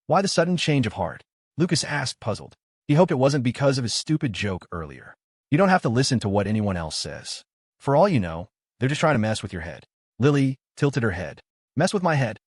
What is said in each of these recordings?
Why the sudden change of heart? Lucas asked, puzzled. He hoped it wasn't because of his stupid joke earlier. You don't have to listen to what anyone else says. For all you know, they're just trying to mess with your head. Lily tilted her head. Mess with my head?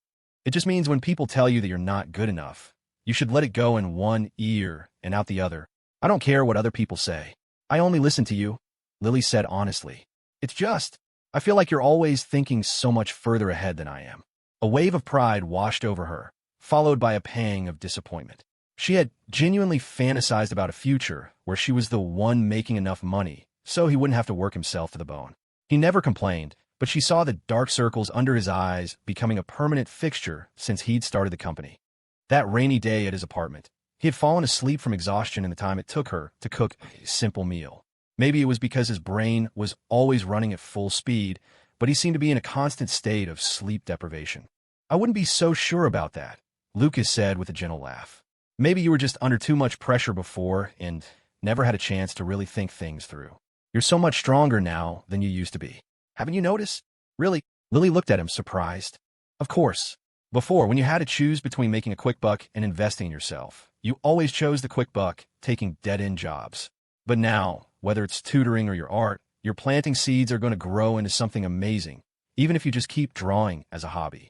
It just means when people tell you that you're not good enough, you should let it go in one ear and out the other. I don't care what other people say. I only listen to you, Lily said honestly. It's just, I feel like you're always thinking so much further ahead than I am. A wave of pride washed over her, followed by a pang of disappointment. She had genuinely fantasized about a future where she was the one making enough money, so he wouldn't have to work himself to the bone. He never complained, but she saw the dark circles under his eyes becoming a permanent fixture since he'd started the company. That rainy day at his apartment, he had fallen asleep from exhaustion in the time it took her to cook a simple meal. Maybe it was because his brain was always running at full speed, but he seemed to be in a constant state of sleep deprivation. I wouldn't be so sure about that, Lucas said with a gentle laugh. Maybe you were just under too much pressure before and never had a chance to really think things through. You're so much stronger now than you used to be. Haven't you noticed? Really? Lily looked at him, surprised. Of course. Before, when you had to choose between making a quick buck and investing in yourself, you always chose the quick buck, taking dead-end jobs. But now, whether it's tutoring or your art, your planting seeds are going to grow into something amazing, even if you just keep drawing as a hobby.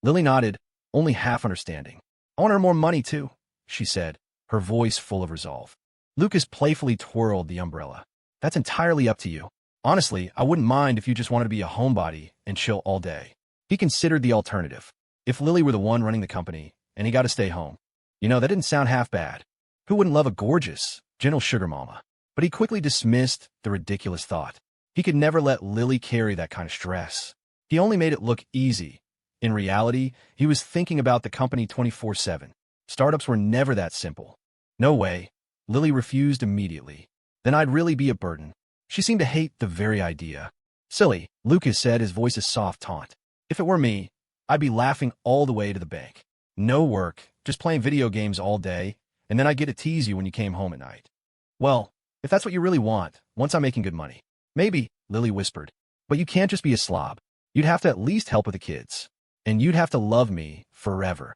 Lily nodded, only half understanding. I want to earn more money, too, she said, her voice full of resolve. Lucas playfully twirled the umbrella. That's entirely up to you. Honestly, I wouldn't mind if you just wanted to be a homebody and chill all day. He considered the alternative. If Lily were the one running the company, and he got to stay home. That didn't sound half bad. Who wouldn't love a gorgeous, gentle sugar mama? But he quickly dismissed the ridiculous thought. He could never let Lily carry that kind of stress. He only made it look easy. In reality, he was thinking about the company 24/7. Startups were never that simple. No way. Lily refused immediately. Then I'd really be a burden. She seemed to hate the very idea. Silly, Lucas said, his voice a soft taunt. If it were me, I'd be laughing all the way to the bank. No work, just playing video games all day, and then I'd get to tease you when you came home at night. Well, if that's what you really want, once I'm making good money. Maybe, Lily whispered. But you can't just be a slob. You'd have to at least help with the kids. And you'd have to love me forever.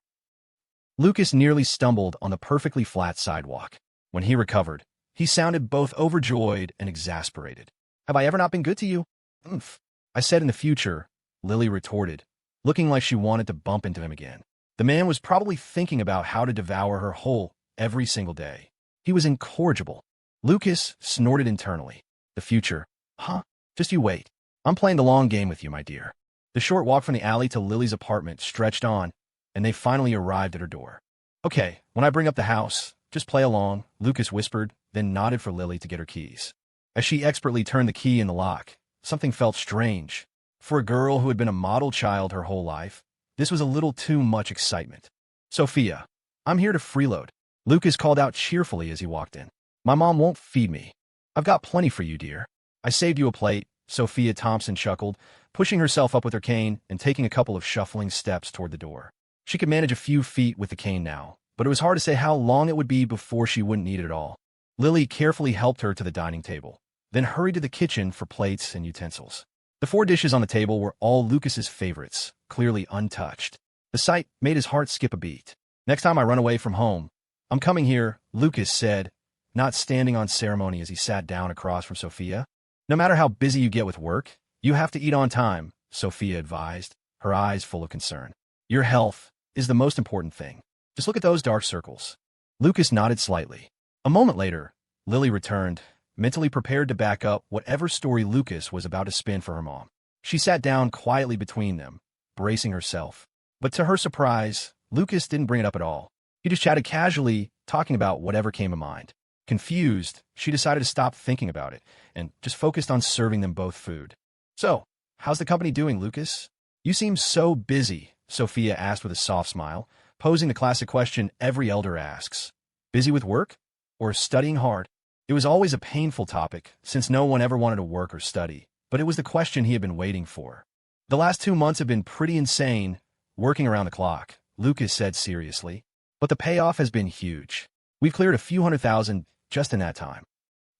Lucas nearly stumbled on the perfectly flat sidewalk. When he recovered, he sounded both overjoyed and exasperated. Have I ever not been good to you? Oomph. I said in the future, Lily retorted, looking like she wanted to bump into him again. The man was probably thinking about how to devour her whole every single day. He was incorrigible. Lucas snorted internally. The future? Huh? Just you wait. I'm playing the long game with you, my dear. The short walk from the alley to Lily's apartment stretched on, and they finally arrived at her door. Okay, when I bring up the house, just play along, Lucas whispered, then nodded for Lily to get her keys. As she expertly turned the key in the lock, something felt strange. For a girl who had been a model child her whole life, this was a little too much excitement. Sophia, I'm here to freeload, Lucas called out cheerfully as he walked in. My mom won't feed me. I've got plenty for you, dear. I saved you a plate, Sophia Thompson chuckled, pushing herself up with her cane and taking a couple of shuffling steps toward the door. She could manage a few feet with the cane now, but it was hard to say how long it would be before she wouldn't need it at all. Lily carefully helped her to the dining table, then hurried to the kitchen for plates and utensils. The 4 dishes on the table were all Lucas's favorites, clearly untouched. The sight made his heart skip a beat. Next time I run away from home, I'm coming here, Lucas said, not standing on ceremony as he sat down across from Sophia. No matter how busy you get with work, you have to eat on time, Sophia advised, her eyes full of concern. Your health is the most important thing. Just look at those dark circles. Lucas nodded slightly. A moment later, Lily returned, mentally prepared to back up whatever story Lucas was about to spin for her mom. She sat down quietly between them, bracing herself. But to her surprise, Lucas didn't bring it up at all. He just chatted casually, talking about whatever came to mind. Confused, she decided to stop thinking about it and just focused on serving them both food. So, how's the company doing, Lucas? You seem so busy, Sophia asked with a soft smile, posing the classic question every elder asks. Busy with work? Or studying hard? It was always a painful topic, since no one ever wanted to work or study, but it was the question he had been waiting for. The last 2 months have been pretty insane, working around the clock, Lucas said seriously. But the payoff has been huge. We've cleared a few $100,000 just in that time.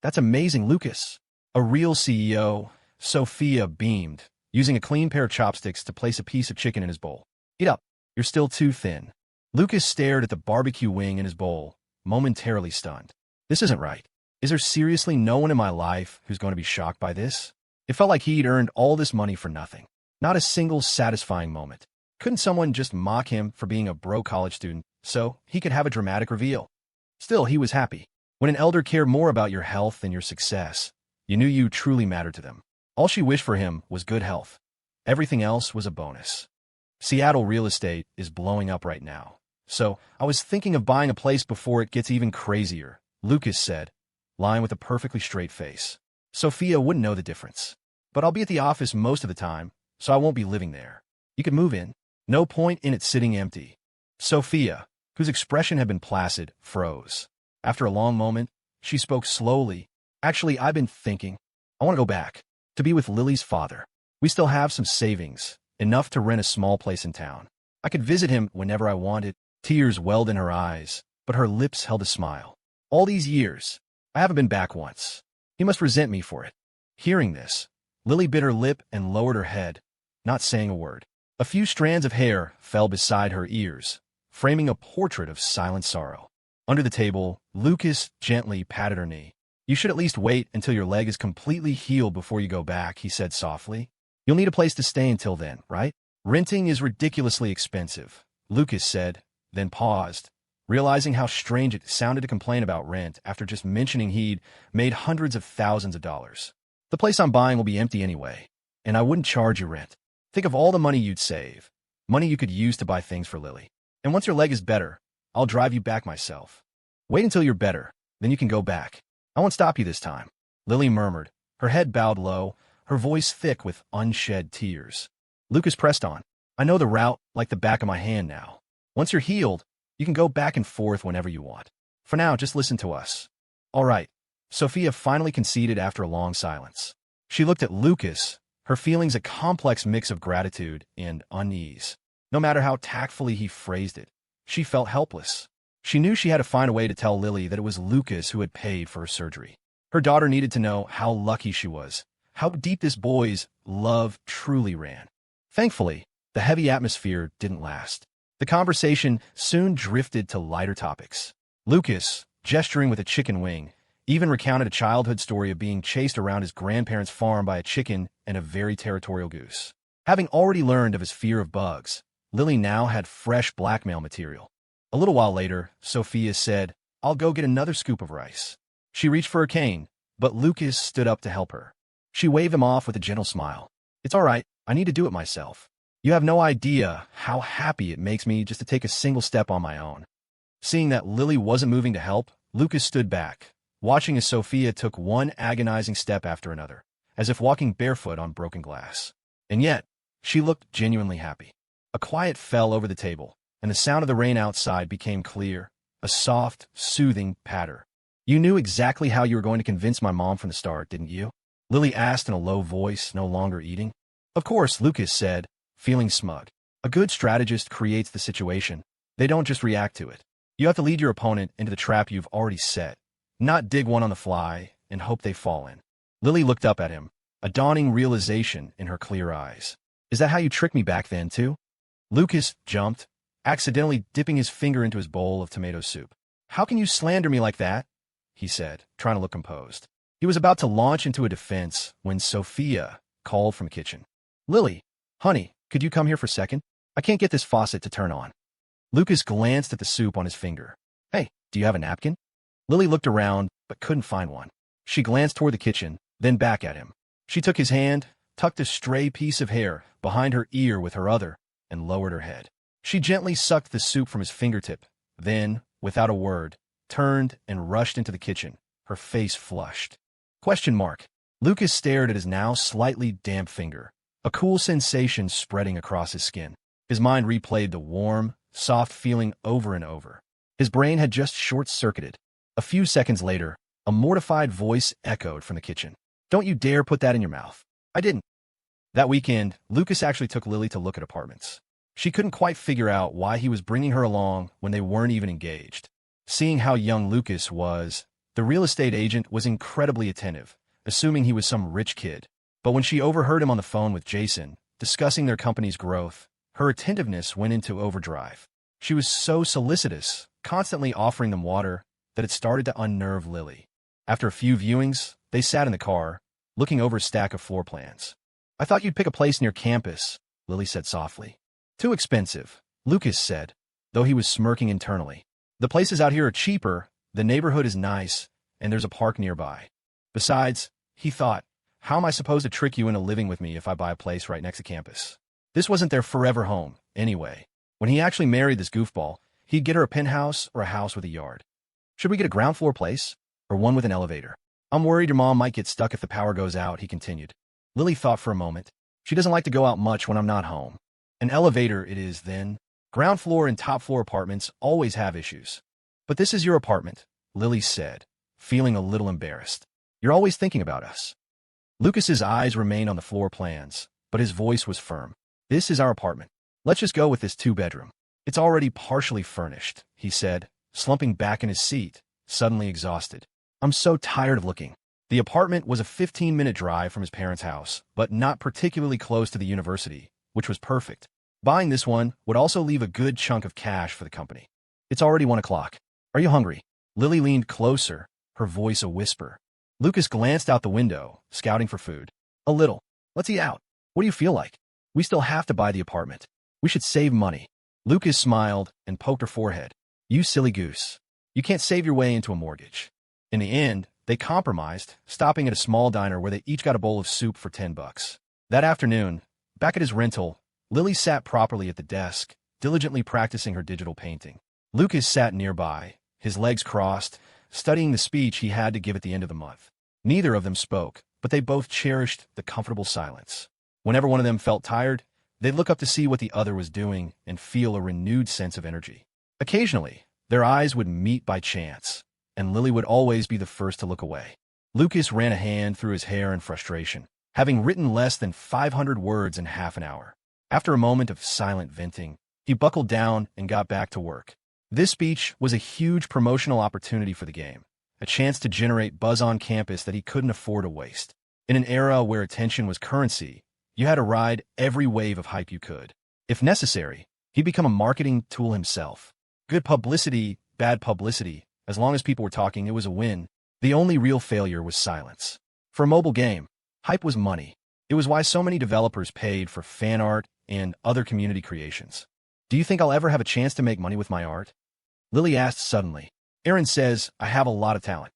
That's amazing, Lucas. A real CEO, Sophia beamed, using a clean pair of chopsticks to place a piece of chicken in his bowl. Eat up. You're still too thin. Lucas stared at the barbecue wing in his bowl, momentarily stunned. This isn't right. Is there seriously no one in my life who's going to be shocked by this? It felt like he'd earned all this money for nothing. Not a single satisfying moment. Couldn't someone just mock him for being a broke college student so he could have a dramatic reveal? Still, he was happy. When an elder cared more about your health than your success, you knew you truly mattered to them. All she wished for him was good health. Everything else was a bonus. Seattle real estate is blowing up right now. So, I was thinking of buying a place before it gets even crazier, Lucas said, lying with a perfectly straight face. Sophia wouldn't know the difference. But I'll be at the office most of the time, so I won't be living there. You could move in. No point in it sitting empty. Sophia, whose expression had been placid, froze. After a long moment, she spoke slowly. Actually, I've been thinking. I want to go back. To be with Lily's father. We still have some savings, enough to rent a small place in town. I could visit him whenever I wanted. Tears welled in her eyes, but her lips held a smile. All these years, I haven't been back once. He must resent me for it. Hearing this, Lily bit her lip and lowered her head, not saying a word. A few strands of hair fell beside her ears, framing a portrait of silent sorrow. Under the table, Lucas gently patted her knee. You should at least wait until your leg is completely healed before you go back, he said softly. You'll need a place to stay until then, right? Renting is ridiculously expensive, Lucas said, then paused, realizing how strange it sounded to complain about rent after just mentioning he'd made hundreds of thousands of dollars. The place I'm buying will be empty anyway, and I wouldn't charge you rent. Think of all the money you'd save, money you could use to buy things for Lily. And once your leg is better, I'll drive you back myself. Wait until you're better, then you can go back. I won't stop you this time, Lily murmured, her head bowed low, her voice thick with unshed tears. Lucas pressed on. I know the route like the back of my hand now. Once you're healed, you can go back and forth whenever you want. For now, just listen to us. All right. Sophia finally conceded after a long silence. She looked at Lucas, her feelings a complex mix of gratitude and unease. No matter how tactfully he phrased it, she felt helpless. She knew she had to find a way to tell Lily that it was Lucas who had paid for her surgery. Her daughter needed to know how lucky she was, how deep this boy's love truly ran. Thankfully, the heavy atmosphere didn't last. The conversation soon drifted to lighter topics. Lucas, gesturing with a chicken wing, even recounted a childhood story of being chased around his grandparents' farm by a chicken and a very territorial goose. Having already learned of his fear of bugs, Lily now had fresh blackmail material. A little while later, Sophia said, I'll go get another scoop of rice. She reached for her cane, but Lucas stood up to help her. She waved him off with a gentle smile. It's all right, I need to do it myself. You have no idea how happy it makes me just to take a single step on my own. Seeing that Lily wasn't moving to help, Lucas stood back, watching as Sophia took one agonizing step after another, as if walking barefoot on broken glass. And yet, she looked genuinely happy. A quiet fell over the table, and the sound of the rain outside became clear, a soft, soothing patter. You knew exactly how you were going to convince my mom from the start, didn't you? Lily asked in a low voice, no longer eating. Of course, Lucas said, feeling smug. A good strategist creates the situation. They don't just react to it. You have to lead your opponent into the trap you've already set, not dig one on the fly and hope they fall in. Lily looked up at him, a dawning realization in her clear eyes. Is that how you tricked me back then, too? Lucas jumped, accidentally dipping his finger into his bowl of tomato soup. How can you slander me like that? He said, trying to look composed. He was about to launch into a defense when Sophia called from the kitchen. Lily, honey, could you come here for a second? I can't get this faucet to turn on. Lucas glanced at the soup on his finger. Hey, do you have a napkin? Lily looked around, but couldn't find one. She glanced toward the kitchen, then back at him. She took his hand, tucked a stray piece of hair behind her ear with her other, and lowered her head. She gently sucked the soup from his fingertip, then, without a word, turned and rushed into the kitchen, her face flushed. Question mark. Lucas stared at his now slightly damp finger, a cool sensation spreading across his skin. His mind replayed the warm, soft feeling over and over. His brain had just short-circuited. A few seconds later, a mortified voice echoed from the kitchen. Don't you dare put that in your mouth. I didn't. That weekend, Lucas actually took Lily to look at apartments. She couldn't quite figure out why he was bringing her along when they weren't even engaged. Seeing how young Lucas was, the real estate agent was incredibly attentive, assuming he was some rich kid. But when she overheard him on the phone with Jason, discussing their company's growth, her attentiveness went into overdrive. She was so solicitous, constantly offering them water, that it started to unnerve Lily. After a few viewings, they sat in the car, looking over a stack of floor plans. "I thought you'd pick a place near campus," Lily said softly. "Too expensive," Lucas said, though he was smirking internally. "The places out here are cheaper, the neighborhood is nice, and there's a park nearby. Besides," he thought, "how am I supposed to trick you into living with me if I buy a place right next to campus?" This wasn't their forever home, anyway. When he actually married this goofball, he'd get her a penthouse or a house with a yard. "Should we get a ground floor place? Or one with an elevator? I'm worried your mom might get stuck if the power goes out," he continued. Lily thought for a moment. "She doesn't like to go out much when I'm not home." "An elevator it is, then. Ground floor and top floor apartments always have issues." "But this is your apartment," Lily said, feeling a little embarrassed. "You're always thinking about us." Lucas's eyes remained on the floor plans, but his voice was firm. "This is our apartment. Let's just go with this 2-bedroom. It's already partially furnished," he said, slumping back in his seat, suddenly exhausted. "I'm so tired of looking." The apartment was a 15-minute drive from his parents' house, but not particularly close to the university, which was perfect. Buying this one would also leave a good chunk of cash for the company. "It's already 1 o'clock. Are you hungry?" Lily leaned closer, her voice a whisper. Lucas glanced out the window, scouting for food. "A little. Let's eat out. What do you feel like? We still have to buy the apartment. We should save money." Lucas smiled and poked her forehead. "You silly goose. You can't save your way into a mortgage." In the end, they compromised, stopping at a small diner where they each got a bowl of soup for $10. That afternoon, back at his rental, Lily sat properly at the desk, diligently practicing her digital painting. Lucas sat nearby, his legs crossed, studying the speech he had to give at the end of the month. Neither of them spoke, but they both cherished the comfortable silence. Whenever one of them felt tired, they'd look up to see what the other was doing and feel a renewed sense of energy. Occasionally, their eyes would meet by chance, and Lily would always be the first to look away. Lucas ran a hand through his hair in frustration, having written less than 500 words in half an hour. After a moment of silent venting, he buckled down and got back to work. This speech was a huge promotional opportunity for the game, a chance to generate buzz on campus that he couldn't afford to waste. In an era where attention was currency, you had to ride every wave of hype you could. If necessary, he'd become a marketing tool himself. Good publicity, bad publicity, as long as people were talking, it was a win. The only real failure was silence. For a mobile game, hype was money. It was why so many developers paid for fan art and other community creations. "Do you think I'll ever have a chance to make money with my art?" Lily asked suddenly. "Aaron says I have a lot of talent."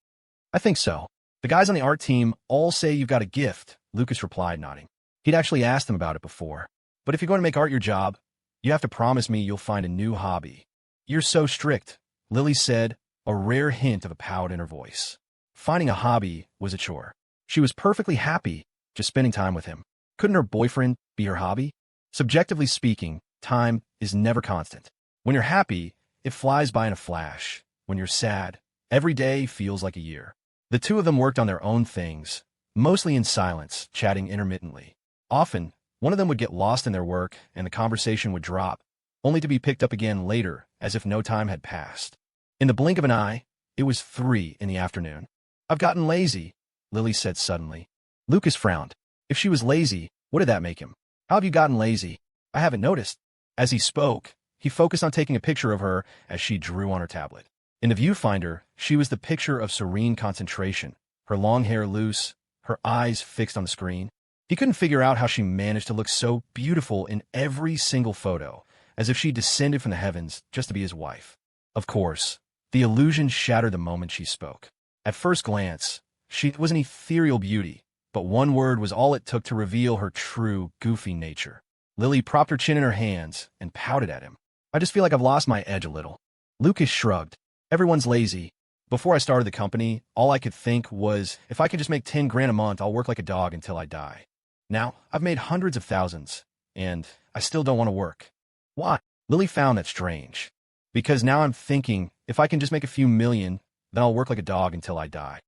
"I think so. The guys on the art team all say you've got a gift," Lucas replied, nodding. He'd actually asked them about it before. "But if you're going to make art your job, you have to promise me you'll find a new hobby." "You're so strict," Lily said, a rare hint of a pout in her voice. Finding a hobby was a chore. She was perfectly happy just spending time with him. Couldn't her boyfriend be her hobby? Subjectively speaking, time is never constant. When you're happy, it flies by in a flash. When you're sad, every day feels like a year. The two of them worked on their own things, mostly in silence, chatting intermittently. Often, one of them would get lost in their work and the conversation would drop, only to be picked up again later as if no time had passed. In the blink of an eye, it was 3 in the afternoon. "I've gotten lazy," Lily said suddenly. Lucas frowned. If she was lazy, what did that make him? "How have you gotten lazy? I haven't noticed." As he spoke, he focused on taking a picture of her as she drew on her tablet. In the viewfinder, she was the picture of serene concentration, her long hair loose, her eyes fixed on the screen. He couldn't figure out how she managed to look so beautiful in every single photo, as if she descended from the heavens just to be his wife. Of course, the illusion shattered the moment she spoke. At first glance, she was an ethereal beauty, but one word was all it took to reveal her true, goofy nature. Lily propped her chin in her hands and pouted at him. "I just feel like I've lost my edge a little." Lucas shrugged. "Everyone's lazy. Before I started the company, all I could think was, if I could just make 10 grand a month, I'll work like a dog until I die. Now, I've made hundreds of thousands, and I still don't want to work." "Why?" Lily found that strange. "Because now I'm thinking, if I can just make a few million, then I'll work like a dog until I die."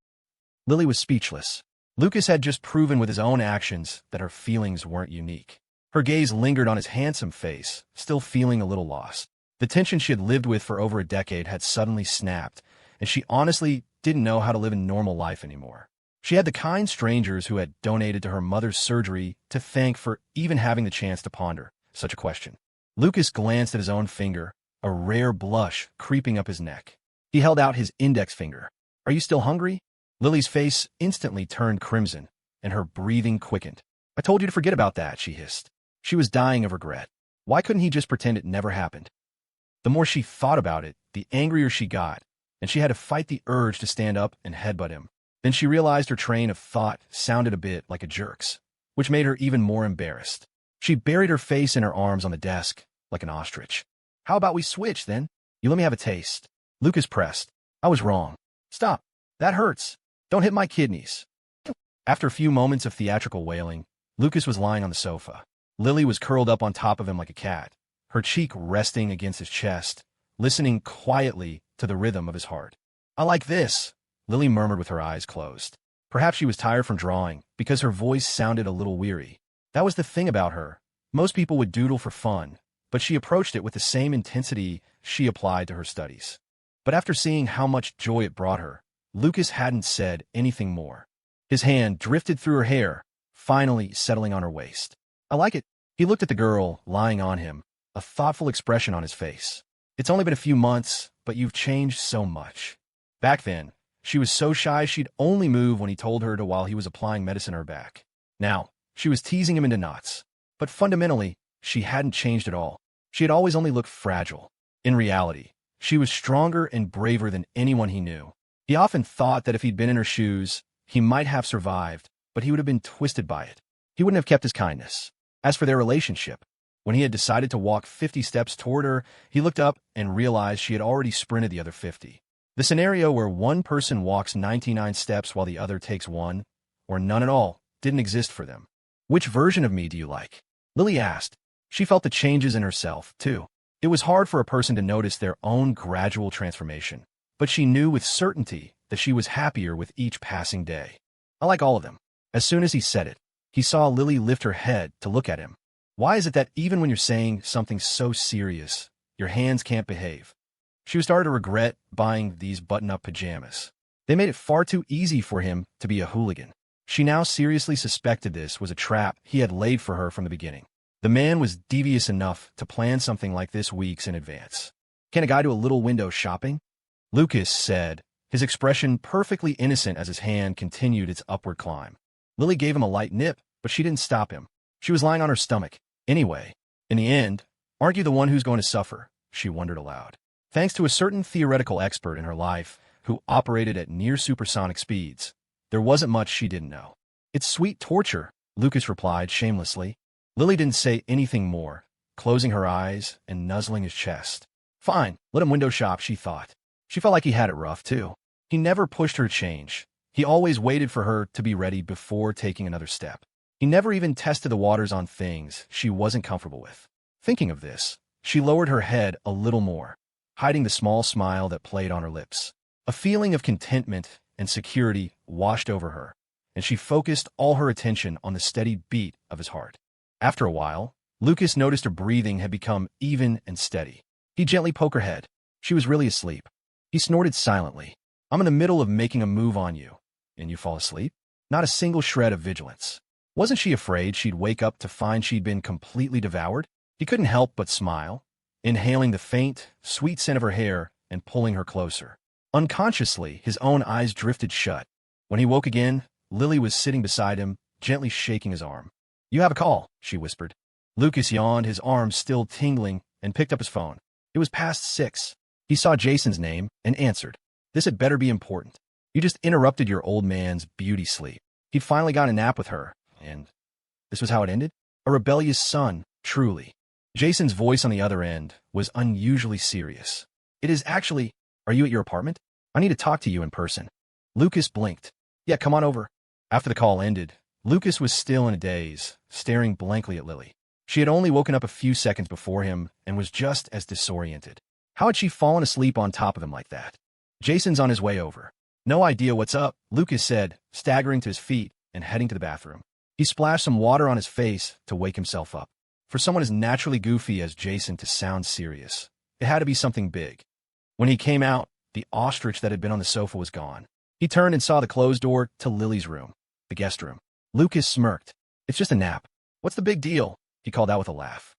Lily was speechless. Lucas had just proven with his own actions that her feelings weren't unique. Her gaze lingered on his handsome face, still feeling a little lost. The tension she had lived with for over a decade had suddenly snapped, and she honestly didn't know how to live a normal life anymore. She had the kind strangers who had donated to her mother's surgery to thank for even having the chance to ponder such a question. Lucas glanced at his own finger, a rare blush creeping up his neck. He held out his index finger. "Are you still hungry?" Lily's face instantly turned crimson, and her breathing quickened. "I told you to forget about that," she hissed. She was dying of regret. Why couldn't he just pretend it never happened? The more she thought about it, the angrier she got, and she had to fight the urge to stand up and headbutt him. Then she realized her train of thought sounded a bit like a jerk's, which made her even more embarrassed. She buried her face in her arms on the desk, like an ostrich. "How about we switch, then? You let me have a taste." Lucas pressed. "I was wrong. Stop. That hurts. Don't hit my kidneys." After a few moments of theatrical wailing, Lucas was lying on the sofa. Lily was curled up on top of him like a cat, her cheek resting against his chest, listening quietly to the rhythm of his heart. "I like this," Lily murmured with her eyes closed. Perhaps she was tired from drawing, because her voice sounded a little weary. That was the thing about her. Most people would doodle for fun, but she approached it with the same intensity she applied to her studies. But after seeing how much joy it brought her, Lucas hadn't said anything more. His hand drifted through her hair, finally settling on her waist. "I like it." He looked at the girl lying on him, a thoughtful expression on his face. "It's only been a few months, but you've changed so much." Back then, she was so shy she'd only move when he told her to while he was applying medicine to her back. Now, she was teasing him into knots. But fundamentally, she hadn't changed at all. She had always only looked fragile. In reality, she was stronger and braver than anyone he knew. He often thought that if he'd been in her shoes, he might have survived, but he would have been twisted by it. He wouldn't have kept his kindness. As for their relationship, when he had decided to walk 50 steps toward her, he looked up and realized she had already sprinted the other 50. The scenario where one person walks 99 steps while the other takes one, or none at all, didn't exist for them. "Which version of me do you like?" Lily asked. She felt the changes in herself, too. It was hard for a person to notice their own gradual transformation, but she knew with certainty that she was happier with each passing day. "I like all of them." As soon as he said it, he saw Lily lift her head to look at him. "Why is it that even when you're saying something so serious, your hands can't behave?" She was starting to regret buying these button-up pajamas. They made it far too easy for him to be a hooligan. She now seriously suspected this was a trap he had laid for her from the beginning. The man was devious enough to plan something like this weeks in advance. "Can a guy do a little window shopping?" Lucas said, his expression perfectly innocent as his hand continued its upward climb. Lily gave him a light nip, but she didn't stop him. She was lying on her stomach. Anyway, in the end, aren't you the one who's going to suffer? She wondered aloud. Thanks to a certain theoretical expert in her life who operated at near supersonic speeds, there wasn't much she didn't know. "It's sweet torture," Lucas replied shamelessly. Lily didn't say anything more, closing her eyes and nuzzling his chest. Fine, let him window shop, she thought. She felt like he had it rough, too. He never pushed her to change. He always waited for her to be ready before taking another step. He never even tested the waters on things she wasn't comfortable with. Thinking of this, she lowered her head a little more, hiding the small smile that played on her lips. A feeling of contentment and security washed over her, and she focused all her attention on the steady beat of his heart. After a while, Lucas noticed her breathing had become even and steady. He gently poked her head. She was really asleep. He snorted silently. "I'm in the middle of making a move on you, and you fall asleep?" Not a single shred of vigilance. Wasn't she afraid she'd wake up to find she'd been completely devoured? He couldn't help but smile, inhaling the faint, sweet scent of her hair and pulling her closer. Unconsciously, his own eyes drifted shut. When he woke again, Lily was sitting beside him, gently shaking his arm. "You have a call," she whispered. Lucas yawned, his arms still tingling, and picked up his phone. It was past 6. He saw Jason's name and answered. This had better be important. You just interrupted your old man's beauty sleep. He'd finally got a nap with her, and this was how it ended? A rebellious son, truly. Jason's voice on the other end was unusually serious. "It is actually, are you at your apartment? I need to talk to you in person." Lucas blinked. "Yeah, come on over." After the call ended, Lucas was still in a daze, staring blankly at Lily. She had only woken up a few seconds before him and was just as disoriented. How had she fallen asleep on top of him like that? "Jason's on his way over." "No idea what's up," Lucas said, staggering to his feet and heading to the bathroom. He splashed some water on his face to wake himself up. For someone as naturally goofy as Jason to sound serious, it had to be something big. When he came out, the ostrich that had been on the sofa was gone. He turned and saw the closed door to Lily's room, the guest room. Lucas smirked. "It's just a nap. What's the big deal?" he called out with a laugh.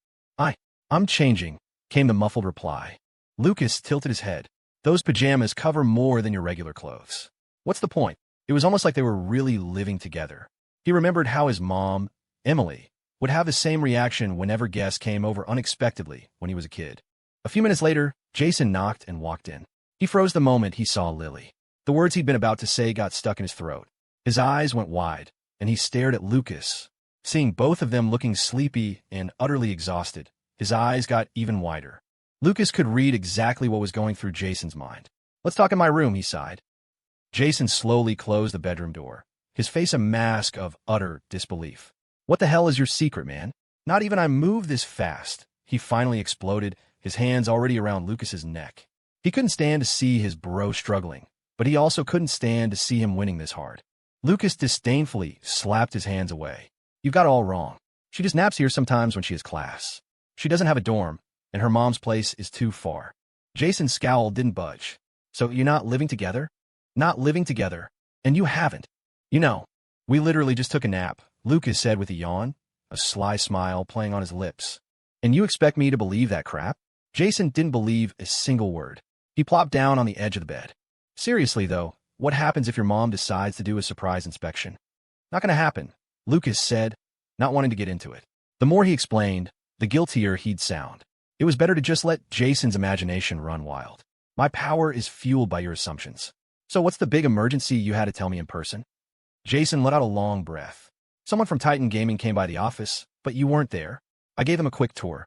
I'm changing," came the muffled reply. Lucas tilted his head. Those pajamas cover more than your regular clothes. What's the point? It was almost like they were really living together. He remembered how his mom, Emily, would have the same reaction whenever guests came over unexpectedly when he was a kid. A few minutes later, Jason knocked and walked in. He froze the moment he saw Lily. The words he'd been about to say got stuck in his throat. His eyes went wide, and he stared at Lucas. Seeing both of them looking sleepy and utterly exhausted, his eyes got even wider. Lucas could read exactly what was going through Jason's mind. "Let's talk in my room," he sighed. Jason slowly closed the bedroom door, his face a mask of utter disbelief. "What the hell is your secret, man? Not even I move this fast," he finally exploded, his hands already around Lucas's neck. He couldn't stand to see his bro struggling, but he also couldn't stand to see him winning this hard. Lucas disdainfully slapped his hands away. "You've got it all wrong. She just naps here sometimes when she has class. She doesn't have a dorm, and her mom's place is too far." Jason's scowl didn't budge. "So you're not living together?" "Not living together. And you haven't. You know, we literally just took a nap," Lucas said with a yawn, a sly smile playing on his lips. "And you expect me to believe that crap?" Jason didn't believe a single word. He plopped down on the edge of the bed. "Seriously, though, what happens if your mom decides to do a surprise inspection?" "Not gonna happen," Lucas said, not wanting to get into it. The more he explained, the guiltier he'd sound. It was better to just let Jason's imagination run wild. "My power is fueled by your assumptions. So what's the big emergency you had to tell me in person?" Jason let out a long breath. "Someone from Titan Gaming came by the office, but you weren't there. I gave them a quick tour."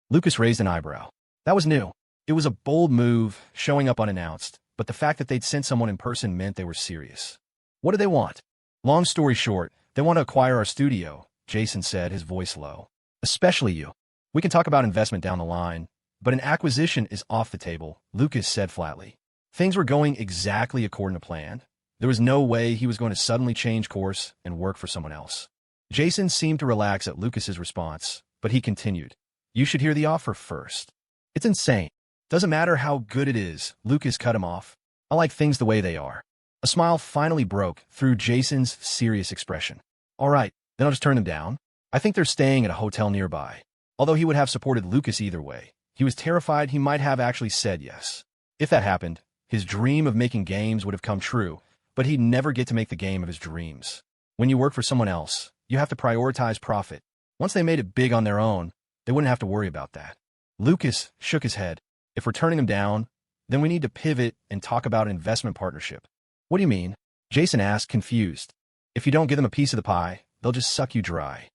Lucas raised an eyebrow. That was new. It was a bold move, showing up unannounced, but the fact that they'd sent someone in person meant they were serious. "What do they want?" "Long story short, they want to acquire our studio," Jason said, his voice low. "Especially you. We can talk about investment down the line, but an acquisition is off the table," Lucas said flatly. Things were going exactly according to plan. There was no way he was going to suddenly change course and work for someone else. Jason seemed to relax at Lucas's response, but he continued. "You should hear the offer first. It's insane. Doesn't matter how good it is," Lucas cut him off. "I like things the way they are." A smile finally broke through Jason's serious expression. "All right, then I'll just turn them down. I think they're staying at a hotel nearby." Although he would have supported Lucas either way, he was terrified he might have actually said yes. If that happened, his dream of making games would have come true, but he'd never get to make the game of his dreams. When you work for someone else, you have to prioritize profit. Once they made it big on their own, they wouldn't have to worry about that. Lucas shook his head. "If we're turning them down, then we need to pivot and talk about an investment partnership." "What do you mean?" Jason asked, confused. "If you don't give them a piece of the pie, they'll just suck you dry."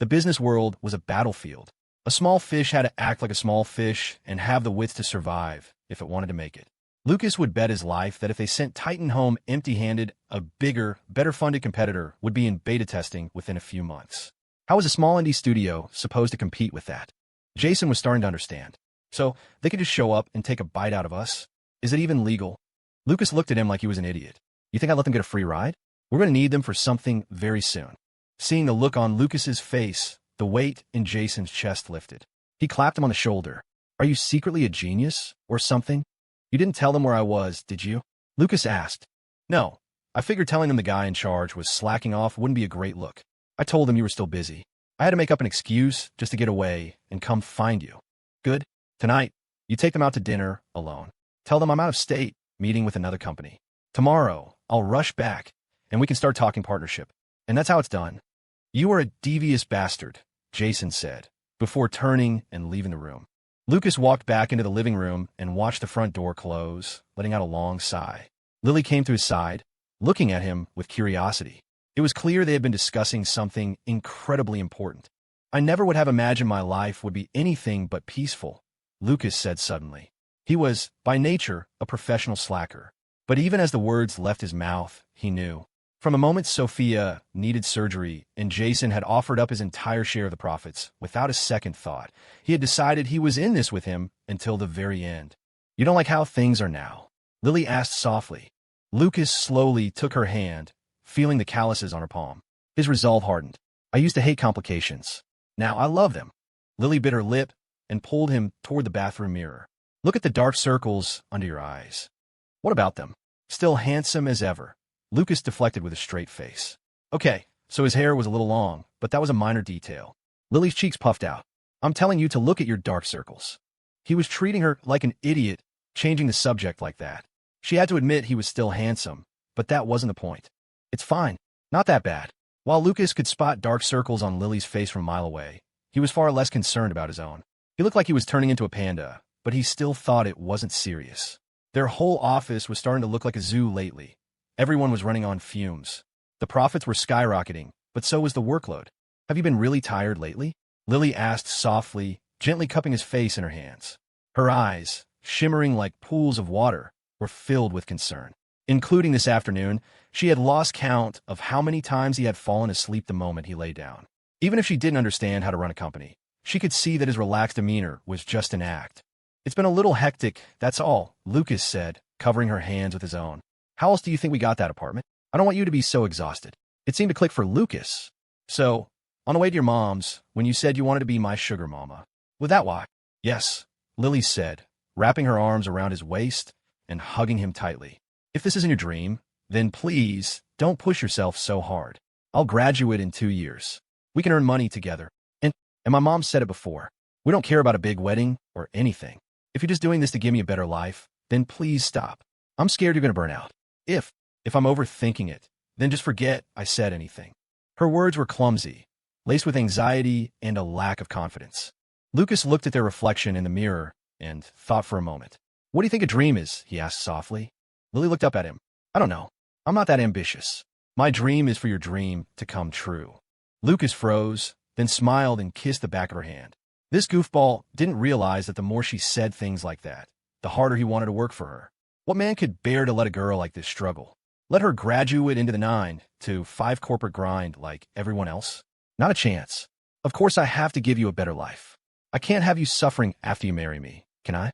The business world was a battlefield. A small fish had to act like a small fish and have the wits to survive if it wanted to make it. Lucas would bet his life that if they sent Titan home empty-handed, a bigger, better-funded competitor would be in beta testing within a few months. How was a small indie studio supposed to compete with that? Jason was starting to understand. "So, they could just show up and take a bite out of us? Is it even legal?" Lucas looked at him like he was an idiot. "You think I'd let them get a free ride? We're going to need them for something very soon." Seeing the look on Lucas's face, the weight in Jason's chest lifted. He clapped him on the shoulder. "Are you secretly a genius, or something? You didn't tell them where I was, did you?" Lucas asked. "No. I figured telling them the guy in charge was slacking off wouldn't be a great look. I told them you were still busy. I had to make up an excuse just to get away and come find you." "Good. Tonight, you take them out to dinner alone. Tell them I'm out of state, meeting with another company. Tomorrow, I'll rush back, and we can start talking partnership. And that's how it's done." "You are a devious bastard," Jason said, before turning and leaving the room. Lucas walked back into the living room and watched the front door close, letting out a long sigh. Lily came to his side, looking at him with curiosity. It was clear they had been discussing something incredibly important. "I never would have imagined my life would be anything but peaceful," Lucas said suddenly. He was, by nature, a professional slacker. But even as the words left his mouth, he knew. From the moment Sophia needed surgery and Jason had offered up his entire share of the profits, without a second thought, he had decided he was in this with him until the very end. "You don't like how things are now?" Lily asked softly. Lucas slowly took her hand, feeling the calluses on her palm. His resolve hardened. "I used to hate complications. Now I love them." Lily bit her lip and pulled him toward the bathroom mirror. "Look at the dark circles under your eyes." "What about them?" "Still handsome as ever." Lucas deflected with a straight face. "Okay, so his hair was a little long, but that was a minor detail." Lily's cheeks puffed out. "I'm telling you to look at your dark circles." He was treating her like an idiot, changing the subject like that. She had to admit he was still handsome, but that wasn't the point. It's fine. Not that bad. While Lucas could spot dark circles on Lily's face from a mile away, he was far less concerned about his own. He looked like he was turning into a panda, but he still thought it wasn't serious. Their whole office was starting to look like a zoo lately. Everyone was running on fumes. The profits were skyrocketing, but so was the workload. Have you been really tired lately? Lily asked softly, gently cupping his face in her hands. Her eyes, shimmering like pools of water, were filled with concern. Including this afternoon, she had lost count of how many times he had fallen asleep the moment he lay down. Even if she didn't understand how to run a company, she could see that his relaxed demeanor was just an act. It's been a little hectic, that's all, Lucas said, covering her hands with his own. How else do you think we got that apartment? I don't want you to be so exhausted. It seemed to click for Lucas. So, on the way to your mom's, when you said you wanted to be my sugar mama. Was that why? Yes, Lily said, wrapping her arms around his waist and hugging him tightly. If this isn't your dream, then please don't push yourself so hard. I'll graduate in 2 years. We can earn money together. And my mom said it before. We don't care about a big wedding or anything. If you're just doing this to give me a better life, then please stop. I'm scared you're going to burn out. If I'm overthinking it, then just forget I said anything. Her words were clumsy, laced with anxiety and a lack of confidence. Lucas looked at their reflection in the mirror and thought for a moment. What do you think a dream is? He asked softly. Lily looked up at him. I don't know. I'm not that ambitious. My dream is for your dream to come true. Lucas froze, then smiled and kissed the back of her hand. This goofball didn't realize that the more she said things like that, the harder he wanted to work for her. What man could bear to let a girl like this struggle? Let her graduate into the 9 to 5 corporate grind like everyone else? Not a chance. Of course I have to give you a better life. I can't have you suffering after you marry me, can I?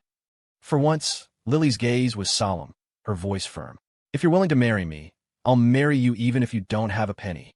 For once, Lily's gaze was solemn, her voice firm. If you're willing to marry me, I'll marry you even if you don't have a penny.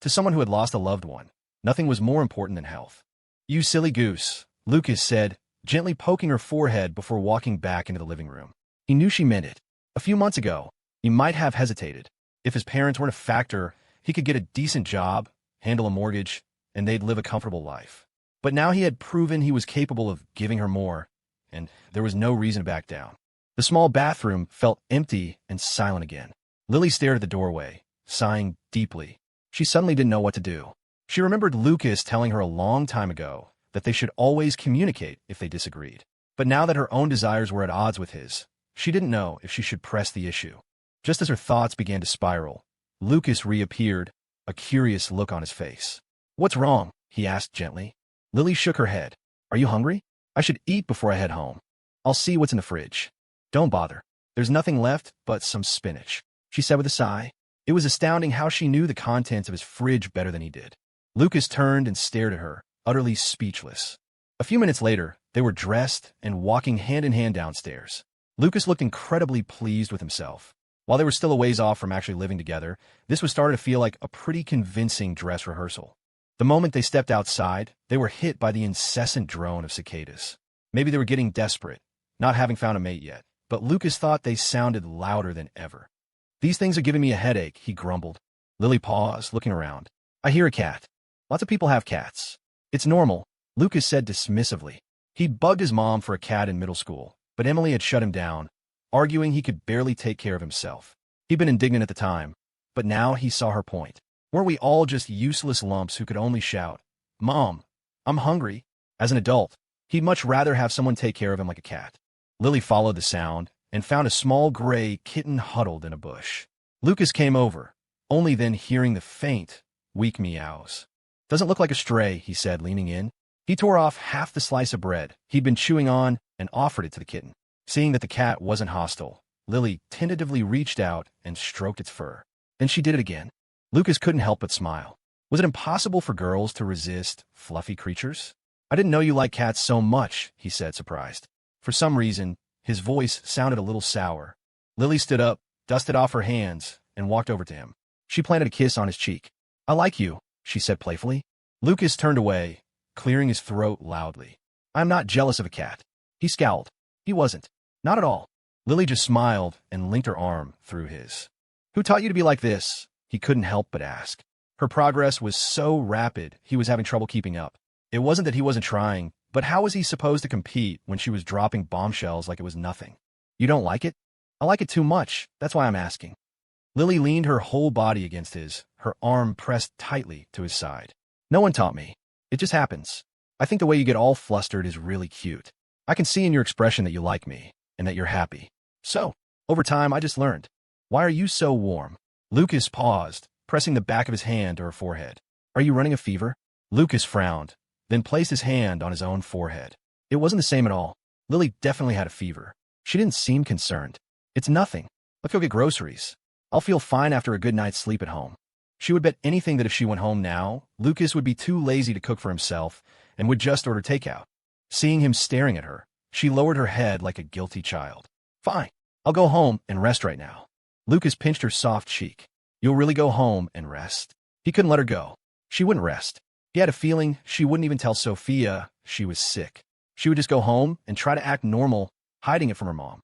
To someone who had lost a loved one, nothing was more important than health. You silly goose, Lucas said, gently poking her forehead before walking back into the living room. He knew she meant it. A few months ago, he might have hesitated. If his parents weren't a factor, he could get a decent job, handle a mortgage, and they'd live a comfortable life. But now he had proven he was capable of giving her more, and there was no reason to back down. The small bathroom felt empty and silent again. Lily stared at the doorway, sighing deeply. She suddenly didn't know what to do. She remembered Lucas telling her a long time ago that they should always communicate if they disagreed. But now that her own desires were at odds with his, she didn't know if she should press the issue. Just as her thoughts began to spiral, Lucas reappeared, a curious look on his face. What's wrong? He asked gently. Lily shook her head. Are you hungry? I should eat before I head home. I'll see what's in the fridge. Don't bother. There's nothing left but some spinach, she said with a sigh. It was astounding how she knew the contents of his fridge better than he did. Lucas turned and stared at her, utterly speechless. A few minutes later, they were dressed and walking hand in hand downstairs. Lucas looked incredibly pleased with himself. While they were still a ways off from actually living together, this was starting to feel like a pretty convincing dress rehearsal. The moment they stepped outside, they were hit by the incessant drone of cicadas. Maybe they were getting desperate, not having found a mate yet, but Lucas thought they sounded louder than ever. These things are giving me a headache, he grumbled. Lily paused, looking around. I hear a cat. Lots of people have cats. It's normal, Lucas said dismissively. He'd bugged his mom for a cat in middle school, but Emily had shut him down, arguing he could barely take care of himself. He'd been indignant at the time, but now he saw her point. Weren't we all just useless lumps who could only shout, Mom, I'm hungry? As an adult, he'd much rather have someone take care of him like a cat. Lily followed the sound and found a small gray kitten huddled in a bush. Lucas came over, only then hearing the faint, weak meows. Doesn't look like a stray, he said, leaning in. He tore off half the slice of bread he'd been chewing on and offered it to the kitten. Seeing that the cat wasn't hostile, Lily tentatively reached out and stroked its fur. Then she did it again. Lucas couldn't help but smile. Was it impossible for girls to resist fluffy creatures? I didn't know you liked cats so much, he said, surprised. For some reason, his voice sounded a little sour. Lily stood up, dusted off her hands, and walked over to him. She planted a kiss on his cheek. I like you, she said playfully. Lucas turned away, clearing his throat loudly. I'm not jealous of a cat. He scowled. He wasn't. Not at all. Lily just smiled and linked her arm through his. Who taught you to be like this? He couldn't help but ask. Her progress was so rapid, he was having trouble keeping up. It wasn't that he wasn't trying, But how was he supposed to compete when she was dropping bombshells like it was nothing? You don't like it? I like it too much. That's why I'm asking. Lily leaned her whole body against his, her arm pressed tightly to his side. No one taught me. It just happens. I think the way you get all flustered is really cute. I can see in your expression that you like me, and that you're happy. So, over time, I just learned. Why are you so warm? Lucas paused, pressing the back of his hand to her forehead. Are you running a fever? Lucas frowned, then placed his hand on his own forehead. It wasn't the same at all. Lily definitely had a fever. She didn't seem concerned. It's nothing. Let's go get groceries. I'll feel fine after a good night's sleep at home. She would bet anything that if she went home now, Lucas would be too lazy to cook for himself and would just order takeout. Seeing him staring at her, she lowered her head like a guilty child. Fine. I'll go home and rest right now. Lucas pinched her soft cheek. You'll really go home and rest? He couldn't let her go. She wouldn't rest. He had a feeling she wouldn't even tell Sophia she was sick. She would just go home and try to act normal, hiding it from her mom.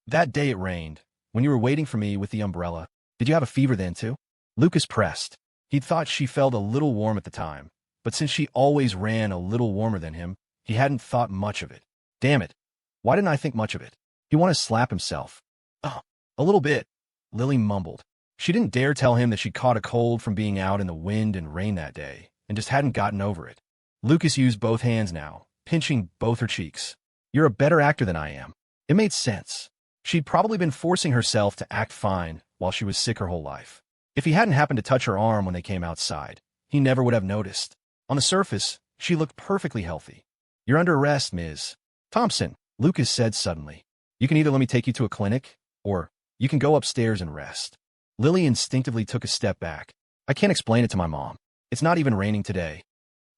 That day it rained. When you were waiting for me with the umbrella, did you have a fever then too? Lucas pressed. He'd thought she felt a little warm at the time, but since she always ran a little warmer than him, he hadn't thought much of it. Damn it. Why didn't I think much of it? He wanted to slap himself. Oh, a little bit, Lily mumbled. She didn't dare tell him that she'd caught a cold from being out in the wind and rain that day, and just hadn't gotten over it. Lucas used both hands now, pinching both her cheeks. You're a better actor than I am. It made sense. She'd probably been forcing herself to act fine while she was sick her whole life. If he hadn't happened to touch her arm when they came outside, he never would have noticed. On the surface, she looked perfectly healthy. You're under arrest, Ms. Thompson, Lucas said suddenly. You can either let me take you to a clinic, or you can go upstairs and rest. Lily instinctively took a step back. I can't explain it to my mom. It's not even raining today.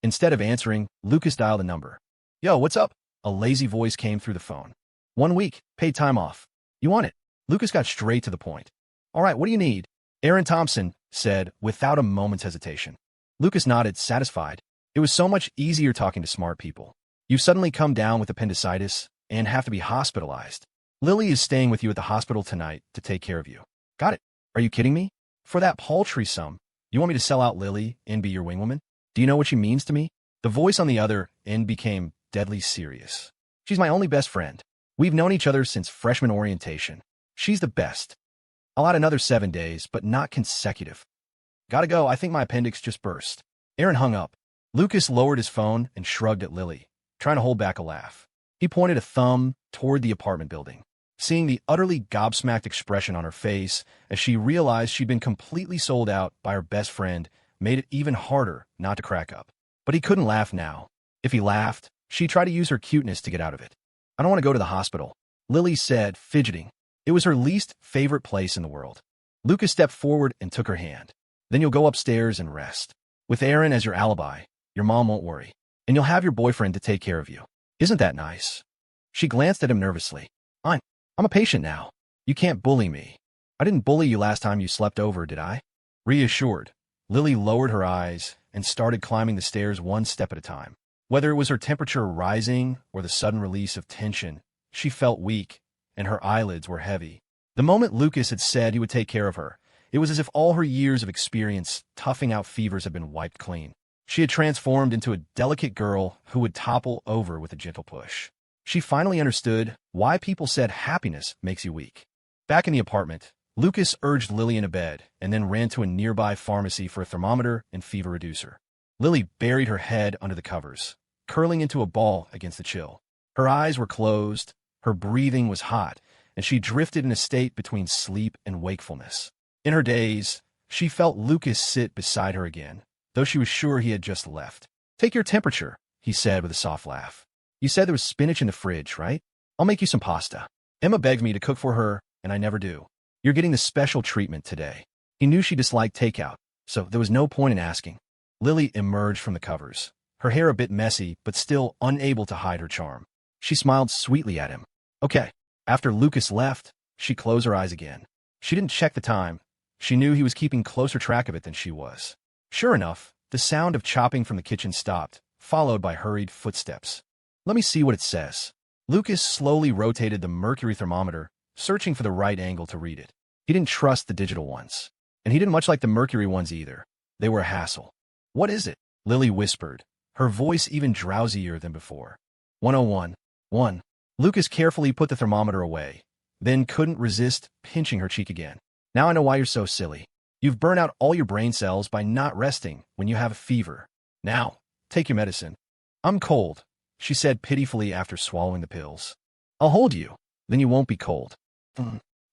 Instead of answering, Lucas dialed a number. Yo, what's up? A lazy voice came through the phone. 1 week, paid time off. You want it? Lucas got straight to the point. All right, what do you need? Aaron Thompson said without a moment's hesitation. Lucas nodded, satisfied. It was so much easier talking to smart people. You've suddenly come down with appendicitis and have to be hospitalized. Lily is staying with you at the hospital tonight to take care of you. Got it. Are you kidding me? For that paltry sum, you want me to sell out Lily and be your wingwoman? Do you know what she means to me? The voice on the other end became deadly serious. She's my only best friend. We've known each other since freshman orientation. She's the best. I'll add another 7 days, but not consecutive. Gotta go, I think my appendix just burst. Aaron hung up. Lucas lowered his phone and shrugged at Lily, trying to hold back a laugh. He pointed a thumb toward the apartment building. Seeing the utterly gobsmacked expression on her face as she realized she'd been completely sold out by her best friend made it even harder not to crack up. But he couldn't laugh now. If he laughed, she'd try to use her cuteness to get out of it. I don't want to go to the hospital, Lily said, fidgeting. It was her least favorite place in the world. Lucas stepped forward and took her hand. Then you'll go upstairs and rest. With Aaron as your alibi, your mom won't worry. And you'll have your boyfriend to take care of you. Isn't that nice? She glanced at him nervously. I'm a patient now. You can't bully me. I didn't bully you last time you slept over, did I? Reassured, Lily lowered her eyes and started climbing the stairs one step at a time. Whether it was her temperature rising or the sudden release of tension, she felt weak, and her eyelids were heavy. The moment Lucas had said he would take care of her, it was as if all her years of experience toughing out fevers had been wiped clean. She had transformed into a delicate girl who would topple over with a gentle push. She finally understood why people said happiness makes you weak. Back in the apartment, Lucas urged Lily into bed and then ran to a nearby pharmacy for a thermometer and fever reducer. Lily buried her head under the covers, curling into a ball against the chill. Her eyes were closed, her breathing was hot, and she drifted in a state between sleep and wakefulness. In her daze, she felt Lucas sit beside her again, though she was sure he had just left. Take your temperature, he said with a soft laugh. You said there was spinach in the fridge, right? I'll make you some pasta. Emma begged me to cook for her, and I never do. You're getting the special treatment today. He knew she disliked takeout, so there was no point in asking. Lily emerged from the covers, her hair a bit messy, but still unable to hide her charm. She smiled sweetly at him. Okay. After Lucas left, she closed her eyes again. She didn't check the time. She knew he was keeping closer track of it than she was. Sure enough, the sound of chopping from the kitchen stopped, followed by hurried footsteps. Let me see what it says. Lucas slowly rotated the mercury thermometer, searching for the right angle to read it. He didn't trust the digital ones, and he didn't much like the mercury ones either. They were a hassle. What is it? Lily whispered, her voice even drowsier than before. 101. 1. Lucas carefully put the thermometer away, then couldn't resist pinching her cheek again. Now I know why you're so silly. You've burnt out all your brain cells by not resting when you have a fever. Now, take your medicine. I'm cold, she said pitifully after swallowing the pills. I'll hold you, then you won't be cold.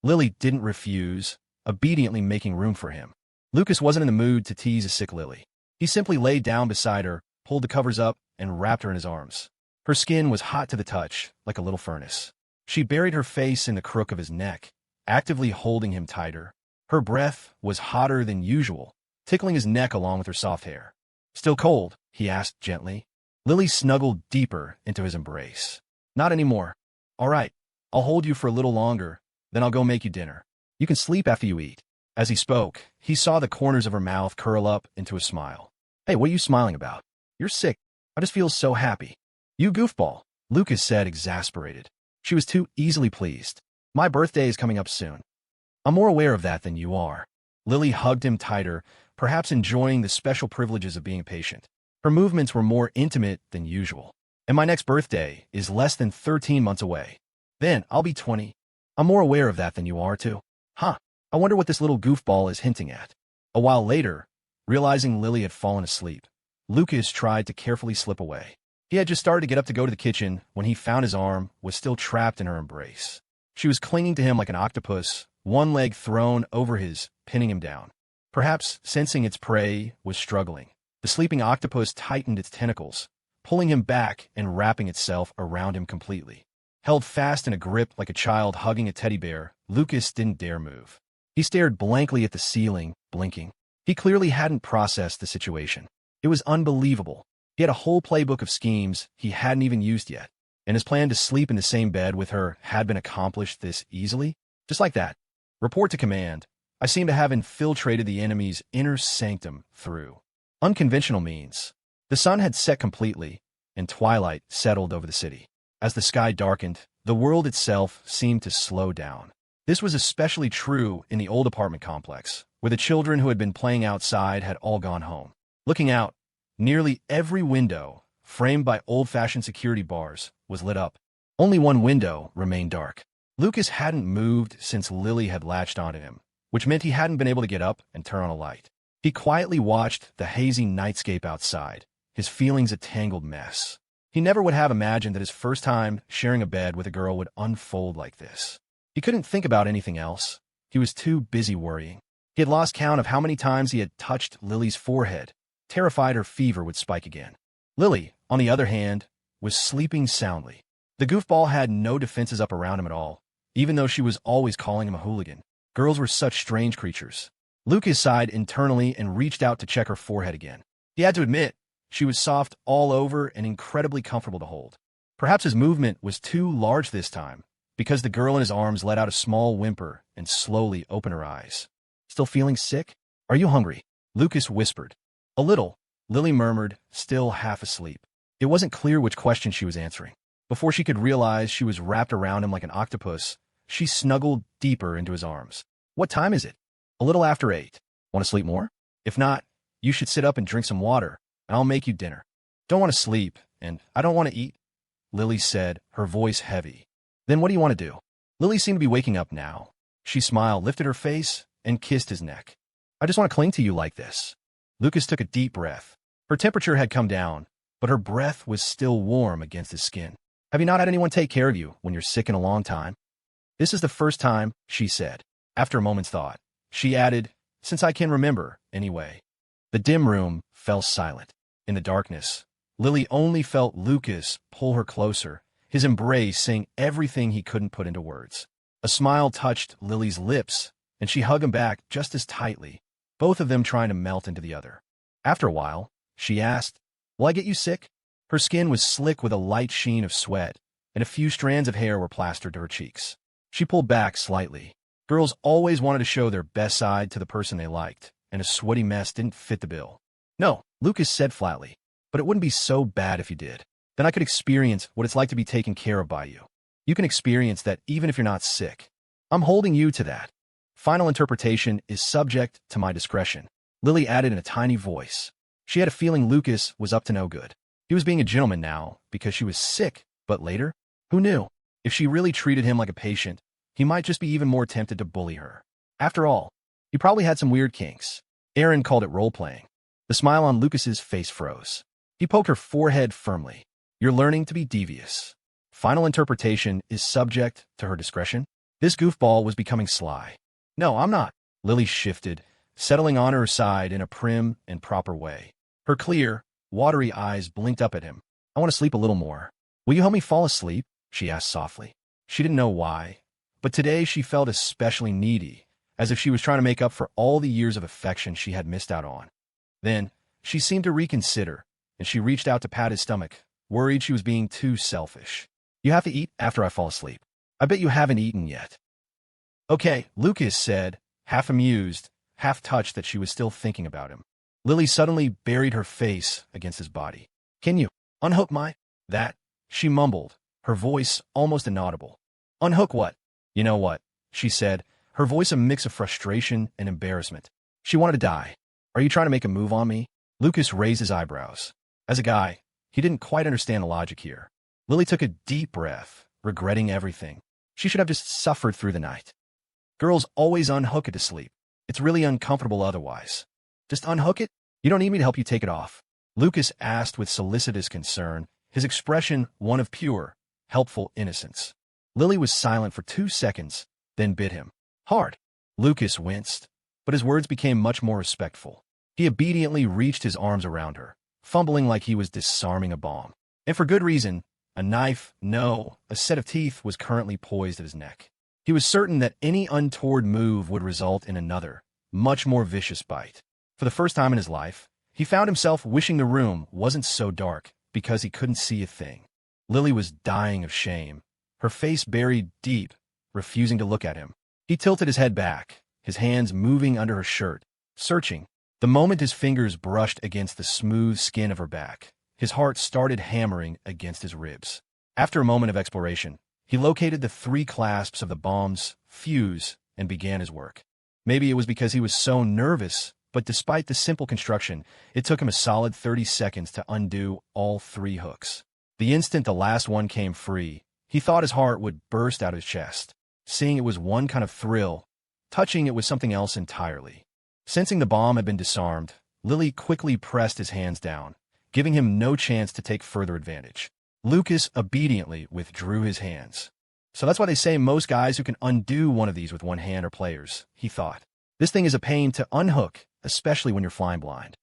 Lily didn't refuse, obediently making room for him. Lucas wasn't in the mood to tease a sick Lily. He simply laid down beside her, pulled the covers up, and wrapped her in his arms. Her skin was hot to the touch, like a little furnace. She buried her face in the crook of his neck, actively holding him tighter. Her breath was hotter than usual, tickling his neck along with her soft hair. Still cold? He asked gently. Lily snuggled deeper into his embrace. Not anymore. All right, I'll hold you for a little longer, then I'll go make you dinner. You can sleep after you eat. As he spoke, he saw the corners of her mouth curl up into a smile. Hey, what are you smiling about? You're sick. I just feel so happy. You goofball, Lucas said, exasperated. She was too easily pleased. My birthday is coming up soon. I'm more aware of that than you are. Lily hugged him tighter, perhaps enjoying the special privileges of being a patient. Her movements were more intimate than usual. And my next birthday is less than 13 months away. Then I'll be 20. I'm more aware of that than you are, too. Huh. I wonder what this little goofball is hinting at. A while later, realizing Lily had fallen asleep, Lucas tried to carefully slip away. He had just started to get up to go to the kitchen when he found his arm was still trapped in her embrace. She was clinging to him like an octopus, one leg thrown over his, pinning him down. Perhaps sensing its prey was struggling, the sleeping octopus tightened its tentacles, pulling him back and wrapping itself around him completely. Held fast in a grip like a child hugging a teddy bear, Lucas didn't dare move. He stared blankly at the ceiling, blinking. He clearly hadn't processed the situation. It was unbelievable. He had a whole playbook of schemes he hadn't even used yet, and his plan to sleep in the same bed with her had been accomplished this easily. Just like that. Report to command. I seem to have infiltrated the enemy's inner sanctum through unconventional means. The sun had set completely, and twilight settled over the city. As the sky darkened, the world itself seemed to slow down. This was especially true in the old apartment complex, where the children who had been playing outside had all gone home. Looking out, nearly every window, framed by old-fashioned security bars, was lit up. Only one window remained dark. Lucas hadn't moved since Lily had latched onto him, which meant he hadn't been able to get up and turn on a light. He quietly watched the hazy nightscape outside, his feelings a tangled mess. He never would have imagined that his first time sharing a bed with a girl would unfold like this. He couldn't think about anything else. He was too busy worrying. He had lost count of how many times he had touched Lily's forehead, terrified her fever would spike again. Lily, on the other hand, was sleeping soundly. The goofball had no defenses up around him at all, even though she was always calling him a hooligan. Girls were such strange creatures. Lucas sighed internally and reached out to check her forehead again. He had to admit, she was soft all over and incredibly comfortable to hold. Perhaps his movement was too large this time, because the girl in his arms let out a small whimper and slowly opened her eyes. Still feeling sick? Are you hungry? Lucas whispered. A little, Lily murmured, still half asleep. It wasn't clear which question she was answering. Before she could realize she was wrapped around him like an octopus, she snuggled deeper into his arms. What time is it? A little after 8. Want to sleep more? If not, you should sit up and drink some water, and I'll make you dinner. Don't want to sleep, and I don't want to eat, Lily said, her voice heavy. Then what do you want to do? Lily seemed to be waking up now. She smiled, lifted her face, and kissed his neck. I just want to cling to you like this. Lucas took a deep breath. Her temperature had come down, but her breath was still warm against his skin. Have you not had anyone take care of you when you're sick in a long time? This is the first time, she said. After a moment's thought, she added, since I can remember, anyway. The dim room fell silent. In the darkness, Lily only felt Lucas pull her closer, his embrace saying everything he couldn't put into words. A smile touched Lily's lips, and she hugged him back just as tightly, both of them trying to melt into the other. After a while, she asked, will I get you sick? Her skin was slick with a light sheen of sweat, and a few strands of hair were plastered to her cheeks. She pulled back slightly. Girls always wanted to show their best side to the person they liked, and a sweaty mess didn't fit the bill. No, Lucas said flatly, but it wouldn't be so bad if you did. Then I could experience what it's like to be taken care of by you. You can experience that even if you're not sick. I'm holding you to that. Final interpretation is subject to my discretion, Lily added in a tiny voice. She had a feeling Lucas was up to no good. He was being a gentleman now because she was sick, But later? Who knew? If she really treated him like a patient, he might just be even more tempted to bully her. After all, he probably had some weird kinks. Aaron called it role-playing. The smile on Lucas's face froze. He poked her forehead firmly. You're learning to be devious. Final interpretation is subject to her discretion. This goofball was becoming sly. No, I'm not. Lily shifted, settling on her side in a prim and proper way. Her clear, watery eyes blinked up at him. I want to sleep a little more. Will you help me fall asleep? She asked softly. She didn't know why, but today she felt especially needy, as if she was trying to make up for all the years of affection she had missed out on. Then, she seemed to reconsider, and she reached out to pat his stomach, worried she was being too selfish. You have to eat after I fall asleep. I bet you haven't eaten yet. Okay, Lucas said, half amused, half touched that she was still thinking about him. Lily suddenly buried her face against his body. Can you unhook my... That, she mumbled, her voice almost inaudible. Unhook what? You know what, she said, her voice a mix of frustration and embarrassment. She wanted to die. Are you trying to make a move on me? Lucas raised his eyebrows. As a guy, he didn't quite understand the logic here. Lily took a deep breath, regretting everything. She should have just suffered through the night. Girls always unhook it to sleep. It's really uncomfortable otherwise. Just unhook it? You don't need me to help you take it off. Lucas asked with solicitous concern, his expression one of pure, helpful innocence. Lily was silent for 2 seconds, then bit him. Hard. Lucas winced, but his words became much more respectful. He obediently reached his arms around her, fumbling like he was disarming a bomb. And for good reason. A knife, no, a set of teeth was currently poised at his neck. He was certain that any untoward move would result in another, much more vicious bite. For the first time in his life, he found himself wishing the room wasn't so dark because he couldn't see a thing. Lily was dying of shame, her face buried deep, refusing to look at him. He tilted his head back, his hands moving under her shirt, searching. The moment his fingers brushed against the smooth skin of her back, his heart started hammering against his ribs. After a moment of exploration, he located the 3 clasps of the bomb's fuse and began his work. Maybe it was because he was so nervous, but despite the simple construction, it took him a solid 30 seconds to undo all 3 hooks. The instant the last one came free, he thought his heart would burst out of his chest. Seeing it was one kind of thrill, touching it was something else entirely. Sensing the bomb had been disarmed, Lily quickly pressed his hands down, giving him no chance to take further advantage. Lucas obediently withdrew his hands. So that's why they say most guys who can undo one of these with one hand are players, he thought. This thing is a pain to unhook, especially when you're flying blind.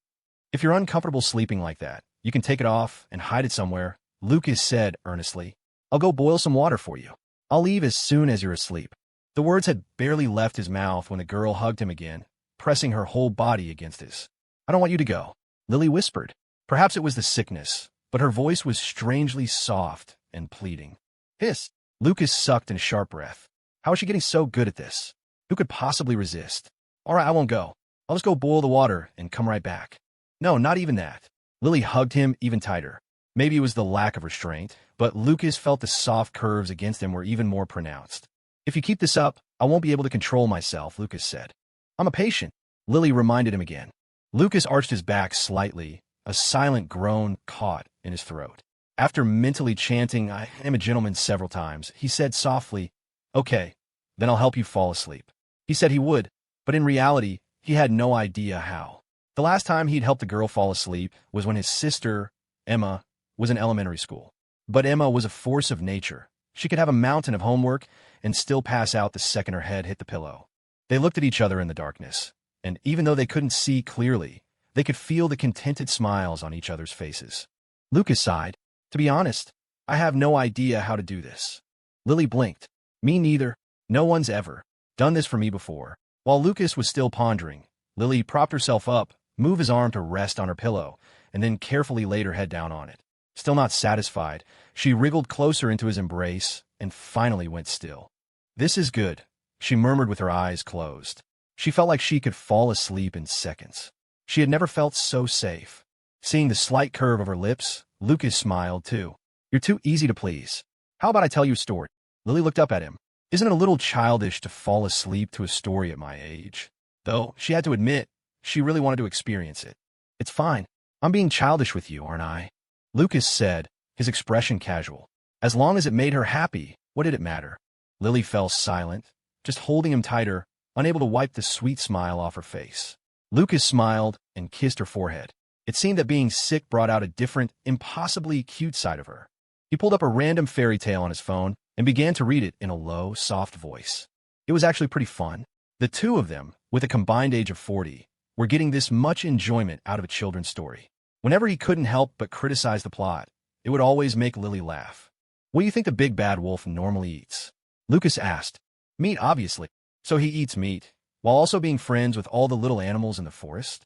If you're uncomfortable sleeping like that, you can take it off and hide it somewhere, Lucas said earnestly. I'll go boil some water for you. I'll leave as soon as you're asleep. The words had barely left his mouth when the girl hugged him again, pressing her whole body against his. I don't want you to go, Lily whispered. Perhaps it was the sickness, but her voice was strangely soft and pleading. Hiss. Lucas sucked in a sharp breath. How is she getting so good at this? Who could possibly resist? All right, I won't go. I'll just go boil the water and come right back. No, not even that. Lily hugged him even tighter. Maybe it was the lack of restraint, but Lucas felt the soft curves against him were even more pronounced. If you keep this up, I won't be able to control myself, Lucas said. I'm a patient, Lily reminded him again. Lucas arched his back slightly, a silent groan caught in his throat. After mentally chanting, I am a gentleman several times, he said softly, Okay, then I'll help you fall asleep. He said he would, but in reality, he had no idea how. The last time he'd helped a girl fall asleep was when his sister, Emma, was in elementary school. But Emma was a force of nature. She could have a mountain of homework and still pass out the second her head hit the pillow. They looked at each other in the darkness, and even though they couldn't see clearly, they could feel the contented smiles on each other's faces. Lucas sighed. To be honest, I have no idea how to do this. Lily blinked. Me neither. No one's ever done this for me before. While Lucas was still pondering, Lily propped herself up, moved his arm to rest on her pillow, and then carefully laid her head down on it. Still not satisfied, she wriggled closer into his embrace and finally went still. This is good, she murmured with her eyes closed. She felt like she could fall asleep in seconds. She had never felt so safe. Seeing the slight curve of her lips, Lucas smiled too. You're too easy to please. How about I tell you a story? Lily looked up at him. Isn't it a little childish to fall asleep to a story at my age? Though, she had to admit, she really wanted to experience it. It's fine. I'm being childish with you, aren't I? Lucas said, his expression casual. As long as it made her happy, what did it matter? Lily fell silent, just holding him tighter, unable to wipe the sweet smile off her face. Lucas smiled and kissed her forehead. It seemed that being sick brought out a different, impossibly cute side of her. He pulled up a random fairy tale on his phone and began to read it in a low, soft voice. It was actually pretty fun. The two of them, with a combined age of 40, were getting this much enjoyment out of a children's story. Whenever he couldn't help but criticize the plot, it would always make Lily laugh. "What do you think the big bad wolf normally eats?" Lucas asked. "Meat, obviously. So he eats meat, while also being friends with all the little animals in the forest?"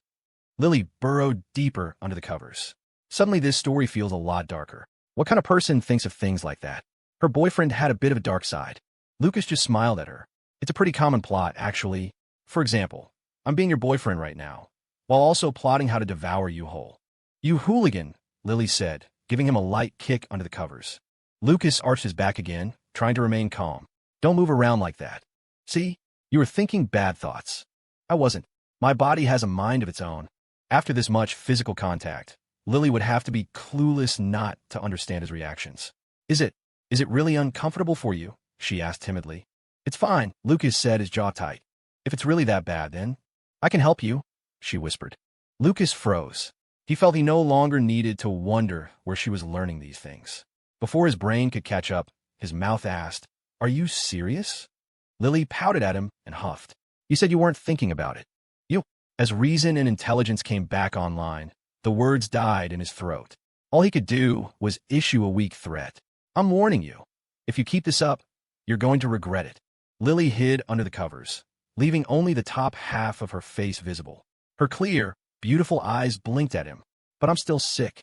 Lily burrowed deeper under the covers. Suddenly this story feels a lot darker. What kind of person thinks of things like that? Her boyfriend had a bit of a dark side. Lucas just smiled at her. "It's a pretty common plot, actually. For example, I'm being your boyfriend right now, while also plotting how to devour you whole." "You hooligan," Lily said, giving him a light kick under the covers. Lucas arched his back again, trying to remain calm. "Don't move around like that. See? You were thinking bad thoughts." "I wasn't. My body has a mind of its own." After this much physical contact, Lily would have to be clueless not to understand his reactions. Is it really uncomfortable for you?" she asked timidly. "It's fine," Lucas said, his jaw tight. "If it's really that bad, then I can help you," she whispered. Lucas froze. He felt he no longer needed to wonder where she was learning these things. Before his brain could catch up, his mouth asked, "Are you serious?" Lily pouted at him and huffed. "You said you weren't thinking about it." "You." As reason and intelligence came back online, the words died in his throat. All he could do was issue a weak threat. "I'm warning you. If you keep this up, you're going to regret it." Lily hid under the covers, leaving only the top half of her face visible. Her clear, beautiful eyes blinked at him. "But I'm still sick."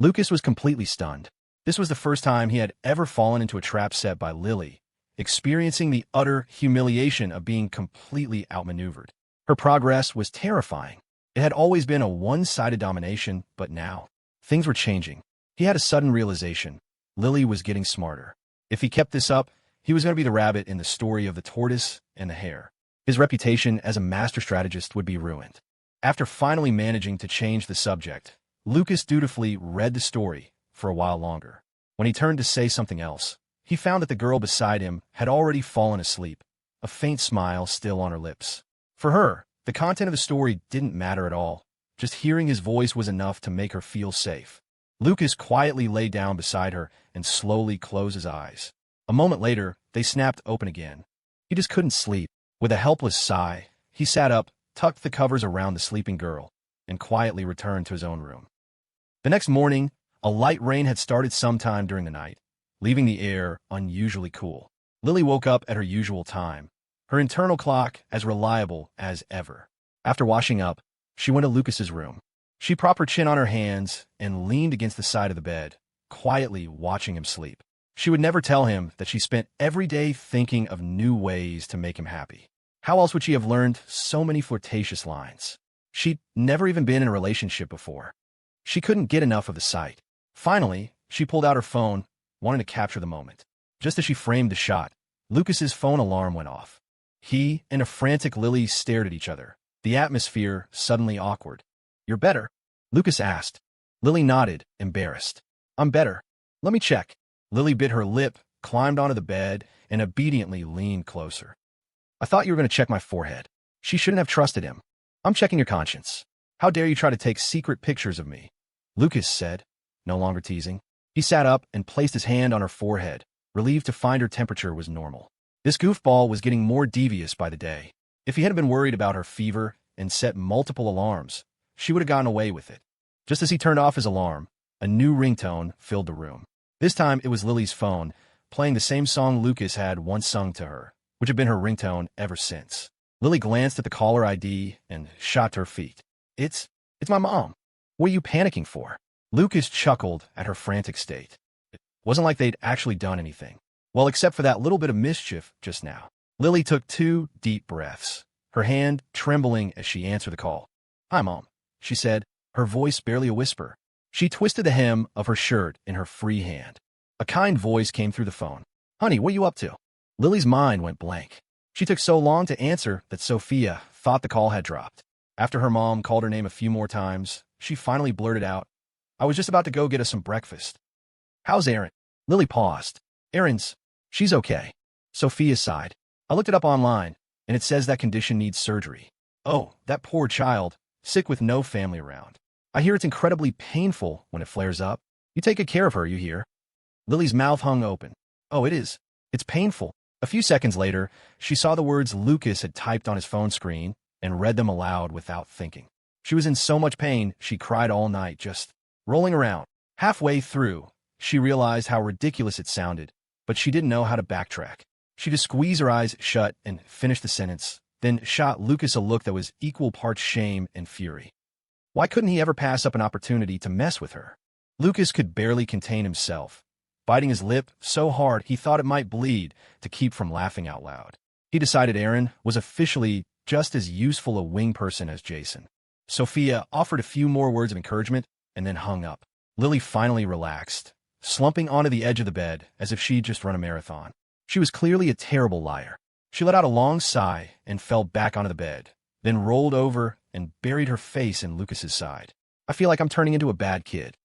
Lucas was completely stunned. This was the first time he had ever fallen into a trap set by Lily, experiencing the utter humiliation of being completely outmaneuvered. Her progress was terrifying. It had always been a one-sided domination, but now, things were changing. He had a sudden realization. Lily was getting smarter. If he kept this up, he was going to be the rabbit in the story of the tortoise and the hare. His reputation as a master strategist would be ruined. After finally managing to change the subject, Lucas dutifully read the story for a while longer. When he turned to say something else, he found that the girl beside him had already fallen asleep, a faint smile still on her lips. For her, the content of the story didn't matter at all. Just hearing his voice was enough to make her feel safe. Lucas quietly lay down beside her and slowly closed his eyes. A moment later, they snapped open again. He just couldn't sleep. With a helpless sigh, he sat up, tucked the covers around the sleeping girl, and quietly returned to his own room. The next morning, a light rain had started sometime during the night, leaving the air unusually cool. Lily woke up at her usual time, her internal clock as reliable as ever. After washing up, she went to Lucas's room. She propped her chin on her hands and leaned against the side of the bed, quietly watching him sleep. She would never tell him that she spent every day thinking of new ways to make him happy. How else would she have learned so many flirtatious lines? She'd never even been in a relationship before. She couldn't get enough of the sight. Finally, she pulled out her phone, wanting to capture the moment. Just as she framed the shot, Lucas's phone alarm went off. He and a frantic Lily stared at each other, the atmosphere suddenly awkward. "You're better?" Lucas asked. Lily nodded, embarrassed. "I'm better. Let me check." Lily bit her lip, climbed onto the bed, and obediently leaned closer. "I thought you were going to check my forehead." She shouldn't have trusted him. "I'm checking your conscience. How dare you try to take secret pictures of me?" Lucas said, no longer teasing. He sat up and placed his hand on her forehead, relieved to find her temperature was normal. This goofball was getting more devious by the day. If he hadn't been worried about her fever and set multiple alarms, she would have gotten away with it. Just as he turned off his alarm, a new ringtone filled the room. This time it was Lily's phone, playing the same song Lucas had once sung to her, which had been her ringtone ever since. Lily glanced at the caller ID and shot to her feet. It's my mom. What are you panicking for?" Lucas chuckled at her frantic state. It wasn't like they'd actually done anything. Well, except for that little bit of mischief just now. Lily took 2 deep breaths, her hand trembling as she answered the call. "Hi, Mom," she said, her voice barely a whisper. She twisted the hem of her shirt in her free hand. A kind voice came through the phone. "Honey, what are you up to?" Lily's mind went blank. She took so long to answer that Sophia thought the call had dropped. After her mom called her name a few more times, she finally blurted out, "I was just about to go get us some breakfast." "How's Aaron?" Lily paused. She's okay. Sophia sighed. I looked it up online, and it says that condition needs surgery. Oh, that poor child, sick with no family around. I hear it's incredibly painful when it flares up. You take good care of her, you hear? Lily's mouth hung open. Oh, it is. It's painful. A few seconds later, she saw the words Lucas had typed on his phone screen and read them aloud without thinking. She was in so much pain, she cried all night, just rolling around. Halfway through, she realized how ridiculous it sounded, but she didn't know how to backtrack. She just squeezed her eyes shut and finished the sentence, then shot Lucas a look that was equal parts shame and fury. Why couldn't he ever pass up an opportunity to mess with her? Lucas could barely contain himself, biting his lip so hard he thought it might bleed to keep from laughing out loud. He decided Aaron was officially just as useful a wing person as Jason. Sophia offered a few more words of encouragement and then hung up. Lily finally relaxed, slumping onto the edge of the bed as if she'd just run a marathon. She was clearly a terrible liar. She let out a long sigh and fell back onto the bed, then rolled over and buried her face in Lucas's side. I feel like I'm turning into a bad kid.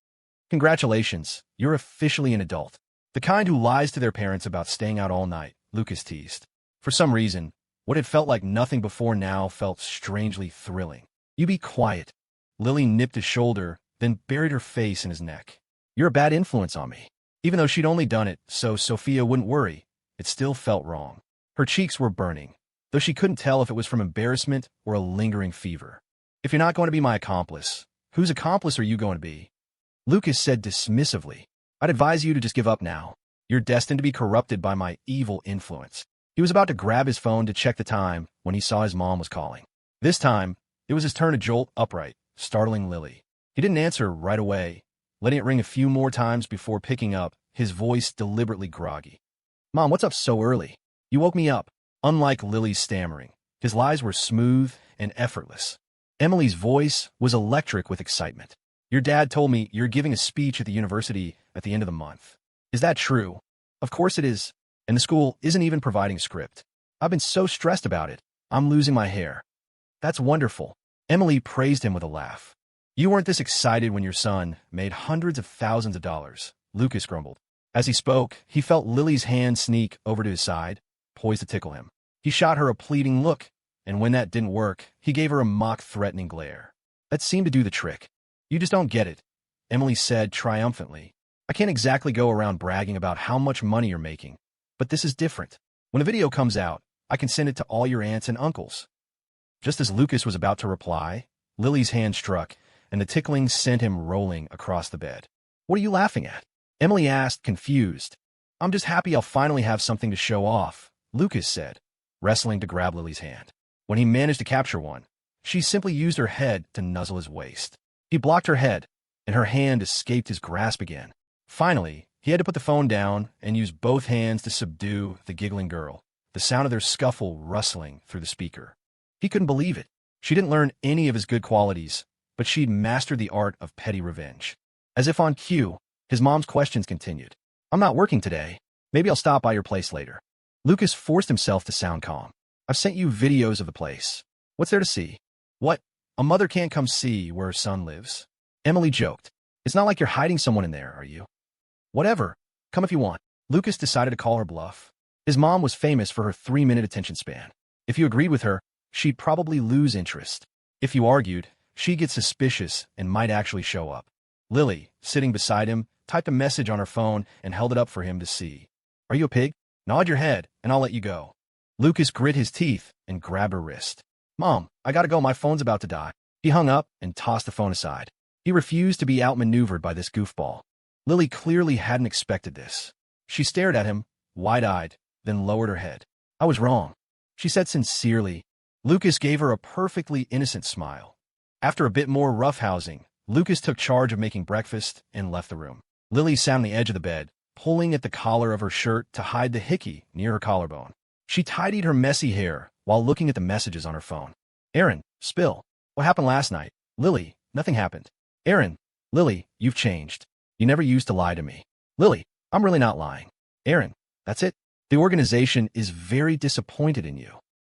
Congratulations, you're officially an adult. The kind who lies to their parents about staying out all night, Lucas teased. For some reason, what had felt like nothing before now felt strangely thrilling. You be quiet. Lily nipped his shoulder, then buried her face in his neck. You're a bad influence on me. Even though she'd only done it so Sophia wouldn't worry, it still felt wrong. Her cheeks were burning, though she couldn't tell if it was from embarrassment or a lingering fever. If you're not going to be my accomplice, whose accomplice are you going to be? Lucas said dismissively. I'd advise you to just give up now. You're destined to be corrupted by my evil influence. He was about to grab his phone to check the time when he saw his mom was calling. This time, it was his turn to jolt upright, startling Lily. He didn't answer right away, letting it ring a few more times before picking up, his voice deliberately groggy. Mom, what's up so early? You woke me up. Unlike Lily's stammering, his lies were smooth and effortless. Emily's voice was electric with excitement. Your dad told me you're giving a speech at the university at the end of the month. Is that true? Of course it is. And the school isn't even providing a script. I've been so stressed about it. I'm losing my hair. That's wonderful. Emily praised him with a laugh. You weren't this excited when your son made hundreds of thousands of dollars, Lucas grumbled. As he spoke, he felt Lily's hand sneak over to his side, poised to tickle him. He shot her a pleading look, and when that didn't work, he gave her a mock-threatening glare. That seemed to do the trick. You just don't get it, Emily said triumphantly. I can't exactly go around bragging about how much money you're making, but this is different. When a video comes out, I can send it to all your aunts and uncles. Just as Lucas was about to reply, Lily's hand struck, and the tickling sent him rolling across the bed. What are you laughing at? Emily asked, confused. I'm just happy I'll finally have something to show off, Lucas said, wrestling to grab Lily's hand. When he managed to capture one, she simply used her head to nuzzle his waist. He blocked her head, and her hand escaped his grasp again. Finally, he had to put the phone down and use both hands to subdue the giggling girl, the sound of their scuffle rustling through the speaker. He couldn't believe it. She didn't learn any of his good qualities, but she'd mastered the art of petty revenge. As if on cue, his mom's questions continued. I'm not working today. Maybe I'll stop by your place later. Lucas forced himself to sound calm. I've sent you videos of the place. What's there to see? What? A mother can't come see where her son lives? Emily joked. It's not like you're hiding someone in there, are you? Whatever. Come if you want. Lucas decided to call her bluff. His mom was famous for her 3-minute attention span. If you agreed with her, she'd probably lose interest. If you argued, she'd get suspicious and might actually show up. Lily, sitting beside him, typed a message on her phone and held it up for him to see. Are you a pig? Nod your head, and I'll let you go. Lucas grit his teeth and grabbed her wrist. Mom, I gotta go, my phone's about to die. He hung up and tossed the phone aside. He refused to be outmaneuvered by this goofball. Lily clearly hadn't expected this. She stared at him, wide-eyed, then lowered her head. I was wrong, she said sincerely. Lucas gave her a perfectly innocent smile. After a bit more roughhousing, Lucas took charge of making breakfast and left the room. Lily sat on the edge of the bed, pulling at the collar of her shirt to hide the hickey near her collarbone. She tidied her messy hair while looking at the messages on her phone. Aaron, spill. What happened last night? Lily, nothing happened. Aaron, Lily, you've changed. You never used to lie to me. Lily, I'm really not lying. Aaron, that's it. The organization is very disappointed in you.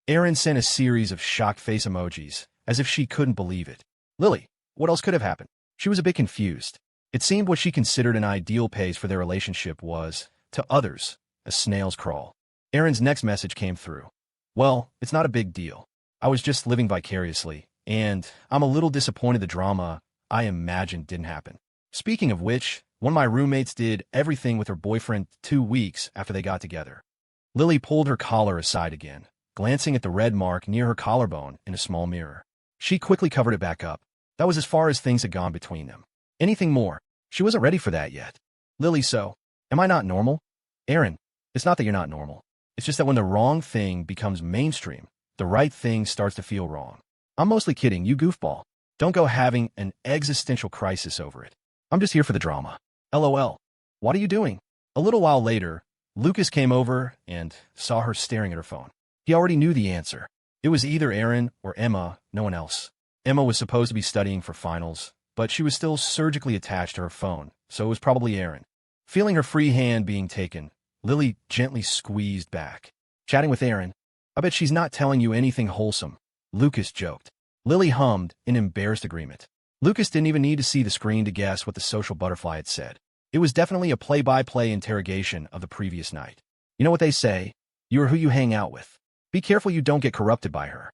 Aaron sent a series of shocked face emojis, as if she couldn't believe it. Lily, what else could have happened? She was a bit confused. It seemed what she considered an ideal pace for their relationship was, to others, a snail's crawl. Aaron's next message came through. Well, it's not a big deal. I was just living vicariously, and I'm a little disappointed the drama I imagined didn't happen. Speaking of which, one of my roommates did everything with her boyfriend 2 weeks after they got together. Lily pulled her collar aside again, glancing at the red mark near her collarbone in a small mirror. She quickly covered it back up. That was as far as things had gone between them. Anything more? She wasn't ready for that yet. Lily, so, am I not normal? Aaron, it's not that you're not normal. It's just that when the wrong thing becomes mainstream, the right thing starts to feel wrong. I'm mostly kidding, you goofball. Don't go having an existential crisis over it. I'm just here for the drama. LOL. What are you doing? A little while later, Lucas came over and saw her staring at her phone. He already knew the answer. It was either Aaron or Emma, no one else. Emma was supposed to be studying for finals, but she was still surgically attached to her phone, so it was probably Aaron. Feeling her free hand being taken, Lily gently squeezed back. Chatting with Aaron. I bet she's not telling you anything wholesome. Lucas joked. Lily hummed in embarrassed agreement. Lucas didn't even need to see the screen to guess what the social butterfly had said. It was definitely a play-by-play interrogation of the previous night. You know what they say? You are who you hang out with. Be careful you don't get corrupted by her.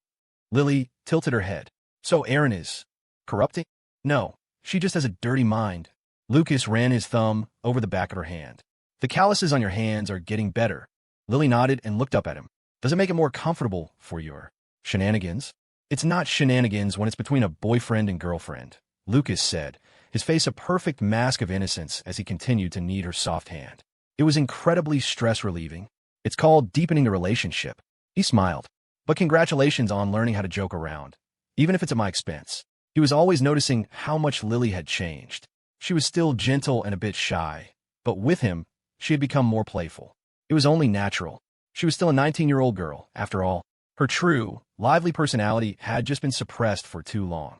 Lily tilted her head. So Aaron is corrupting? No, she just has a dirty mind. Lucas ran his thumb over the back of her hand. The calluses on your hands are getting better. Lily nodded and looked up at him. Does it make it more comfortable for your shenanigans? It's not shenanigans when it's between a boyfriend and girlfriend, Lucas said, his face a perfect mask of innocence as he continued to knead her soft hand. It was incredibly stress-relieving. It's called deepening the relationship. He smiled. But congratulations on learning how to joke around, even if it's at my expense. He was always noticing how much Lily had changed. She was still gentle and a bit shy, but with him, she had become more playful. It was only natural. She was still a 19-year-old girl, after all. Her true, lively personality had just been suppressed for too long.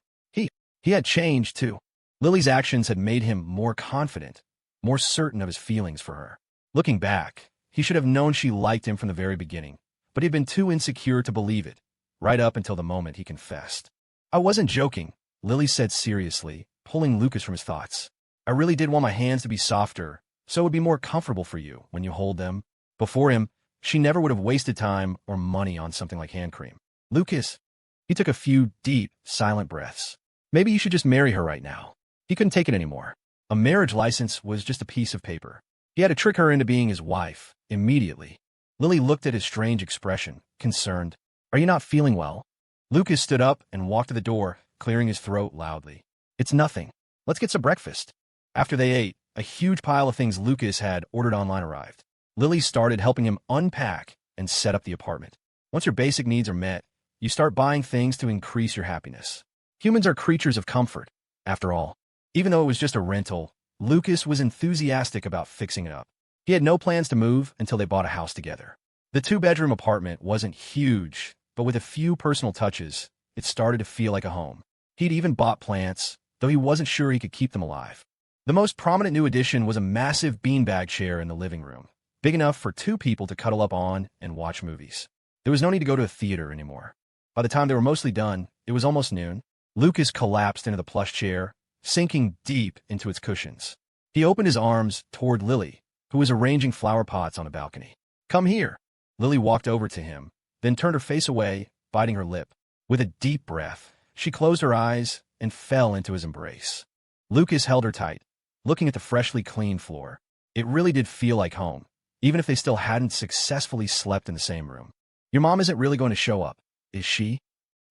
He had changed, too. Lily's actions had made him more confident, more certain of his feelings for her. Looking back, he should have known she liked him from the very beginning, but he'd been too insecure to believe it, right up until the moment he confessed. I wasn't joking, Lily said seriously, pulling Lucas from his thoughts. I really did want my hands to be softer, so it would be more comfortable for you when you hold them. Before him, she never would have wasted time or money on something like hand cream. Lucas, he took a few deep, silent breaths. Maybe you should just marry her right now. He couldn't take it anymore. A marriage license was just a piece of paper. He had to trick her into being his wife, immediately. Lily looked at his strange expression, concerned. Are you not feeling well? Lucas stood up and walked to the door, clearing his throat loudly. It's nothing. Let's get some breakfast. After they ate, a huge pile of things Lucas had ordered online arrived. Lily started helping him unpack and set up the apartment. Once your basic needs are met, you start buying things to increase your happiness. Humans are creatures of comfort, after all. Even though it was just a rental, Lucas was enthusiastic about fixing it up. He had no plans to move until they bought a house together. The 2-bedroom apartment wasn't huge, but with a few personal touches, it started to feel like a home. He'd even bought plants, though he wasn't sure he could keep them alive. The most prominent new addition was a massive beanbag chair in the living room, big enough for 2 people to cuddle up on and watch movies. There was no need to go to a theater anymore. By the time they were mostly done, it was almost noon. Lucas collapsed into the plush chair, sinking deep into its cushions. He opened his arms toward Lily, who was arranging flower pots on a balcony. Come here. Lily walked over to him, then turned her face away, biting her lip. With a deep breath, she closed her eyes and fell into his embrace. Lucas held her tight, looking at the freshly cleaned floor. It really did feel like home, even if they still hadn't successfully slept in the same room. Your mom isn't really going to show up, is she?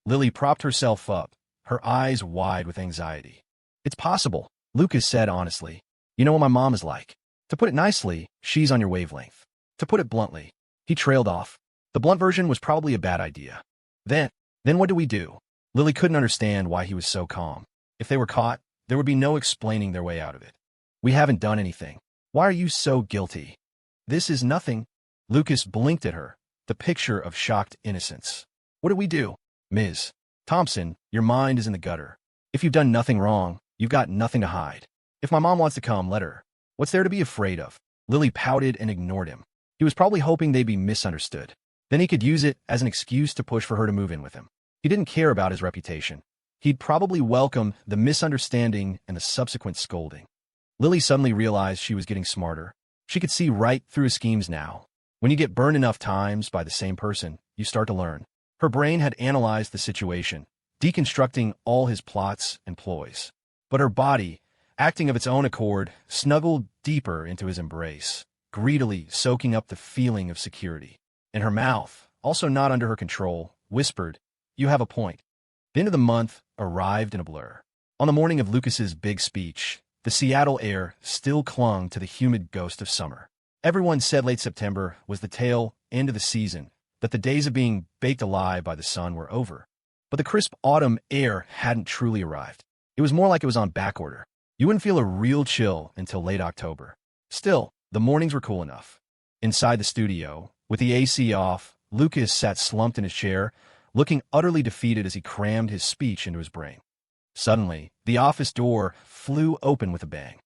Lily propped herself up, her eyes wide with anxiety. It's possible, Lucas said honestly. You know what my mom is like. To put it nicely, she's on your wavelength. To put it bluntly, he trailed off. The blunt version was probably a bad idea. Then what do we do? Lily couldn't understand why he was so calm. If they were caught, there would be no explaining their way out of it. We haven't done anything. Why are you so guilty? This is nothing. Lucas blinked at her, the picture of shocked innocence. What do we do? Ms. Thompson, your mind is in the gutter. If you've done nothing wrong, you've got nothing to hide. If my mom wants to come, let her. What's there to be afraid of? Lily pouted and ignored him. He was probably hoping they'd be misunderstood. Then he could use it as an excuse to push for her to move in with him. He didn't care about his reputation. He'd probably welcome the misunderstanding and the subsequent scolding. Lily suddenly realized she was getting smarter. She could see right through his schemes now. When you get burned enough times by the same person, you start to learn. Her brain had analyzed the situation, deconstructing all his plots and ploys. But her body, acting of its own accord, snuggled deeper into his embrace, greedily soaking up the feeling of security. And her mouth, also not under her control, whispered, "You have a point." The end of the month arrived in a blur. On the morning of Lucas's big speech, the Seattle air still clung to the humid ghost of summer. Everyone said late September was the tail end of the season, that the days of being baked alive by the sun were over. But the crisp autumn air hadn't truly arrived. It was more like it was on backorder. You wouldn't feel a real chill until late October. Still, the mornings were cool enough. Inside the studio, with the AC off, Lucas sat slumped in his chair, looking utterly defeated as he crammed his speech into his brain. Suddenly, the office door flew open with a bang.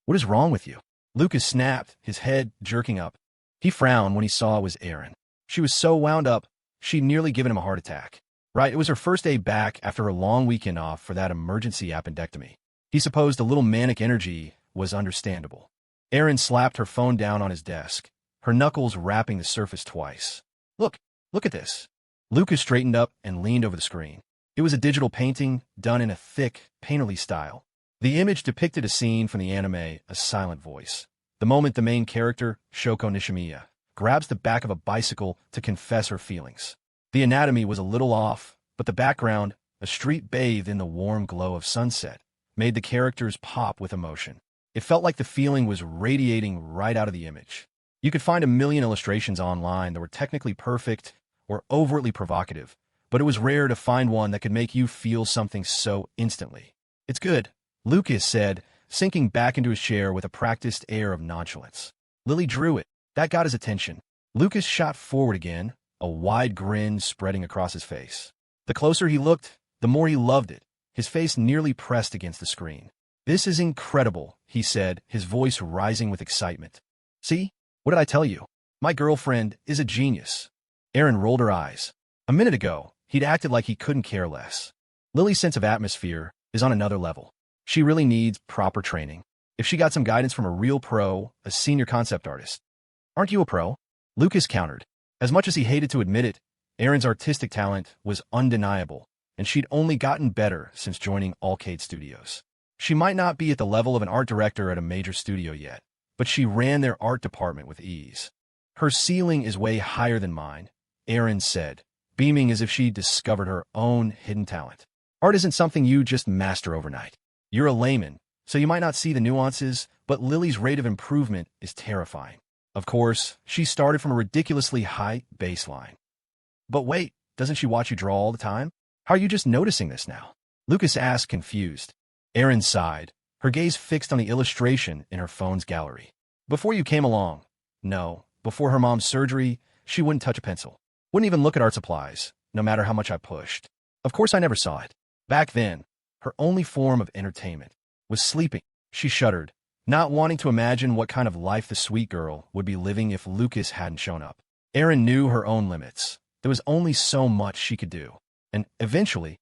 "What is wrong with you?" Lucas snapped, his head jerking up. He frowned when he saw it was Erin. She was so wound up, she'd nearly given him a heart attack. Right, it was her first day back after her long weekend off for that emergency appendectomy. He supposed a little manic energy was understandable. Erin slapped her phone down on his desk, her knuckles rapping the surface twice. Look at this." Lucas straightened up and leaned over the screen. It was a digital painting done in a thick, painterly style. The image depicted a scene from the anime A Silent Voice. The moment the main character, Shoko Nishimiya, grabs the back of a bicycle to confess her feelings. The anatomy was a little off, but the background, a street bathed in the warm glow of sunset, made the characters pop with emotion. It felt like the feeling was radiating right out of the image. You could find a million illustrations online that were technically perfect or overtly provocative, but it was rare to find one that could make you feel something so instantly. "It's good," Lucas said, sinking back into his chair with a practiced air of nonchalance. Lily drew it. That got his attention. Lucas shot forward again, a wide grin spreading across his face. The closer he looked, the more he loved it, his face nearly pressed against the screen. "This is incredible," he said, his voice rising with excitement. "See? What did I tell you? My girlfriend is a genius." Erin rolled her eyes. A minute ago, he'd acted like he couldn't care less. Lily's sense of atmosphere is on another level. She really needs proper training. If she got some guidance from a real pro, a senior concept artist. "Aren't you a pro?" Lucas countered. As much as he hated to admit it, Erin's artistic talent was undeniable, and she'd only gotten better since joining Allcade Studios. She might not be at the level of an art director at a major studio yet, but she ran their art department with ease. "Her ceiling is way higher than mine," Erin said, beaming as if she'd discovered her own hidden talent. "Art isn't something you just master overnight. You're a layman, so you might not see the nuances, but Lily's rate of improvement is terrifying. Of course, she started from a ridiculously high baseline. But wait, doesn't she watch you draw all the time? How are you just noticing this now?" Lucas asked, confused. Erin sighed, her gaze fixed on the illustration in her phone's gallery. "Before you came along, no, before her mom's surgery, she wouldn't touch a pencil. Wouldn't even look at art supplies, no matter how much I pushed. Of course I never saw it. Back then, her only form of entertainment was sleeping." She shuddered, not wanting to imagine what kind of life the sweet girl would be living if Lucas hadn't shown up. Erin knew her own limits. There was only so much she could do. And eventually,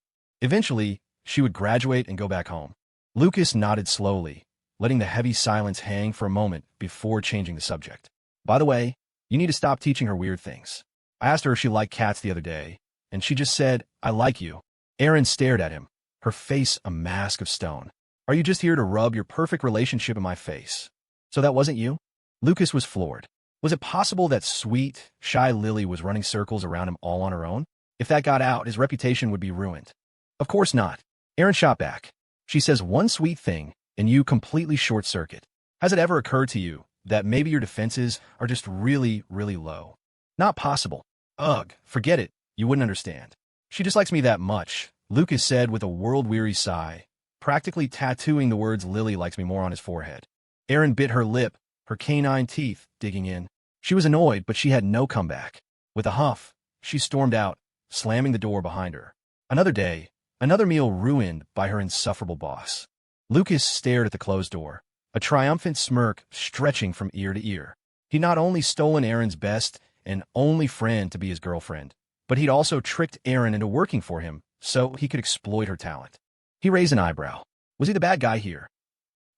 she would graduate and go back home. Lucas nodded slowly, letting the heavy silence hang for a moment before changing the subject. "By the way, you need to stop teaching her weird things. I asked her if she liked cats the other day, and she just said, 'I like you.'" Erin stared at him, her face a mask of stone. "Are you just here to rub your perfect relationship in my face? So that wasn't you?" Lucas was floored. Was it possible that sweet, shy Lily was running circles around him all on her own? If that got out, his reputation would be ruined. Of course not. Erin shot back. "She says one sweet thing, and you completely short-circuit. Has it ever occurred to you that maybe your defenses are just really, really low?" "Not possible." "Ugh, forget it. You wouldn't understand. She dislikes me that much," Lucas said with a world-weary sigh, practically tattooing the words "Lily likes me" more on his forehead. Erin bit her lip, her canine teeth digging in. She was annoyed, but she had no comeback. With a huff, she stormed out, slamming the door behind her. Another day, another meal ruined by her insufferable boss. Lucas stared at the closed door, a triumphant smirk stretching from ear to ear. He'd not only stolen Erin's best and only friend to be his girlfriend, but he'd also tricked Erin into working for him so he could exploit her talent. He raised an eyebrow. Was he the bad guy here?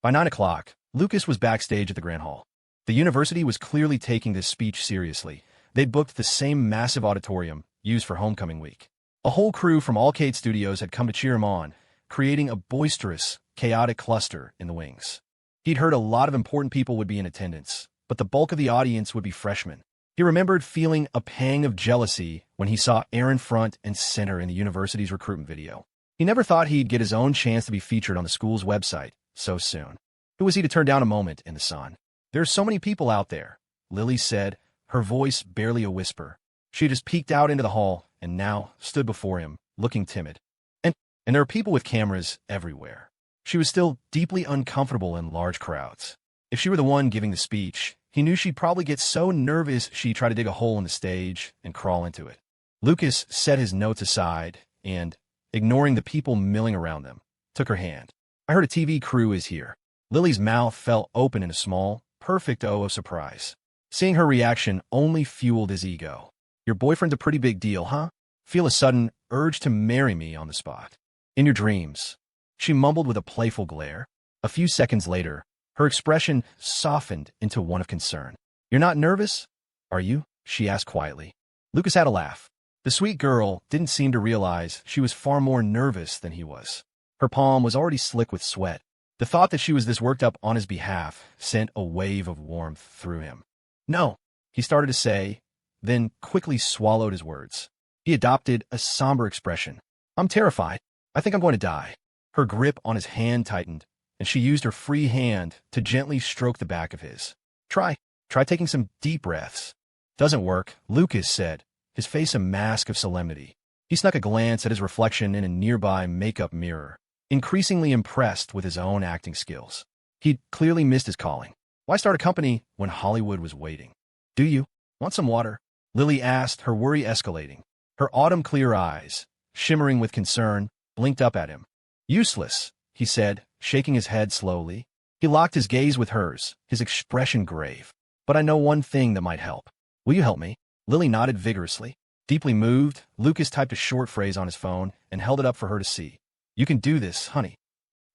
By 9 o'clock, Lucas was backstage at the Grand Hall. The university was clearly taking this speech seriously. They'd booked the same massive auditorium used for homecoming week. A whole crew from all Cade Studios had come to cheer him on, creating a boisterous, chaotic cluster in the wings. He'd heard a lot of important people would be in attendance, but the bulk of the audience would be freshmen. He remembered feeling a pang of jealousy when he saw Aaron front and center in the university's recruitment video. He never thought he'd get his own chance to be featured on the school's website so soon. Who was he to turn down a moment in the sun? There are so many people out there, Lily said, her voice barely a whisper. She just peeked out into the hall and now stood before him, looking timid. And there are people with cameras everywhere. She was still deeply uncomfortable in large crowds. If she were the one giving the speech, he knew she'd probably get so nervous she'd try to dig a hole in the stage and crawl into it. Lucas set his notes aside and, ignoring the people milling around them, took her hand. I heard a TV crew is here. Lily's mouth fell open in a small, perfect O of surprise. Seeing her reaction only fueled his ego. Your boyfriend's a pretty big deal, huh? Feel a sudden urge to marry me on the spot. In your dreams, she mumbled with a playful glare. A few seconds later, her expression softened into one of concern. You're not nervous, are you? She asked quietly. Lucas had a laugh. The sweet girl didn't seem to realize she was far more nervous than he was. Her palm was already slick with sweat. The thought that she was this worked up on his behalf sent a wave of warmth through him. No, he started to say, then quickly swallowed his words. He adopted a somber expression. I'm terrified. I think I'm going to die. Her grip on his hand tightened, and she used her free hand to gently stroke the back of his. Try taking some deep breaths. Doesn't work, Lucas said, his face a mask of solemnity. He snuck a glance at his reflection in a nearby makeup mirror, increasingly impressed with his own acting skills. He'd clearly missed his calling. Why start a company when Hollywood was waiting? Do you want some water? Lily asked, her worry escalating. Her autumn-clear eyes, shimmering with concern, blinked up at him. Useless, he said, shaking his head slowly. He locked his gaze with hers, his expression grave. But I know one thing that might help. Will you help me? Lily nodded vigorously. Deeply moved, Lucas typed a short phrase on his phone and held it up for her to see. You can do this, honey.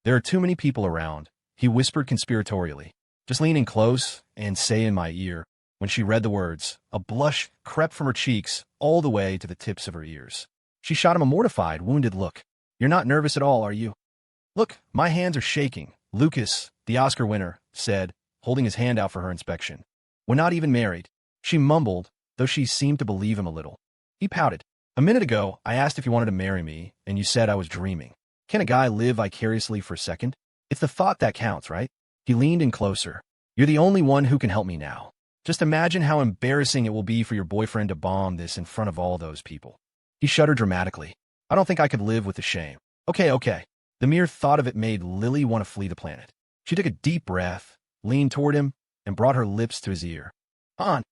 There are too many people around, he whispered conspiratorially. Just lean in close and say in my ear. When she read the words, a blush crept from her cheeks all the way to the tips of her ears. She shot him a mortified, wounded look. You're not nervous at all, are you? Look, my hands are shaking, Lucas, the Oscar winner, said, holding his hand out for her inspection. We're not even married, she mumbled, though she seemed to believe him a little. He pouted. A minute ago, I asked if you wanted to marry me, and you said I was dreaming. Can a guy live vicariously for a second? It's the thought that counts, right? He leaned in closer. You're the only one who can help me now. Just imagine how embarrassing it will be for your boyfriend to bomb this in front of all those people. He shuddered dramatically. I don't think I could live with the shame. Okay. The mere thought of it made Lily want to flee the planet. She took a deep breath, leaned toward him, and brought her lips to his ear. Why?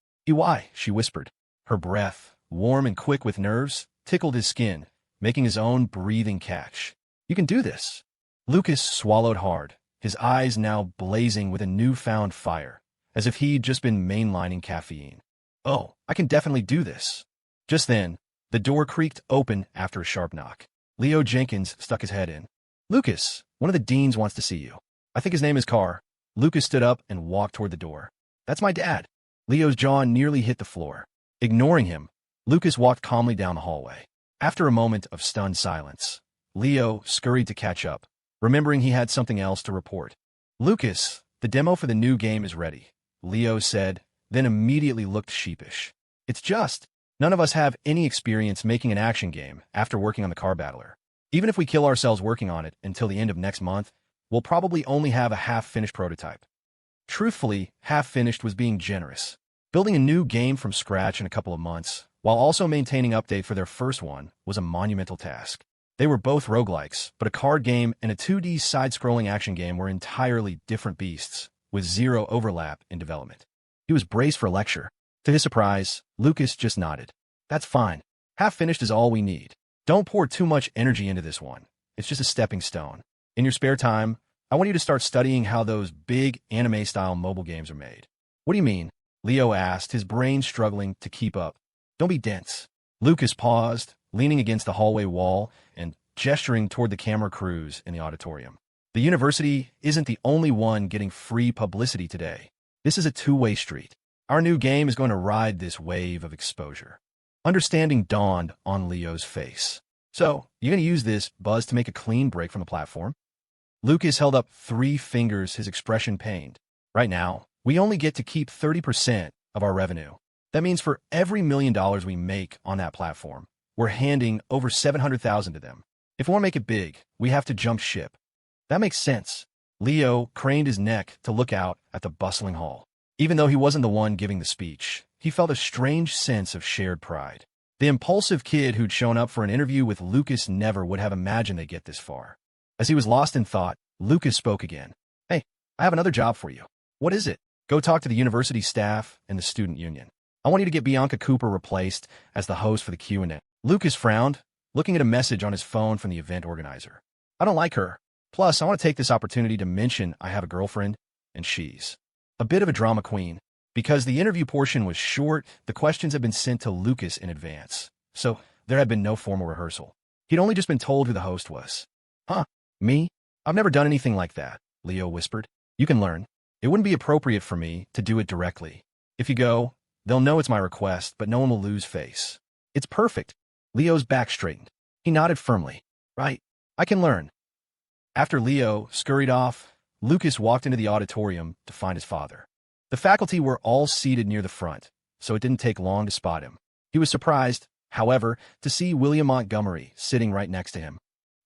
She whispered. Her breath, warm and quick with nerves, tickled his skin, making his own breathing catch. You can do this. Lucas swallowed hard, his eyes now blazing with a newfound fire, as if he'd just been mainlining caffeine. Oh, I can definitely do this. Just then, the door creaked open after a sharp knock. Leo Jenkins stuck his head in. Lucas, one of the deans wants to see you. I think his name is Carr. Lucas stood up and walked toward the door. That's my dad. Leo's jaw nearly hit the floor. Ignoring him, Lucas walked calmly down the hallway. After a moment of stunned silence, Leo scurried to catch up, remembering he had something else to report. Lucas, the demo for the new game is ready, Leo said, then immediately looked sheepish. It's just, none of us have any experience making an action game after working on the Car Battler. Even if we kill ourselves working on it until the end of next month, we'll probably only have a half-finished prototype. Truthfully, half-finished was being generous. Building a new game from scratch in a couple of months, while also maintaining update for their first one, was a monumental task. They were both roguelikes, but a card game and a 2D side-scrolling action game were entirely different beasts, with zero overlap in development. He was braced for a lecture. To his surprise, Lucas just nodded. That's fine. Half-finished is all we need. Don't pour too much energy into this one. It's just a stepping stone. In your spare time, I want you to start studying how those big anime-style mobile games are made. What do you mean? Leo asked, his brain struggling to keep up. Don't be dense. Lucas paused, leaning against the hallway wall and gesturing toward the camera crews in the auditorium. The university isn't the only one getting free publicity today. This is a two-way street. Our new game is going to ride this wave of exposure. Understanding dawned on Leo's face. So, you're going to use this buzz to make a clean break from the platform? Lucas held up 3 fingers, his expression pained. Right now, we only get to keep 30% of our revenue. That means for every $1 million we make on that platform, we're handing over $700,000 to them. If we want to make it big, we have to jump ship. That makes sense. Leo craned his neck to look out at the bustling hall. Even though he wasn't the one giving the speech, he felt a strange sense of shared pride. The impulsive kid who'd shown up for an interview with Lucas never would have imagined they'd get this far. As he was lost in thought, Lucas spoke again. Hey, I have another job for you. What is it? Go talk to the university staff and the student union. I want you to get Bianca Cooper replaced as the host for the Q&A. Lucas frowned, looking at a message on his phone from the event organizer. I don't like her. Plus, I want to take this opportunity to mention I have a girlfriend, and she's a bit of a drama queen. Because the interview portion was short, the questions had been sent to Lucas in advance, so there had been no formal rehearsal. He'd only just been told who the host was. Huh, me? I've never done anything like that, Leo whispered. You can learn. It wouldn't be appropriate for me to do it directly. If you go, they'll know it's my request, but no one will lose face. It's perfect. Leo's back straightened. He nodded firmly. Right, I can learn. After Leo scurried off, Lucas walked into the auditorium to find his father. The faculty were all seated near the front, so it didn't take long to spot him. He was surprised, however, to see William Montgomery sitting right next to him.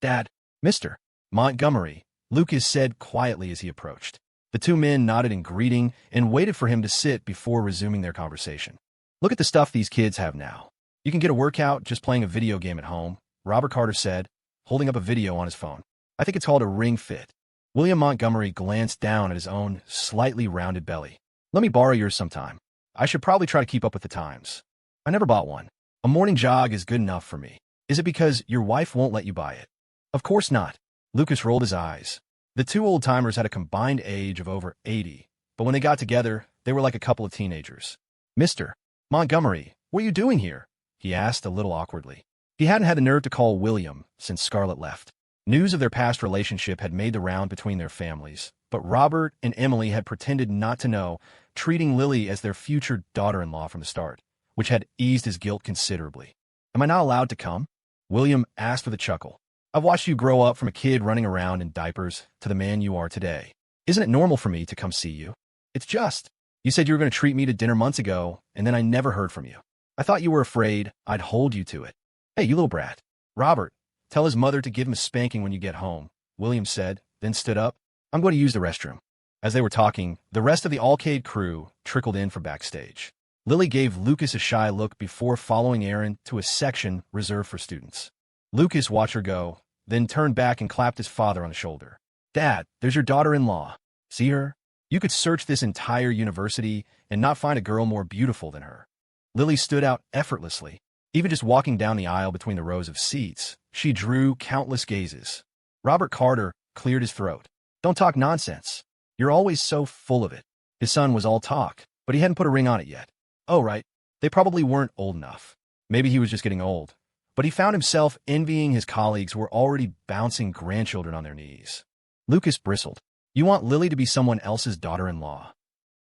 Dad, Mr. Montgomery, Lucas said quietly as he approached. The 2 men nodded in greeting and waited for him to sit before resuming their conversation. Look at the stuff these kids have now. You can get a workout just playing a video game at home, Robert Carter said, holding up a video on his phone. I think it's called a ring fit. William Montgomery glanced down at his own slightly rounded belly. Let me borrow yours sometime. I should probably try to keep up with the times. I never bought one. A morning jog is good enough for me. Is it because your wife won't let you buy it? Of course not. Lucas rolled his eyes. The 2 old-timers had a combined age of over 80, but when they got together, they were like a couple of teenagers. Mr. Montgomery, what are you doing here? He asked a little awkwardly. He hadn't had the nerve to call William since Scarlett left. News of their past relationship had made the round between their families, but Robert and Emily had pretended not to know, treating Lily as their future daughter-in-law from the start, which had eased his guilt considerably. Am I not allowed to come? William asked with a chuckle. I've watched you grow up from a kid running around in diapers to the man you are today. Isn't it normal for me to come see you? It's just. You said you were going to treat me to dinner months ago, and then I never heard from you. I thought you were afraid I'd hold you to it. Hey, you little brat. Robert, tell his mother to give him a spanking when you get home, William said, then stood up. I'm going to use the restroom. As they were talking, the rest of the Allcade crew trickled in from backstage. Lily gave Lucas a shy look before following Aaron to a section reserved for students. Lucas watched her go, then turned back and clapped his father on the shoulder. Dad, there's your daughter-in-law. See her? You could search this entire university and not find a girl more beautiful than her. Lily stood out effortlessly. Even just walking down the aisle between the rows of seats, she drew countless gazes. Robert Carter cleared his throat. Don't talk nonsense. You're always so full of it. His son was all talk, but he hadn't put a ring on it yet. Oh, right. They probably weren't old enough. Maybe he was just getting old. But he found himself envying his colleagues who were already bouncing grandchildren on their knees. Lucas bristled. You want Lily to be someone else's daughter-in-law?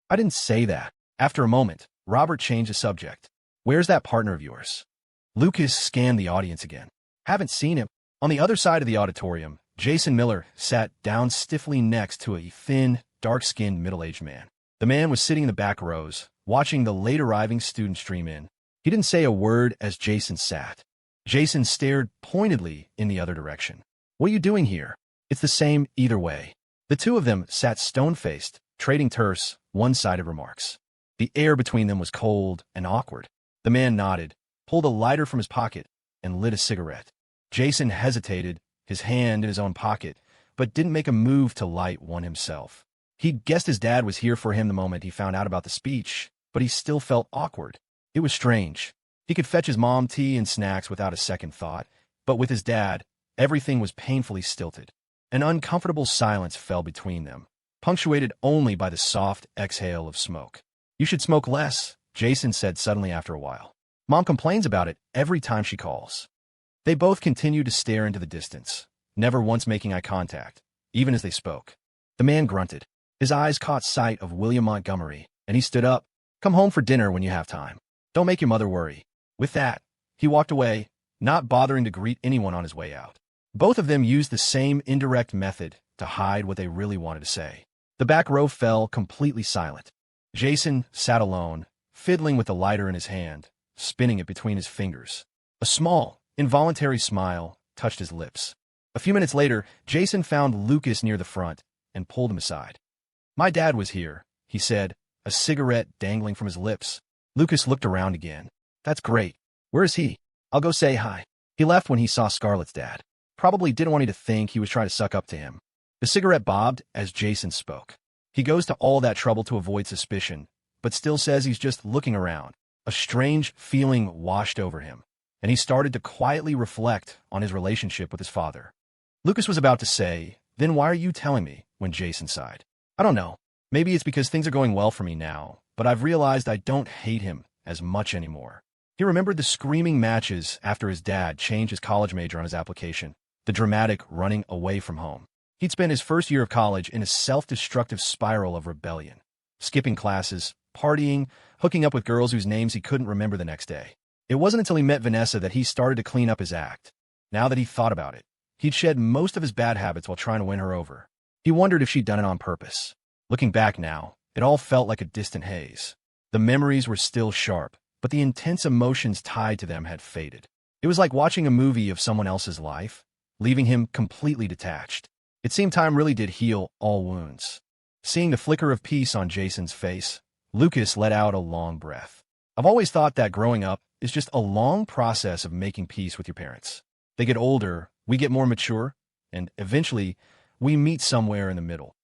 I didn't say that. After a moment, Robert changed the subject. Where's that partner of yours? Lucas scanned the audience again. Haven't seen him. On the other side of the auditorium, Jason Miller sat down stiffly next to a thin, dark-skinned middle-aged man. The man was sitting in the back rows, watching the late-arriving students stream in. He didn't say a word as Jason sat. Jason stared pointedly in the other direction. What are you doing here? It's the same either way. The 2 of them sat stone-faced, trading terse, one-sided remarks. The air between them was cold and awkward. The man nodded, pulled a lighter from his pocket, and lit a cigarette. Jason hesitated, his hand in his own pocket, but didn't make a move to light one himself. He'd guessed his dad was here for him the moment he found out about the speech, but he still felt awkward. It was strange. He could fetch his mom tea and snacks without a second thought, but with his dad, everything was painfully stilted. An uncomfortable silence fell between them, punctuated only by the soft exhale of smoke. You should smoke less, Jason said suddenly after a while. Mom complains about it every time she calls. They both continued to stare into the distance, never once making eye contact, even as they spoke. The man grunted. His eyes caught sight of William Montgomery, and he stood up. Come home for dinner when you have time. Don't make your mother worry. With that, he walked away, not bothering to greet anyone on his way out. Both of them used the same indirect method to hide what they really wanted to say. The back row fell completely silent. Jason sat alone, fiddling with the lighter in his hand, spinning it between his fingers. A small, involuntary smile touched his lips. A few minutes later, Jason found Lucas near the front and pulled him aside. My dad was here, he said, a cigarette dangling from his lips. Lucas looked around again. That's great. Where is he? I'll go say hi. He left when he saw Scarlett's dad. Probably didn't want you to think he was trying to suck up to him. The cigarette bobbed as Jason spoke. He goes to all that trouble to avoid suspicion, but still says he's just looking around. A strange feeling washed over him, and he started to quietly reflect on his relationship with his father. Lucas was about to say, "Then why are you telling me?" when Jason sighed. I don't know. Maybe it's because things are going well for me now, but I've realized I don't hate him as much anymore. He remembered the screaming matches after his dad changed his college major on his application, the dramatic running away from home. He'd spent his first year of college in a self-destructive spiral of rebellion, skipping classes, partying, hooking up with girls whose names he couldn't remember the next day. It wasn't until he met Vanessa that he started to clean up his act. Now that he thought about it, he'd shed most of his bad habits while trying to win her over. He wondered if she'd done it on purpose. Looking back now, it all felt like a distant haze. The memories were still sharp, but the intense emotions tied to them had faded. It was like watching a movie of someone else's life, leaving him completely detached. It seemed time really did heal all wounds. Seeing the flicker of peace on Jason's face, Lucas let out a long breath. I've always thought that growing up is just a long process of making peace with your parents. They get older, we get more mature, and eventually, we meet somewhere in the middle.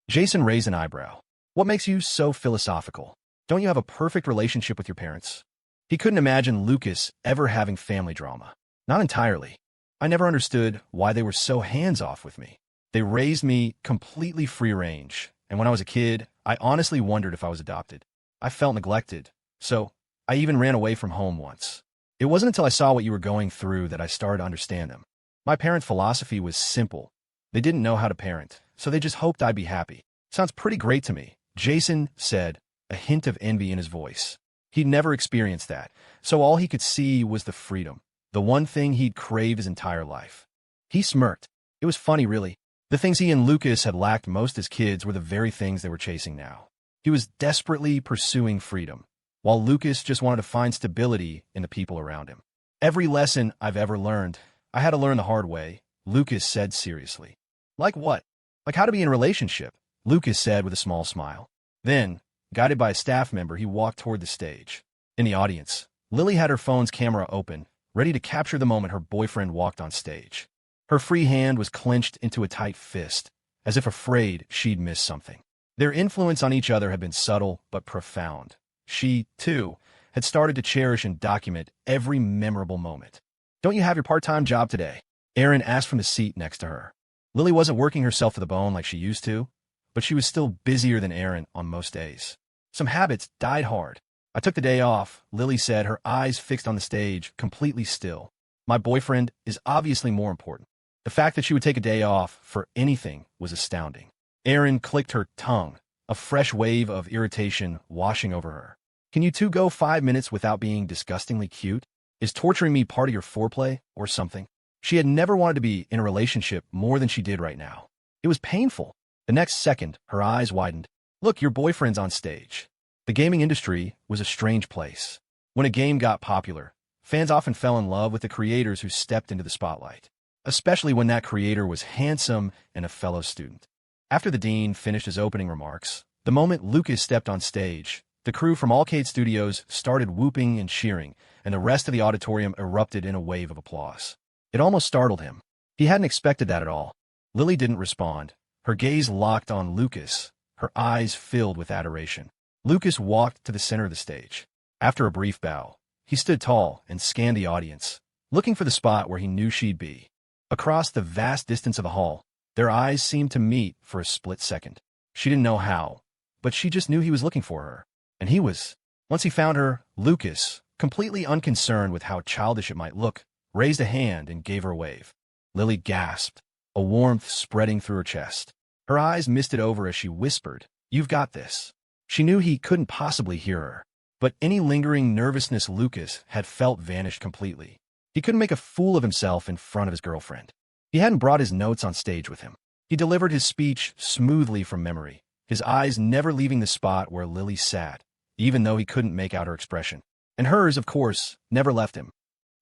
Jason raised an eyebrow. What makes you so philosophical? Don't you have a perfect relationship with your parents? He couldn't imagine Lucas ever having family drama. Not entirely. I never understood why they were so hands-off with me. They raised me completely free range, and when I was a kid, I honestly wondered if I was adopted. I felt neglected, so I even ran away from home once. It wasn't until I saw what you were going through that I started to understand them. My parents' philosophy was simple. They didn't know how to parent, so they just hoped I'd be happy. Sounds pretty great to me, Jason said, a hint of envy in his voice. He'd never experienced that, so all he could see was the freedom, the one thing he'd craved his entire life. He smirked. It was funny, really. The things he and Lucas had lacked most as kids were the very things they were chasing now. He was desperately pursuing freedom, while Lucas just wanted to find stability in the people around him. Every lesson I've ever learned, I had to learn the hard way, Lucas said seriously. Like what? Like how to be in a relationship, Lucas said with a small smile. Then, guided by a staff member, he walked toward the stage. In the audience, Lily had her phone's camera open, ready to capture the moment her boyfriend walked on stage. Her free hand was clenched into a tight fist, as if afraid she'd miss something. Their influence on each other had been subtle but profound. She, too, had started to cherish and document every memorable moment. Don't you have your part-time job today? Aaron asked from the seat next to her. Lily wasn't working herself to the bone like she used to, but she was still busier than Aaron on most days. Some habits died hard. I took the day off, Lily said, her eyes fixed on the stage, completely still. My boyfriend is obviously more important. The fact that she would take a day off for anything was astounding. Aaron clicked her tongue, a fresh wave of irritation washing over her. Can you two go 5 minutes without being disgustingly cute? Is torturing me part of your foreplay or something? She had never wanted to be in a relationship more than she did right now. It was painful. The next second, her eyes widened. Look, your boyfriend's on stage. The gaming industry was a strange place. When a game got popular, fans often fell in love with the creators who stepped into the spotlight, especially when that creator was handsome and a fellow student. After the dean finished his opening remarks, the moment Lucas stepped on stage, the crew from Arcade Studios started whooping and cheering, and the rest of the auditorium erupted in a wave of applause. It almost startled him. He hadn't expected that at all. Lily didn't respond. Her gaze locked on Lucas, her eyes filled with adoration. Lucas walked to the center of the stage. After a brief bow, he stood tall and scanned the audience, looking for the spot where he knew she'd be. Across the vast distance of the hall, their eyes seemed to meet for a split second. She didn't know how, but she just knew he was looking for her. And he was. Once he found her, Lucas, completely unconcerned with how childish it might look, raised a hand and gave her a wave. Lily gasped. a warmth spreading through her chest. Her eyes misted over as she whispered, "You've got this." She knew he couldn't possibly hear her, but any lingering nervousness Lucas had felt vanished completely. He couldn't make a fool of himself in front of his girlfriend. He hadn't brought his notes on stage with him. He delivered his speech smoothly from memory, his eyes never leaving the spot where Lily sat, even though he couldn't make out her expression. And hers, of course, never left him.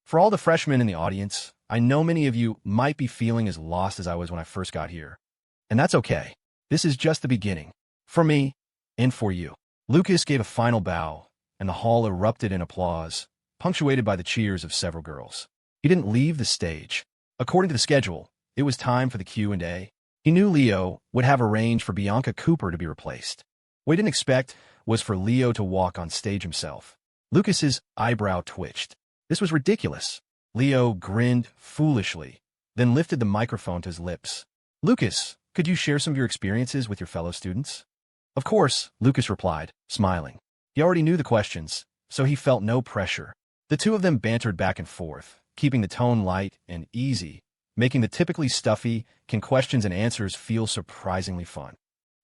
For all the freshmen in the audience, I know many of you might be feeling as lost as I was when I first got here. And that's okay. This is just the beginning. For me, and for you. Lucas gave a final bow, and the hall erupted in applause, punctuated by the cheers of several girls. He didn't leave the stage. According to the schedule, it was time for the Q&A. He knew Leo would have arranged for Bianca Cooper to be replaced. What he didn't expect was for Leo to walk on stage himself. Lucas's eyebrow twitched. This was ridiculous. Leo grinned foolishly, then lifted the microphone to his lips. "Lucas, could you share some of your experiences with your fellow students?" "Of course," Lucas replied, smiling. He already knew the questions, so he felt no pressure. The two of them bantered back and forth, keeping the tone light and easy, making the typically stuffy questions and answers feel surprisingly fun.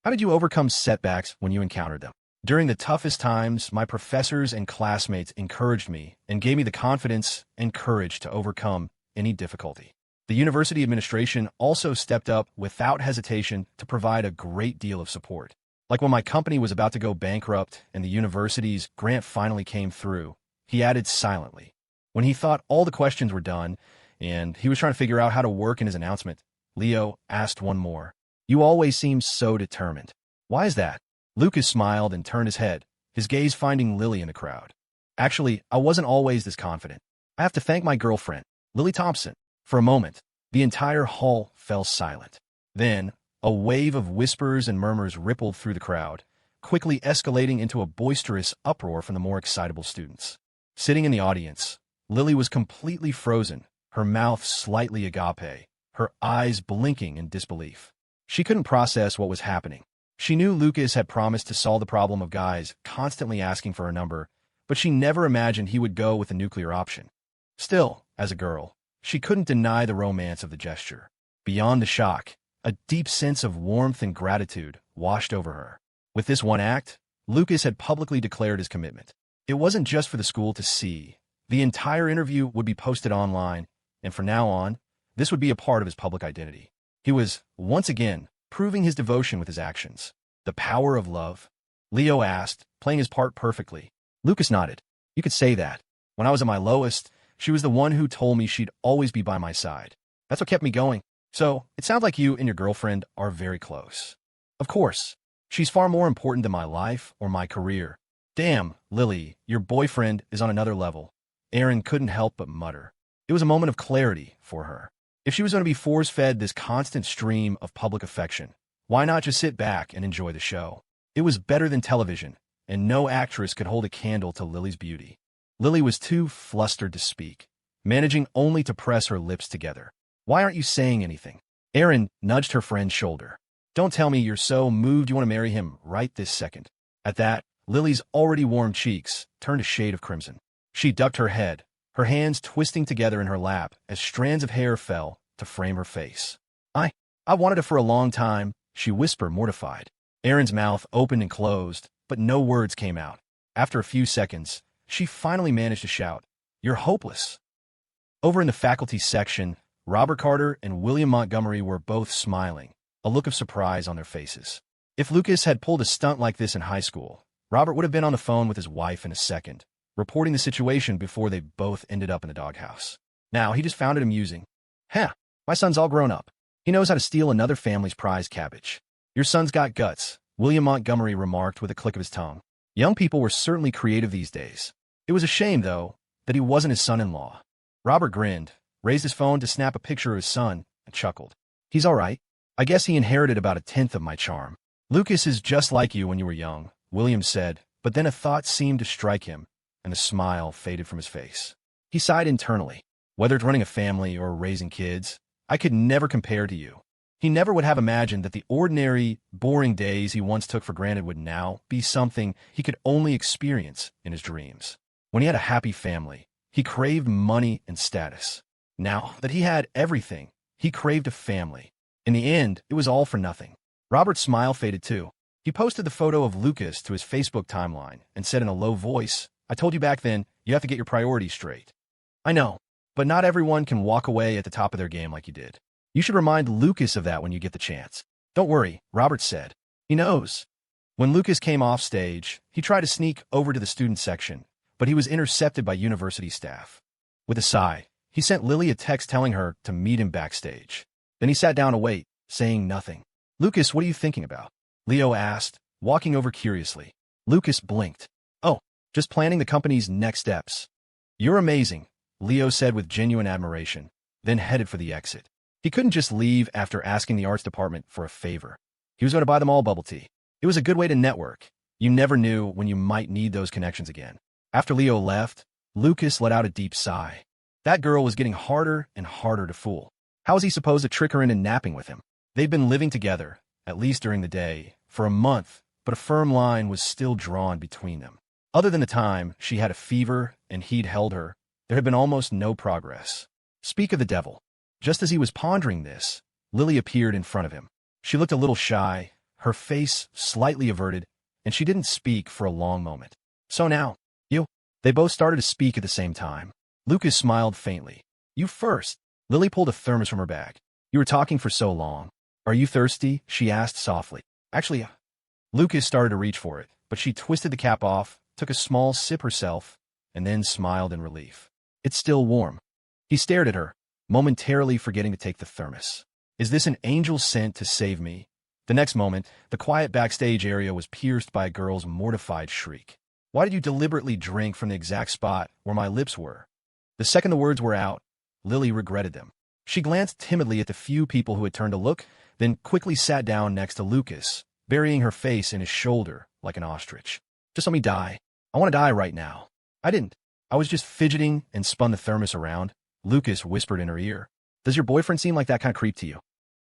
"How did you overcome setbacks when you encountered them?" "During the toughest times, my professors and classmates encouraged me and gave me the confidence and courage to overcome any difficulty. The university administration also stepped up without hesitation to provide a great deal of support. Like when my company was about to go bankrupt and the university's grant finally came through," he added silently. When he thought all the questions were done and he was trying to figure out how to work in his announcement, Leo asked one more. "You always seem so determined. Why is that?" Lucas smiled and turned his head, his gaze finding Lily in the crowd. "Actually, I wasn't always this confident. I have to thank my girlfriend, Lily Thompson." For a moment, the entire hall fell silent. Then, a wave of whispers and murmurs rippled through the crowd, quickly escalating into a boisterous uproar from the more excitable students. Sitting in the audience, Lily was completely frozen, her mouth slightly agape, her eyes blinking in disbelief. She couldn't process what was happening. She knew Lucas had promised to solve the problem of guys constantly asking for her number, but she never imagined he would go with the nuclear option. Still, as a girl, she couldn't deny the romance of the gesture. Beyond the shock, a deep sense of warmth and gratitude washed over her. With this one act, Lucas had publicly declared his commitment. It wasn't just for the school to see. The entire interview would be posted online, and from now on, this would be a part of his public identity. He was, once again, proving his devotion with his actions. "The power of love?" Leo asked, playing his part perfectly. Lucas nodded. "You could say that. When I was at my lowest, she was the one who told me she'd always be by my side. That's what kept me going. So, it sounds like you and your girlfriend are very close." "Of course. She's far more important than my life or my career." "Damn, Lily, your boyfriend is on another level." Aaron couldn't help but mutter. It was a moment of clarity for her. If she was going to be force-fed this constant stream of public affection, why not just sit back and enjoy the show? It was better than television, and no actress could hold a candle to Lily's beauty. Lily was too flustered to speak, managing only to press her lips together. "Why aren't you saying anything?" Aaron nudged her friend's shoulder. "Don't tell me you're so moved you want to marry him right this second." At that, Lily's already warm cheeks turned a shade of crimson. She ducked her head, her hands twisting together in her lap as strands of hair fell to frame her face. I wanted it for a long time," she whispered, mortified. Aaron's mouth opened and closed, but no words came out. After a few seconds, she finally managed to shout, "You're hopeless." Over in the faculty section, Robert Carter and William Montgomery were both smiling, a look of surprise on their faces. If Lucas had pulled a stunt like this in high school, Robert would have been on the phone with his wife in a second, reporting the situation before they both ended up in the doghouse. Now, he just found it amusing. My son's all grown up. He knows how to steal another family's prize cabbage." "Your son's got guts," William Montgomery remarked with a click of his tongue. Young people were certainly creative these days. It was a shame, though, that he wasn't his son-in-law. Robert grinned, raised his phone to snap a picture of his son, and chuckled. "He's all right. I guess he inherited about 1/10 of my charm." "Lucas is just like you when you were young," William said, but then a thought seemed to strike him, and the smile faded from his face. He sighed internally. "Whether it's running a family or raising kids, I could never compare to you." He never would have imagined that the ordinary, boring days he once took for granted would now be something he could only experience in his dreams. When he had a happy family, he craved money and status. Now that he had everything, he craved a family, In the end, it was all for nothing. Robert's smile faded too. He posted the photo of Lucas to his Facebook timeline and said in a low voice, "I told you back then, you have to get your priorities straight." I know, but not everyone can walk away at the top of their game like you did. You should remind Lucas of that when you get the chance. Don't worry, Robert said. He knows. When Lucas came off stage, he tried to sneak over to the student section, but he was intercepted by university staff. With a sigh, he sent Lily a text telling her to meet him backstage. Then he sat down to wait, saying nothing. "Lucas, what are you thinking about?" Leo asked, walking over curiously. Lucas blinked. "Oh, just planning the company's next steps." "You're amazing," Leo said with genuine admiration, then headed for the exit. He couldn't just leave after asking the arts department for a favor. He was going to buy them all bubble tea. It was a good way to network. You never knew when you might need those connections again. After Leo left, Lucas let out a deep sigh. That girl was getting harder and harder to fool. How was he supposed to trick her into napping with him? They'd been living together, at least during the day, for a month, but a firm line was still drawn between them. Other than the time she had a fever and he'd held her, there had been almost no progress. Speak of the devil. Just as he was pondering this, Lily appeared in front of him. She looked a little shy, her face slightly averted, and she didn't speak for a long moment. "So now, you?" They both started to speak at the same time. Lucas smiled faintly. "You first." Lily pulled a thermos from her bag. "You were talking for so long. Are you thirsty?" she asked softly. "Actually," Lucas started to reach for it, but she twisted the cap off, took a small sip herself, and then smiled in relief. "It's still warm." He stared at her, momentarily forgetting to take the thermos. Is this an angel sent to save me? The next moment, the quiet backstage area was pierced by a girl's mortified shriek. "Why did you deliberately drink from the exact spot where my lips were?" The second the words were out, Lily regretted them. She glanced timidly at the few people who had turned to look, then quickly sat down next to Lucas, burying her face in his shoulder like an ostrich. "Just let me die. I want to die right now." "I didn't. I was just fidgeting," and spun the thermos around. Lucas whispered in her ear. "Does your boyfriend seem like that kind of creep to you?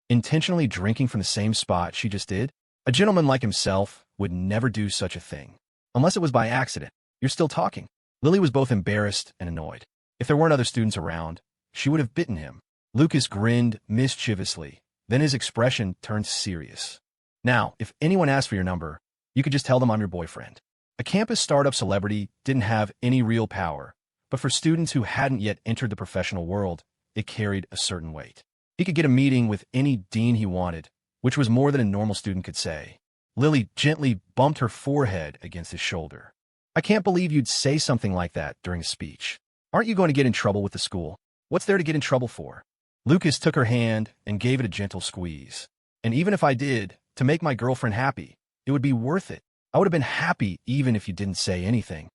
Intentionally drinking from the same spot she just did? A gentleman like himself would never do such a thing. Unless it was by accident. You're still talking." Lily was both embarrassed and annoyed. If there weren't other students around, she would have bitten him. Lucas grinned mischievously. Then his expression turned serious. "Now, if anyone asks for your number, you could just tell them I'm your boyfriend." A campus startup celebrity didn't have any real power, but for students who hadn't yet entered the professional world, it carried a certain weight. He could get a meeting with any dean he wanted, which was more than a normal student could say. Lily gently bumped her forehead against his shoulder. "I can't believe you'd say something like that during a speech. Aren't you going to get in trouble with the school?" "What's there to get in trouble for?" Lucas took her hand and gave it a gentle squeeze. "And even if I did, to make my girlfriend happy, it would be worth it. I would have been happy even if you didn't say anything."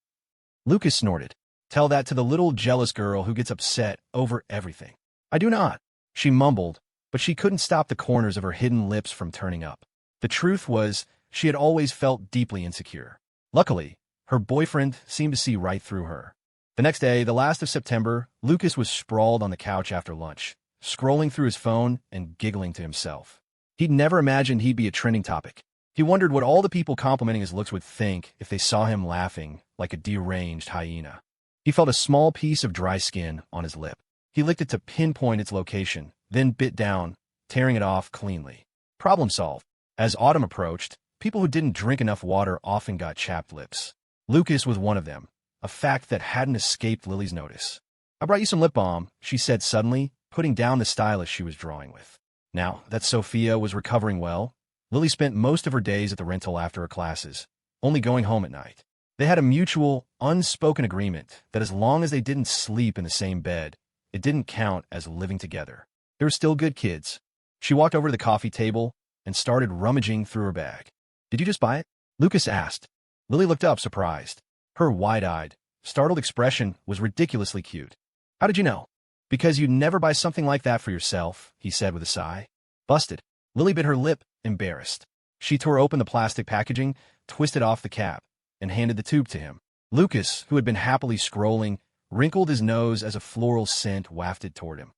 Lucas snorted. "Tell that to the little jealous girl who gets upset over everything." "I do not," she mumbled, but she couldn't stop the corners of her hidden lips from turning up. The truth was, she had always felt deeply insecure. Luckily, her boyfriend seemed to see right through her. The next day, the last of September, Lucas was sprawled on the couch after lunch, scrolling through his phone and giggling to himself. He'd never imagined he'd be a trending topic. He wondered what all the people complimenting his looks would think if they saw him laughing like a deranged hyena. He felt a small piece of dry skin on his lip. He licked it to pinpoint its location, then bit down, tearing it off cleanly. Problem solved. As autumn approached, people who didn't drink enough water often got chapped lips. Lucas was one of them, a fact that hadn't escaped Lily's notice. "I brought you some lip balm," she said suddenly, putting down the stylus she was drawing with. Now that Sophia was recovering well, Lily spent most of her days at the rental after her classes, only going home at night. They had a mutual, unspoken agreement that as long as they didn't sleep in the same bed, it didn't count as living together. They were still good kids. She walked over to the coffee table and started rummaging through her bag. "Did you just buy it?" Lucas asked. Lily looked up, surprised. Her wide-eyed, startled expression was ridiculously cute. "How did you know?" "Because you'd never buy something like that for yourself," he said with a sigh. "Busted." Lily bit her lip, embarrassed. She tore open the plastic packaging, twisted off the cap, and handed the tube to him. Lucas, who had been happily scrolling, wrinkled his nose as a floral scent wafted toward him.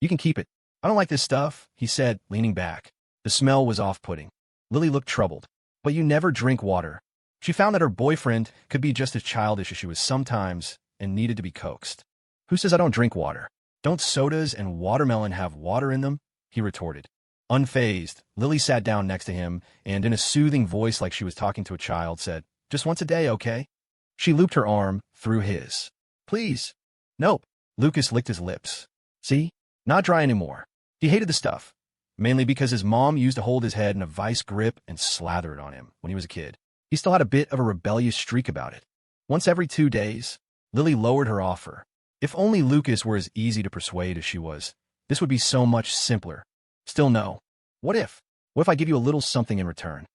"You can keep it. I don't like this stuff," he said, leaning back. The smell was off-putting. Lily looked troubled. "But you never drink water." She found that her boyfriend could be just as childish as she was sometimes and needed to be coaxed. "Who says I don't drink water? Don't sodas and watermelon have water in them?" he retorted. Unfazed, Lily sat down next to him and, in a soothing voice like she was talking to a child, said, "Just once a day, okay?" She looped her arm through his. "Please." "Nope." Lucas licked his lips. "See? Not dry anymore." He hated the stuff, mainly because his mom used to hold his head in a vice grip and slather it on him when he was a kid. He still had a bit of a rebellious streak about it. Once every 2 days, Lily lowered her offer. If only Lucas were as easy to persuade as she was, this would be so much simpler. Still no. What if? What if I give you a little something in return?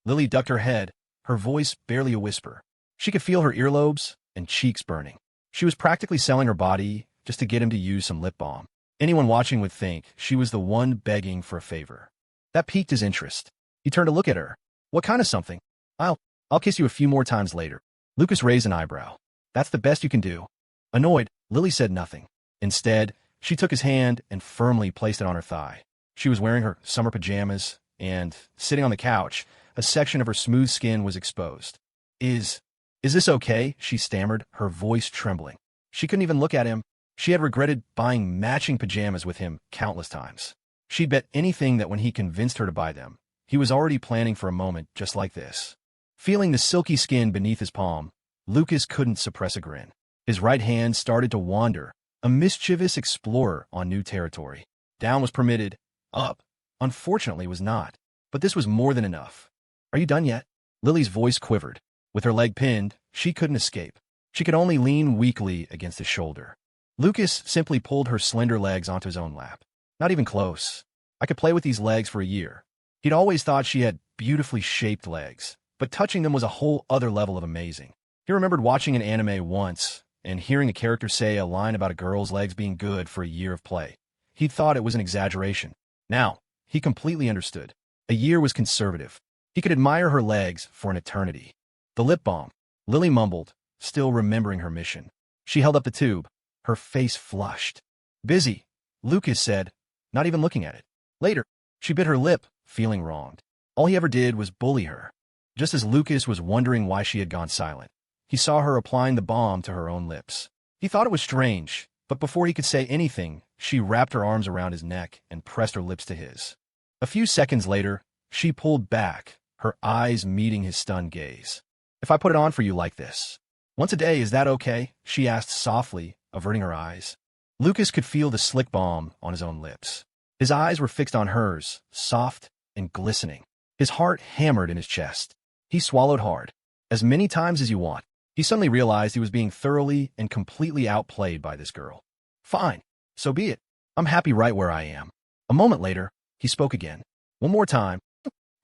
Lily ducked her head, her voice barely a whisper. She could feel her earlobes and cheeks burning. She was practically selling her body just to get him to use some lip balm. Anyone watching would think she was the one begging for a favor. That piqued his interest. He turned to look at her. "What kind of something?" I'll kiss you a few more times later." Lucas raised an eyebrow. "That's the best you can do." Annoyed, Lily said nothing. Instead, she took his hand and firmly placed it on her thigh. She was wearing her summer pajamas, and, sitting on the couch, a section of her smooth skin was exposed. Is this okay?" she stammered, her voice trembling. She couldn't even look at him. She had regretted buying matching pajamas with him countless times. She'd bet anything that when he convinced her to buy them, he was already planning for a moment just like this. Feeling the silky skin beneath his palm, Lucas couldn't suppress a grin. His right hand started to wander, a mischievous explorer on new territory. Down was permitted, up, unfortunately, was not. But this was more than enough. "Are you done yet?" Lily's voice quivered. With her leg pinned, she couldn't escape. She could only lean weakly against his shoulder. Lucas simply pulled her slender legs onto his own lap. "Not even close. I could play with these legs for a year." He'd always thought she had beautifully shaped legs, but touching them was a whole other level of amazing. He remembered watching an anime once and hearing a character say a line about a girl's legs being good for a year of play. He'd thought it was an exaggeration. Now, he completely understood. A year was conservative. He could admire her legs for an eternity. "The lip balm," Lily mumbled, still remembering her mission. She held up the tube, her face flushed. "Busy," Lucas said, not even looking at it. Later, she bit her lip, feeling wronged. All he ever did was bully her. Just as Lucas was wondering why she had gone silent, he saw her applying the balm to her own lips. He thought it was strange, but before he could say anything, she wrapped her arms around his neck and pressed her lips to his. A few seconds later, she pulled back, her eyes meeting his stunned gaze. "If I put it on for you like this, once a day, is that okay?" she asked softly, averting her eyes. Lucas could feel the slick balm on his own lips. His eyes were fixed on hers, soft and glistening. His heart hammered in his chest. He swallowed hard. "As many times as you want." He suddenly realized he was being thoroughly and completely outplayed by this girl. "Fine. So be it. I'm happy right where I am." A moment later, he spoke again. "One more time.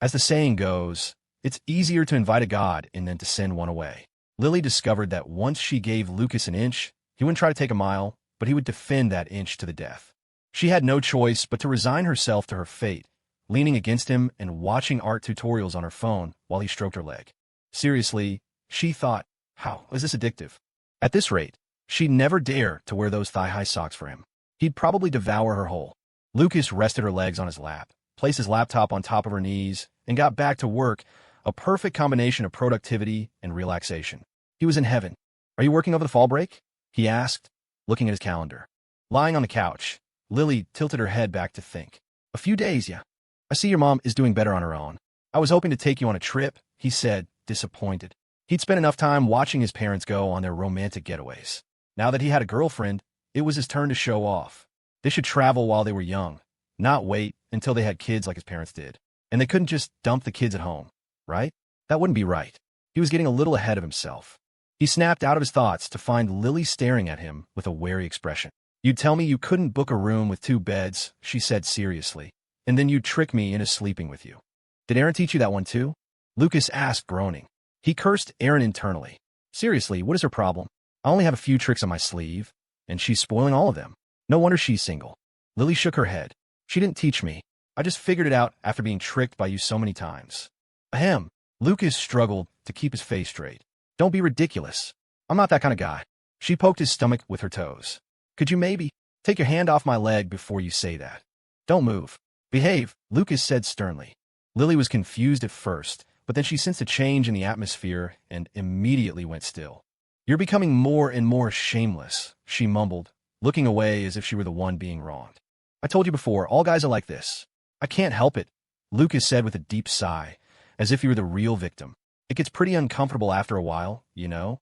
As the saying goes, it's easier to invite a god in than to send one away." Lily discovered that once she gave Lucas an inch, he wouldn't try to take a mile, but he would defend that inch to the death. She had no choice but to resign herself to her fate, leaning against him and watching art tutorials on her phone while he stroked her leg. Seriously, she thought, how is this addictive? At this rate, she'd never dare to wear those thigh-high socks for him. He'd probably devour her whole. Lucas rested her legs on his lap, placed his laptop on top of her knees, and got back to work, a perfect combination of productivity and relaxation. He was in heaven. "Are you working over the fall break?" he asked, looking at his calendar. Lying on the couch, Lily tilted her head back to think. "A few days, yeah. I see your mom is doing better on her own. I was hoping to take you on a trip," he said, disappointed. He'd spent enough time watching his parents go on their romantic getaways. Now that he had a girlfriend, it was his turn to show off. They should travel while they were young, not wait until they had kids like his parents did. And they couldn't just dump the kids at home, right? That wouldn't be right. He was getting a little ahead of himself. He snapped out of his thoughts to find Lily staring at him with a wary expression. "You'd tell me you couldn't book a room with 2 beds," she said seriously, "and then you'd trick me into sleeping with you." "Did Aaron teach you that one too?" Lucas asked, groaning. He cursed Aaron internally. Seriously, what is her problem? I only have a few tricks on my sleeve, and she's spoiling all of them. No wonder she's single. Lily shook her head. "She didn't teach me. I just figured it out after being tricked by you so many times." Ahem. Lucas struggled to keep his face straight. "Don't be ridiculous. I'm not that kind of guy." She poked his stomach with her toes. "Could you maybe take your hand off my leg before you say that? Don't move. Behave," Lucas said sternly. Lily was confused at first, but then she sensed a change in the atmosphere and immediately went still. "You're becoming more and more shameless," she mumbled, looking away as if she were the one being wronged. "I told you before, all guys are like this. I can't help it, Lucas said with a deep sigh, as if he were the real victim. It gets pretty uncomfortable after a while, you know?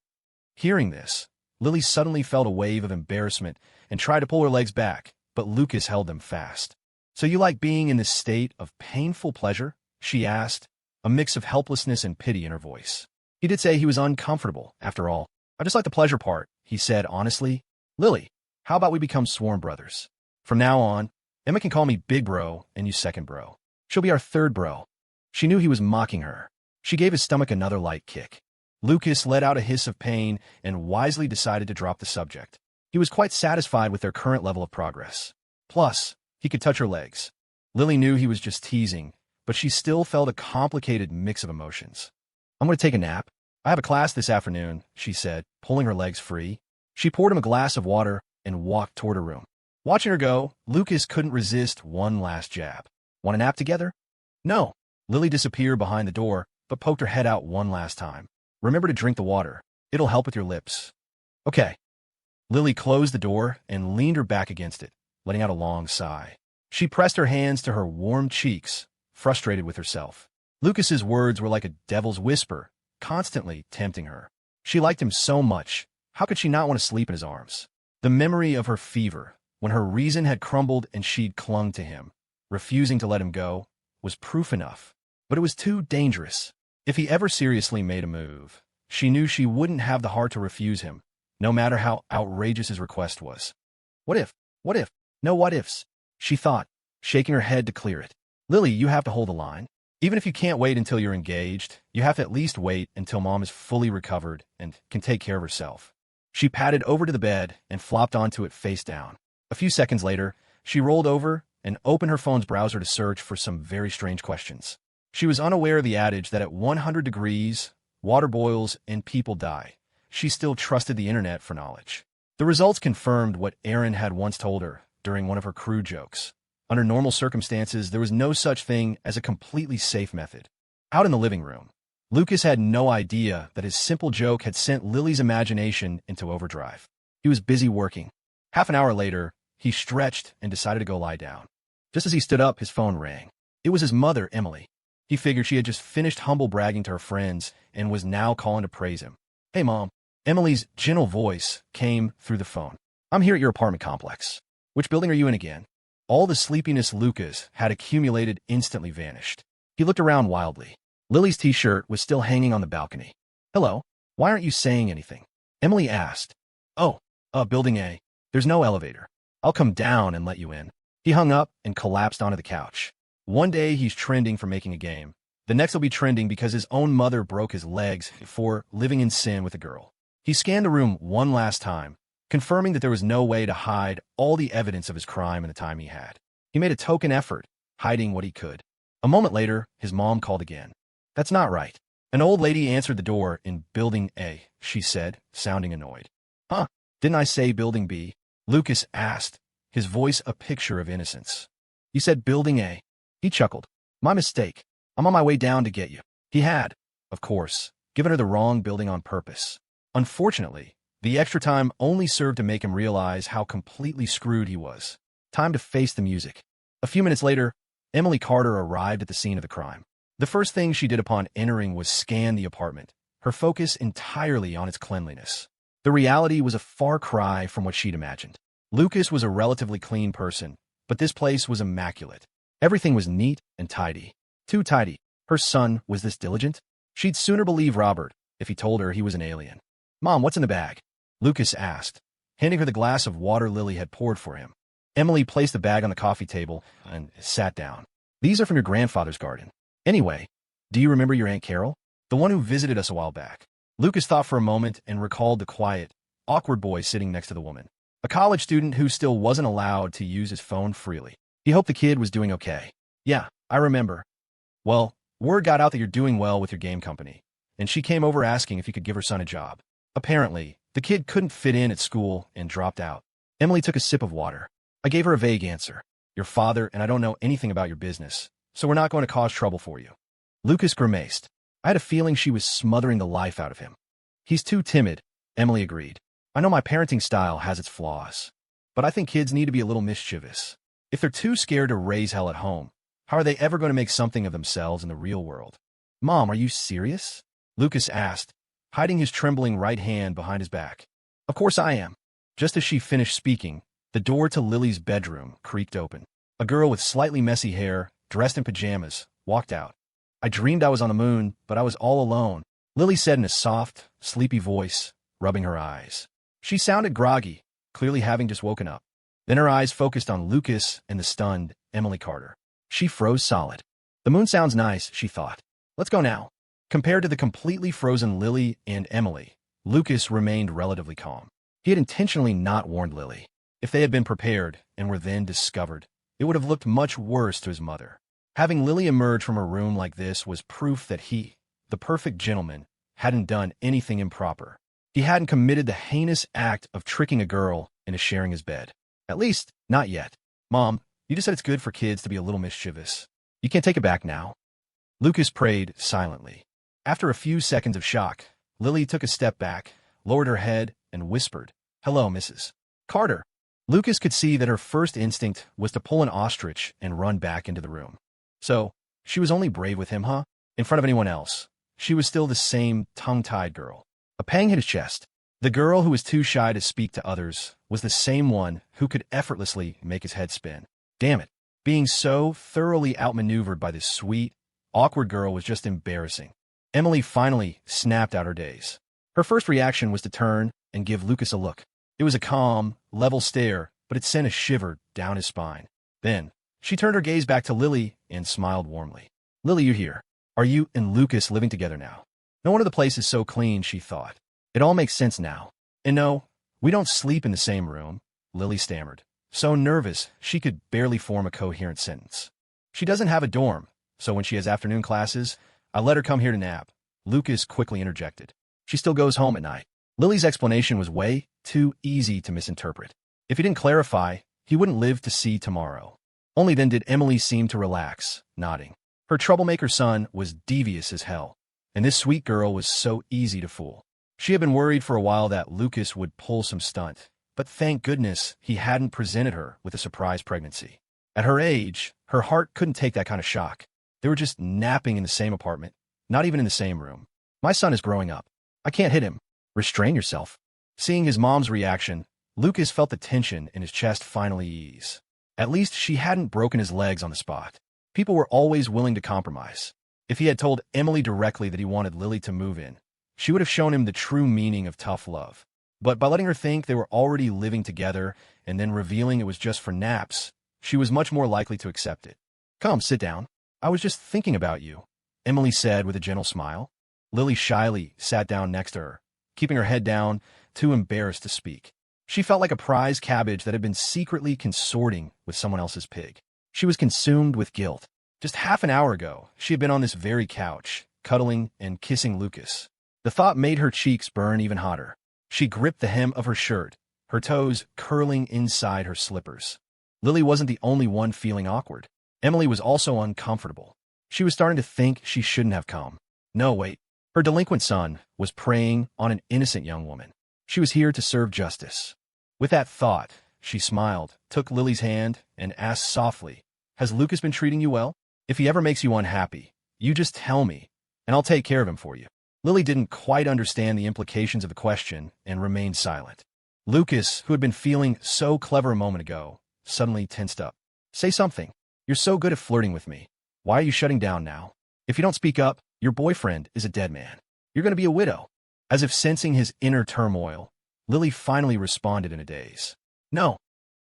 Hearing this, Lily suddenly felt a wave of embarrassment and tried to pull her legs back, but Lucas held them fast. So you like being in this state of painful pleasure? She asked, a mix of helplessness and pity in her voice. He did say he was uncomfortable, after all. I just like the pleasure part, he said honestly. Lily, how about we become sworn brothers? From now on, Emma can call me Big Bro and you Second Bro. She'll be our third bro. She knew he was mocking her. She gave his stomach another light kick. Lucas let out a hiss of pain and wisely decided to drop the subject. He was quite satisfied with their current level of progress. Plus, he could touch her legs. Lily knew he was just teasing, but she still felt a complicated mix of emotions. I'm going to take a nap. I have a class this afternoon, she said, pulling her legs free. She poured him a glass of water and walked toward her room. Watching her go, Lucas couldn't resist one last jab. Want a nap together? No. Lily disappeared behind the door, but poked her head out one last time. Remember to drink the water. It'll help with your lips. Okay. Lily closed the door and leaned her back against it, letting out a long sigh. She pressed her hands to her warm cheeks, frustrated with herself. Lucas's words were like a devil's whisper, constantly tempting her. She liked him so much. How could she not want to sleep in his arms? The memory of her fever, when her reason had crumbled and she'd clung to him, refusing to let him go, was proof enough. But it was too dangerous. If he ever seriously made a move, she knew she wouldn't have the heart to refuse him, no matter how outrageous his request was. What if? What if? No what ifs, she thought, shaking her head to clear it. Lily, you have to hold the line. Even if you can't wait until you're engaged, you have to at least wait until Mom is fully recovered and can take care of herself. She padded over to the bed and flopped onto it face down. A few seconds later, she rolled over and opened her phone's browser to search for some very strange questions. She was unaware of the adage that at 100 degrees, water boils and people die. She still trusted the internet for knowledge. The results confirmed what Erin had once told her during one of her crude jokes. Under normal circumstances, there was no such thing as a completely safe method. Out in the living room, Lucas had no idea that his simple joke had sent Lily's imagination into overdrive. He was busy working. Half an hour later, he stretched and decided to go lie down. Just as he stood up, his phone rang. It was his mother, Emily. He figured she had just finished humble bragging to her friends and was now calling to praise him. Hey, Mom. Emily's gentle voice came through the phone. I'm here at your apartment complex. Which building are you in again? All the sleepiness Lucas had accumulated instantly vanished. He looked around wildly. Lily's t-shirt was still hanging on the balcony. Hello? Why aren't you saying anything? Emily asked. Oh, building A. There's no elevator. I'll come down and let you in. He hung up and collapsed onto the couch. One day he's trending for making a game. The next will be trending because his own mother broke his legs for living in sin with a girl. He scanned the room one last time, confirming that there was no way to hide all the evidence of his crime in the time he had. He made a token effort, hiding what he could. A moment later, his mom called again. That's not right. An old lady answered the door in Building A, she said, sounding annoyed. Huh? Didn't I say Building B? Lucas asked, his voice a picture of innocence. You said Building A. He chuckled. My mistake. I'm on my way down to get you. He had, of course, given her the wrong building on purpose. Unfortunately, the extra time only served to make him realize how completely screwed he was. Time to face the music. A few minutes later, Emily Carter arrived at the scene of the crime. The first thing she did upon entering was scan the apartment, her focus entirely on its cleanliness. The reality was a far cry from what she'd imagined. Lucas was a relatively clean person, but this place was immaculate. Everything was neat and tidy. Too tidy. Her son was this diligent? She'd sooner believe Robert if he told her he was an alien. Mom, what's in the bag? Lucas asked, handing her the glass of water Lily had poured for him. Emily placed the bag on the coffee table and sat down. These are from your grandfather's garden. Anyway, do you remember your Aunt Carol? The one who visited us a while back. Lucas thought for a moment and recalled the quiet, awkward boy sitting next to the woman. A college student who still wasn't allowed to use his phone freely. He hoped the kid was doing okay. Yeah, I remember. Well, word got out that you're doing well with your game company, and she came over asking if you could give her son a job. Apparently, the kid couldn't fit in at school and dropped out. Emily took a sip of water. I gave her a vague answer. Your father and I don't know anything about your business, so we're not going to cause trouble for you. Lucas grimaced. I had a feeling she was smothering the life out of him. He's too timid, Emily agreed. I know my parenting style has its flaws, but I think kids need to be a little mischievous. If they're too scared to raise hell at home, How are they ever going to make something of themselves in the real world? Mom, are you serious? Lucas asked, hiding his trembling right hand behind his back. Of course I am. Just as she finished speaking, the door to Lily's bedroom creaked open. A girl with slightly messy hair, dressed in pajamas, walked out. I dreamed I was on the moon, but I was all alone, Lily said in a soft, sleepy voice, rubbing her eyes. She sounded groggy, clearly having just woken up. Then her eyes focused on Lucas and the stunned Emily Carter. She froze solid. The moon sounds nice, she thought. Let's go now. Compared to the completely frozen Lily and Emily, Lucas remained relatively calm. He had intentionally not warned Lily. If they had been prepared and were then discovered, it would have looked much worse to his mother. Having Lily emerge from her room like this was proof that he, the perfect gentleman, hadn't done anything improper. He hadn't committed the heinous act of tricking a girl into sharing his bed. At least, not yet. Mom, you just said it's good for kids to be a little mischievous. You can't take it back now. Lucas prayed silently. After a few seconds of shock, Lily took a step back, lowered her head, and whispered, "Hello, Mrs. Carter." Lucas could see that her first instinct was to pull an ostrich and run back into the room. So, she was only brave with him, huh? In front of anyone else. She was still the same tongue-tied girl. A pang hit his chest. The girl who was too shy to speak to others was the same one who could effortlessly make his head spin. Damn it. Being so thoroughly outmaneuvered by this sweet, awkward girl was just embarrassing. Emily finally snapped out her daze. Her first reaction was to turn and give Lucas a look. It was a calm, level stare, but it sent a shiver down his spine. Then, she turned her gaze back to Lily and smiled warmly. "Lily, you here? Are you and Lucas living together now?" No wonder the place is so clean, she thought. It all makes sense now. And no, we don't sleep in the same room, Lily stammered, so nervous she could barely form a coherent sentence. She doesn't have a dorm, so when she has afternoon classes, I let her come here to nap, Lucas quickly interjected. She still goes home at night. Lily's explanation was way too easy to misinterpret. If he didn't clarify, he wouldn't live to see tomorrow. Only then did Emily seem to relax, nodding. Her troublemaker son was devious as hell, and this sweet girl was so easy to fool. She had been worried for a while that Lucas would pull some stunt, but thank goodness he hadn't presented her with a surprise pregnancy. At her age, her heart couldn't take that kind of shock. They were just napping in the same apartment, not even in the same room. My son is growing up. I can't hit him. Restrain yourself. Seeing his mom's reaction, Lucas felt the tension in his chest finally ease. At least she hadn't broken his legs on the spot. People were always willing to compromise. If he had told Emily directly that he wanted Lily to move in, she would have shown him the true meaning of tough love. But by letting her think they were already living together and then revealing it was just for naps, she was much more likely to accept it. "Come, sit down. I was just thinking about you," Emily said with a gentle smile. Lily shyly sat down next to her, keeping her head down, too embarrassed to speak. She felt like a prize cabbage that had been secretly consorting with someone else's pig. She was consumed with guilt. Just half an hour ago, she had been on this very couch, cuddling and kissing Lucas. The thought made her cheeks burn even hotter. She gripped the hem of her shirt, her toes curling inside her slippers. Lily wasn't the only one feeling awkward. Emily was also uncomfortable. She was starting to think she shouldn't have come. No, wait. Her delinquent son was preying on an innocent young woman. She was here to serve justice. With that thought, she smiled, took Lily's hand, and asked softly, "Has Lucas been treating you well? If he ever makes you unhappy, you just tell me, and I'll take care of him for you." Lily didn't quite understand the implications of the question and remained silent. Lucas, who had been feeling so clever a moment ago, suddenly tensed up. "Say something. You're so good at flirting with me. Why are you shutting down now? If you don't speak up, your boyfriend is a dead man. You're going to be a widow." As if sensing his inner turmoil, Lily finally responded in a daze. "No."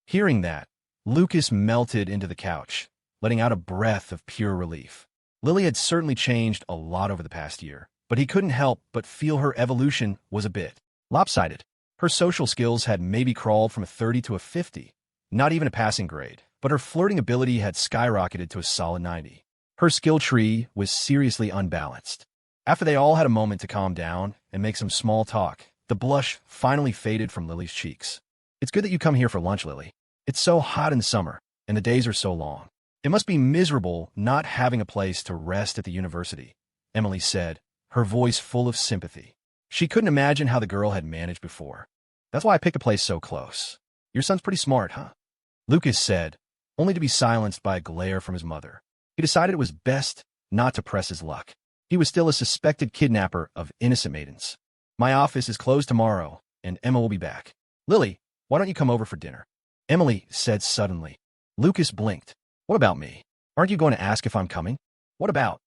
Hearing that, Lucas melted into the couch, letting out a breath of pure relief. Lily had certainly changed a lot over the past year, but he couldn't help but feel her evolution was a bit lopsided. Her social skills had maybe crawled from a 30 to a 50, not even a passing grade, but her flirting ability had skyrocketed to a solid 90. Her skill tree was seriously unbalanced. After they all had a moment to calm down and make some small talk, the blush finally faded from Lily's cheeks. "It's good that you come here for lunch, Lily. It's so hot in summer, and the days are so long. It must be miserable not having a place to rest at the university," Emily said, her voice full of sympathy. She couldn't imagine how the girl had managed before. "That's why I picked a place so close. Your son's pretty smart, huh?" Lucas said, only to be silenced by a glare from his mother. he decided it was best not to press his luck. He was still a suspected kidnapper of innocent maidens. My office is closed tomorrow, and Emma will be back. Lily, why don't you come over for dinner? Emily said suddenly. Lucas blinked. What about me? Aren't you going to ask if I'm coming? What about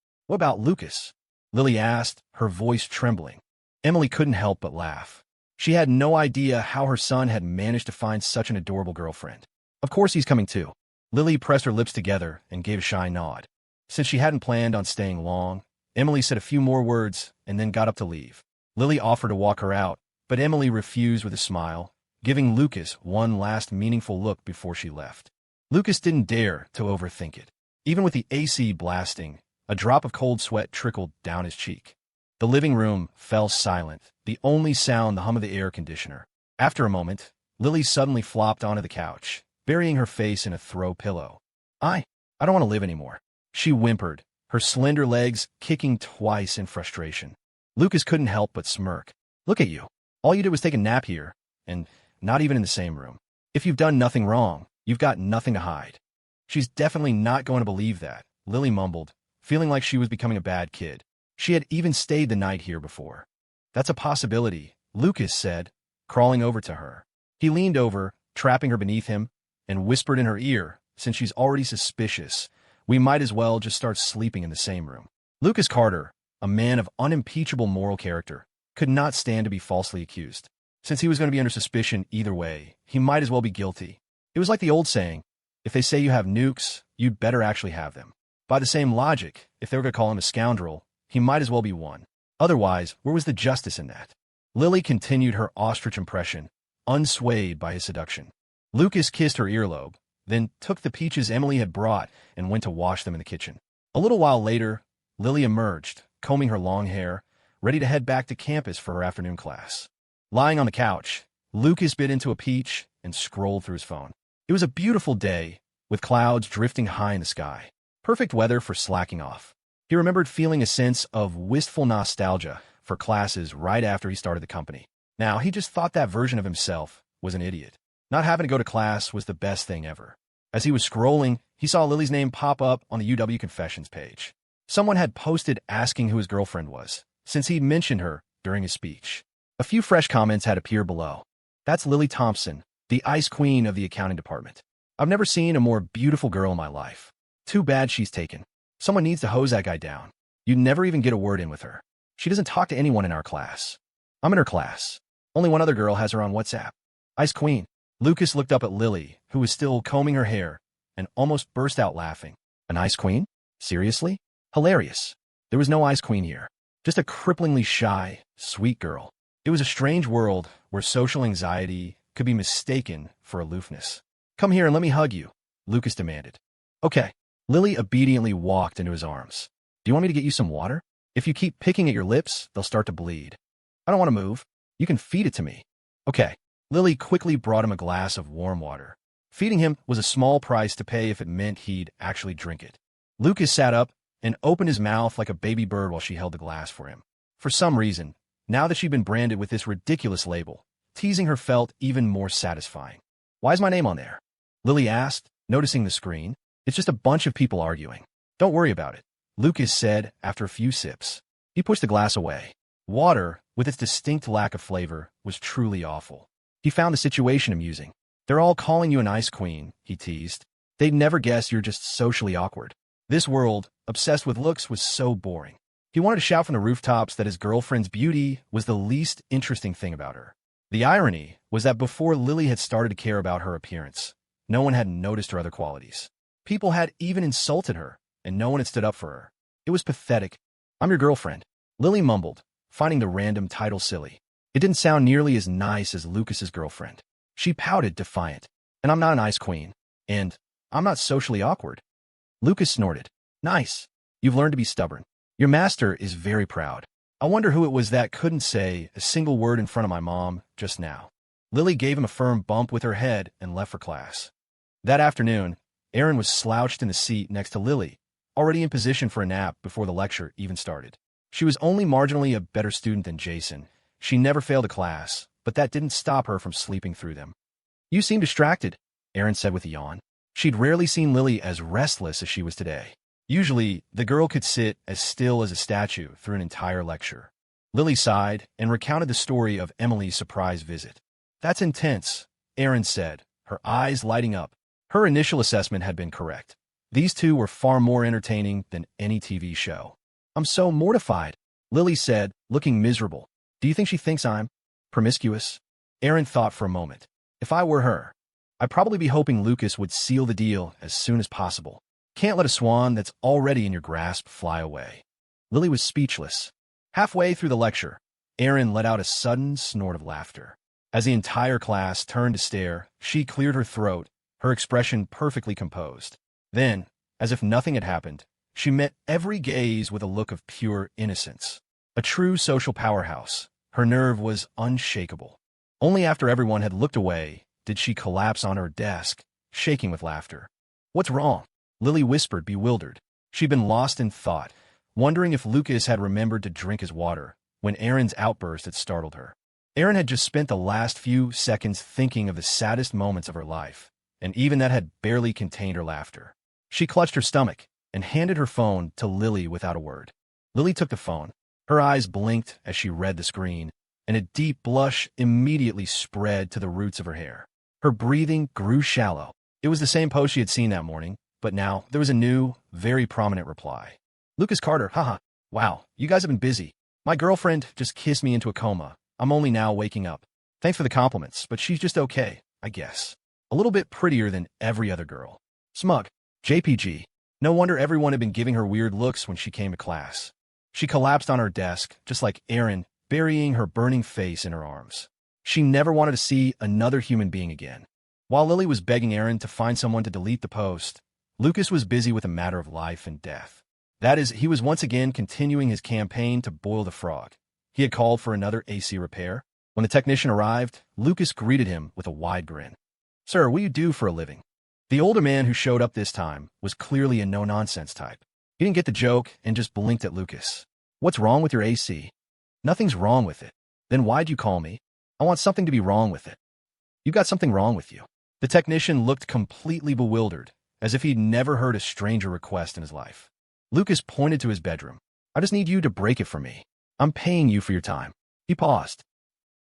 Lucas? Lily asked, her voice trembling. Emily couldn't help but laugh. She had no idea how her son had managed to find such an adorable girlfriend. Of course he's coming too. Lily pressed her lips together and gave a shy nod. Since she hadn't planned on staying long, Emily said a few more words and then got up to leave. Lily offered to walk her out, but Emily refused with a smile, giving Lucas one last meaningful look before she left. Lucas didn't dare to overthink it. Even with the AC blasting, a drop of cold sweat trickled down his cheek. The living room fell silent, the only sound the hum of the air conditioner. After a moment, Lily suddenly flopped onto the couch, burying her face in a throw pillow. I don't want to live anymore, she whimpered, her slender legs kicking twice in frustration. Lucas couldn't help but smirk. Look at you. All you did was take a nap here, and not even in the same room. If you've done nothing wrong, you've got nothing to hide. She's definitely not going to believe that, Lily mumbled, feeling like she was becoming a bad kid. She had even stayed the night here before. That's a possibility, Lucas said, crawling over to her. He leaned over, trapping her beneath him, and whispered in her ear, since she's already suspicious, we might as well just start sleeping in the same room. Lucas Carter, a man of unimpeachable moral character, could not stand to be falsely accused. Since he was going to be under suspicion either way, he might as well be guilty. It was like the old saying, if they say you have nukes, you'd better actually have them. By the same logic, if they were going to call him a scoundrel, he might as well be one. Otherwise, where was the justice in that? Lily continued her ostrich impression, unswayed by his seduction. Lucas kissed her earlobe, then took the peaches Emily had brought and went to wash them in the kitchen. A little while later, Lily emerged, combing her long hair, ready to head back to campus for her afternoon class. Lying on the couch, Lucas bit into a peach and scrolled through his phone. It was a beautiful day, with clouds drifting high in the sky. Perfect weather for slacking off. He remembered feeling a sense of wistful nostalgia for classes right after he started the company. Now, he just thought that version of himself was an idiot. Not having to go to class was the best thing ever. As he was scrolling, he saw Lily's name pop up on the UW Confessions page. Someone had posted asking who his girlfriend was, since he'd mentioned her during his speech. A few fresh comments had appeared below. That's Lily Thompson, the ice queen of the accounting department. I've never seen a more beautiful girl in my life. Too bad she's taken. Someone needs to hose that guy down. You'd never even get a word in with her. She doesn't talk to anyone in our class. I'm in her class. Only one other girl has her on WhatsApp. Ice queen. Lucas looked up at Lily, who was still combing her hair, and almost burst out laughing. An ice queen? Seriously? Hilarious. There was no ice queen here. Just a cripplingly shy, sweet girl. It was a strange world where social anxiety could be mistaken for aloofness. Come here and let me hug you, Lucas demanded. Okay. Lily obediently walked into his arms. Do you want me to get you some water? If you keep picking at your lips, they'll start to bleed. I don't want to move. You can feed it to me. Okay. Lily quickly brought him a glass of warm water. Feeding him was a small price to pay if it meant he'd actually drink it. Lucas sat up and opened his mouth like a baby bird while she held the glass for him. For some reason, now that she'd been branded with this ridiculous label, teasing her felt even more satisfying. Why is my name on there? Lily asked, noticing the screen. It's just a bunch of people arguing. Don't worry about it, Lucas said after a few sips. He pushed the glass away. Water, with its distinct lack of flavor, was truly awful. He found the situation amusing. They're all calling you an ice queen, he teased. They'd never guess you're just socially awkward. This world, obsessed with looks, was so boring. He wanted to shout from the rooftops that his girlfriend's beauty was the least interesting thing about her. The irony was that before Lily had started to care about her appearance, no one had noticed her other qualities. People had even insulted her, and no one had stood up for her. It was pathetic. I'm your girlfriend, Lily mumbled, finding the random title silly. It didn't sound nearly as nice as Lucas's girlfriend. She pouted, defiant. And I'm not an ice queen. And I'm not socially awkward. Lucas snorted. Nice. You've learned to be stubborn. Your master is very proud. I wonder who it was that couldn't say a single word in front of my mom just now. Lily gave him a firm bump with her head and left for class. That afternoon, Erin was slouched in the seat next to Lily, already in position for a nap before the lecture even started. She was only marginally a better student than Jason. She never failed a class, but that didn't stop her from sleeping through them. You seem distracted, Erin said with a yawn. She'd rarely seen Lily as restless as she was today. Usually, the girl could sit as still as a statue through an entire lecture. Lily sighed and recounted the story of Emily's surprise visit. That's intense, Erin said, her eyes lighting up. Her initial assessment had been correct. These two were far more entertaining than any TV show. I'm so mortified, Lily said, looking miserable. Do you think she thinks I'm promiscuous? Erin thought for a moment. If I were her, I'd probably be hoping Lucas would seal the deal as soon as possible. Can't let a swan that's already in your grasp fly away. Lily was speechless. Halfway through the lecture, Erin let out a sudden snort of laughter. As the entire class turned to stare, she cleared her throat, her expression perfectly composed. Then, as if nothing had happened, she met every gaze with a look of pure innocence. A true social powerhouse, her nerve was unshakable. Only after everyone had looked away did she collapse on her desk, shaking with laughter. What's wrong? Lily whispered, bewildered. She'd been lost in thought, wondering if Lucas had remembered to drink his water, when Erin's outburst had startled her. Erin had just spent the last few seconds thinking of the saddest moments of her life, and even that had barely contained her laughter. She clutched her stomach and handed her phone to Lily without a word. Lily took the phone. Her eyes blinked as she read the screen, and a deep blush immediately spread to the roots of her hair. Her breathing grew shallow. It was the same post she had seen that morning, but now there was a new, very prominent reply. Lucas Carter, haha. Wow, you guys have been busy. My girlfriend just kissed me into a coma. I'm only now waking up. Thanks for the compliments, but she's just okay, I guess. A little bit prettier than every other girl. Smug. JPG. No wonder everyone had been giving her weird looks when she came to class. She collapsed on her desk, just like Erin, burying her burning face in her arms. She never wanted to see another human being again. While Lily was begging Erin to find someone to delete the post, Lucas was busy with a matter of life and death. That is, he was once again continuing his campaign to boil the frog. He had called for another AC repair. When the technician arrived, Lucas greeted him with a wide grin. Sir, what do you do for a living? The older man who showed up this time was clearly a no-nonsense type. He didn't get the joke and just blinked at Lucas. What's wrong with your AC? Nothing's wrong with it. Then why'd you call me? I want something to be wrong with it. You got something wrong with you. The technician looked completely bewildered, as if he'd never heard a stranger request in his life. Lucas pointed to his bedroom. I just need you to break it for me. I'm paying you for your time. He paused.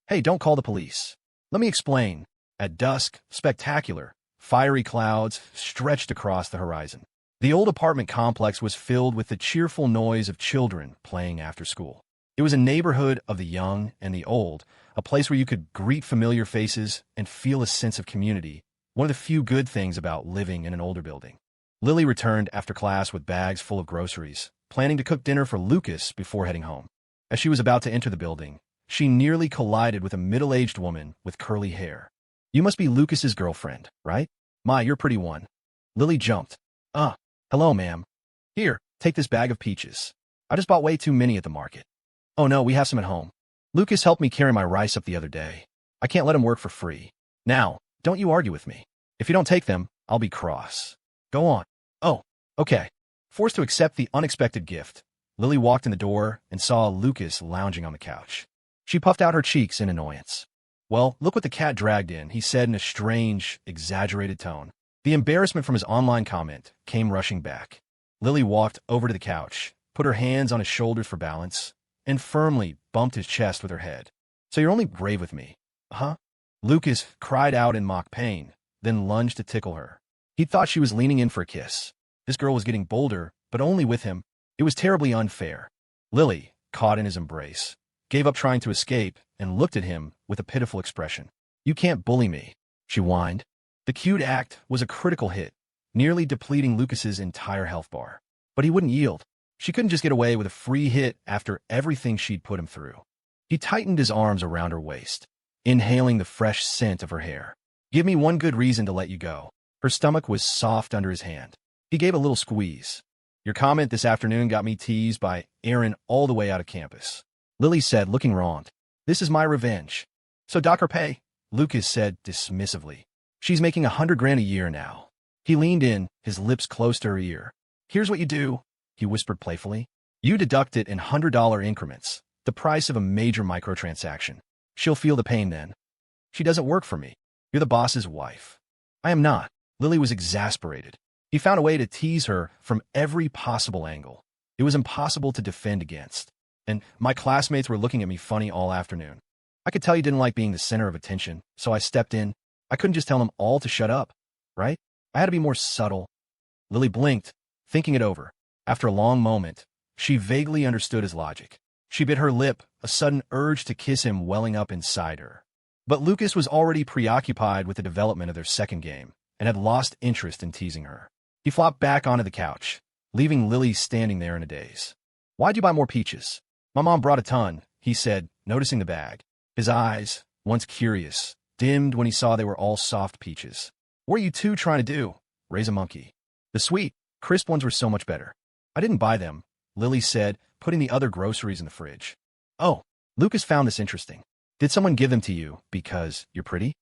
Hey, don't call the police. Let me explain. At dusk, spectacular, fiery clouds stretched across the horizon. The old apartment complex was filled with the cheerful noise of children playing after school. It was a neighborhood of the young and the old, a place where you could greet familiar faces and feel a sense of community, one of the few good things about living in an older building. Lily returned after class with bags full of groceries, planning to cook dinner for Lucas before heading home. As she was about to enter the building, she nearly collided with a middle-aged woman with curly hair. You must be Lucas's girlfriend, right? My, you're a pretty one. Lily jumped. Hello, ma'am. Here, take this bag of peaches. I just bought way too many at the market. Oh no, we have some at home. Lucas helped me carry my rice up the other day. I can't let him work for free. Now, don't you argue with me. If you don't take them, I'll be cross. Go on. Oh, okay. Forced to accept the unexpected gift, Lily walked in the door and saw Lucas lounging on the couch. She puffed out her cheeks in annoyance. Well, look what the cat dragged in, he said in a strange, exaggerated tone. The embarrassment from his online comment came rushing back. Lily walked over to the couch, put her hands on his shoulders for balance, and firmly bumped his chest with her head. So you're only brave with me, huh? Lucas cried out in mock pain, then lunged to tickle her. He thought she was leaning in for a kiss. This girl was getting bolder, but only with him. It was terribly unfair. Lily, caught in his embrace, gave up trying to escape and looked at him with a pitiful expression. You can't bully me, she whined. The cute act was a critical hit, nearly depleting Lucas's entire health bar. But he wouldn't yield. She couldn't just get away with a free hit after everything she'd put him through. He tightened his arms around her waist, inhaling the fresh scent of her hair. Give me one good reason to let you go. Her stomach was soft under his hand. He gave a little squeeze. Your comment this afternoon got me teased by Erin all the way out of campus. Lily said, looking wronged. This is my revenge. So dock her pay, Lucas said dismissively. She's making $100,000 a year now. He leaned in, his lips close to her ear. Here's what you do, he whispered playfully. You deduct it in $100 increments, the price of a major microtransaction. She'll feel the pain then. She doesn't work for me. You're the boss's wife. I am not. Lily was exasperated. He found a way to tease her from every possible angle. It was impossible to defend against. And my classmates were looking at me funny all afternoon. I could tell you didn't like being the center of attention, so I stepped in. I couldn't just tell them all to shut up, right? I had to be more subtle. Lily blinked, thinking it over. After a long moment, she vaguely understood his logic. She bit her lip, a sudden urge to kiss him welling up inside her. But Lucas was already preoccupied with the development of their second game and had lost interest in teasing her. He flopped back onto the couch, leaving Lily standing there in a daze. "Why'd you buy more peaches?" "My mom brought a ton," he said, noticing the bag. His eyes, once curious, dimmed when he saw they were all soft peaches. "What are you two trying to do? Raise a monkey?" "The sweet, crisp ones were so much better." "I didn't buy them," Lily said, putting the other groceries in the fridge. "Oh," Lucas found this interesting. "Did someone give them to you because you're pretty?"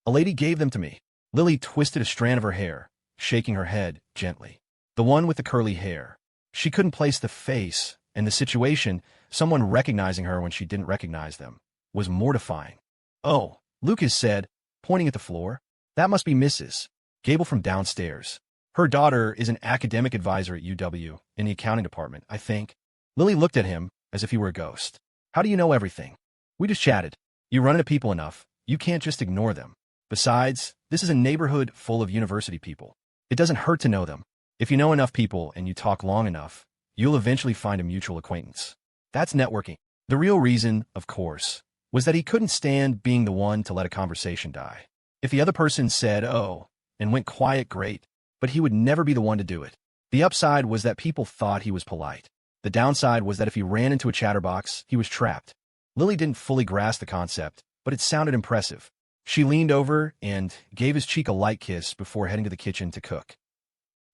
"A lady gave them to me." Lily twisted a strand of her hair, shaking her head gently. The one with the curly hair. She couldn't place the face, and the situation, someone recognizing her when she didn't recognize them, was mortifying. "Oh," Lucas said, pointing at the floor. "That must be Mrs. Gable from downstairs. Her daughter is an academic advisor at UW in the accounting department, I think." Lily looked at him as if he were a ghost. "How do you know everything?" "We just chatted. You run into people enough, you can't just ignore them. Besides, this is a neighborhood full of university people. It doesn't hurt to know them. If you know enough people and you talk long enough, you'll eventually find a mutual acquaintance. That's networking." The real reason, of course, was that he couldn't stand being the one to let a conversation die. If the other person said, "Oh," and went quiet, great, but he would never be the one to do it. The upside was that people thought he was polite. The downside was that if he ran into a chatterbox, he was trapped. Lily didn't fully grasp the concept, but it sounded impressive. She leaned over and gave his cheek a light kiss before heading to the kitchen to cook.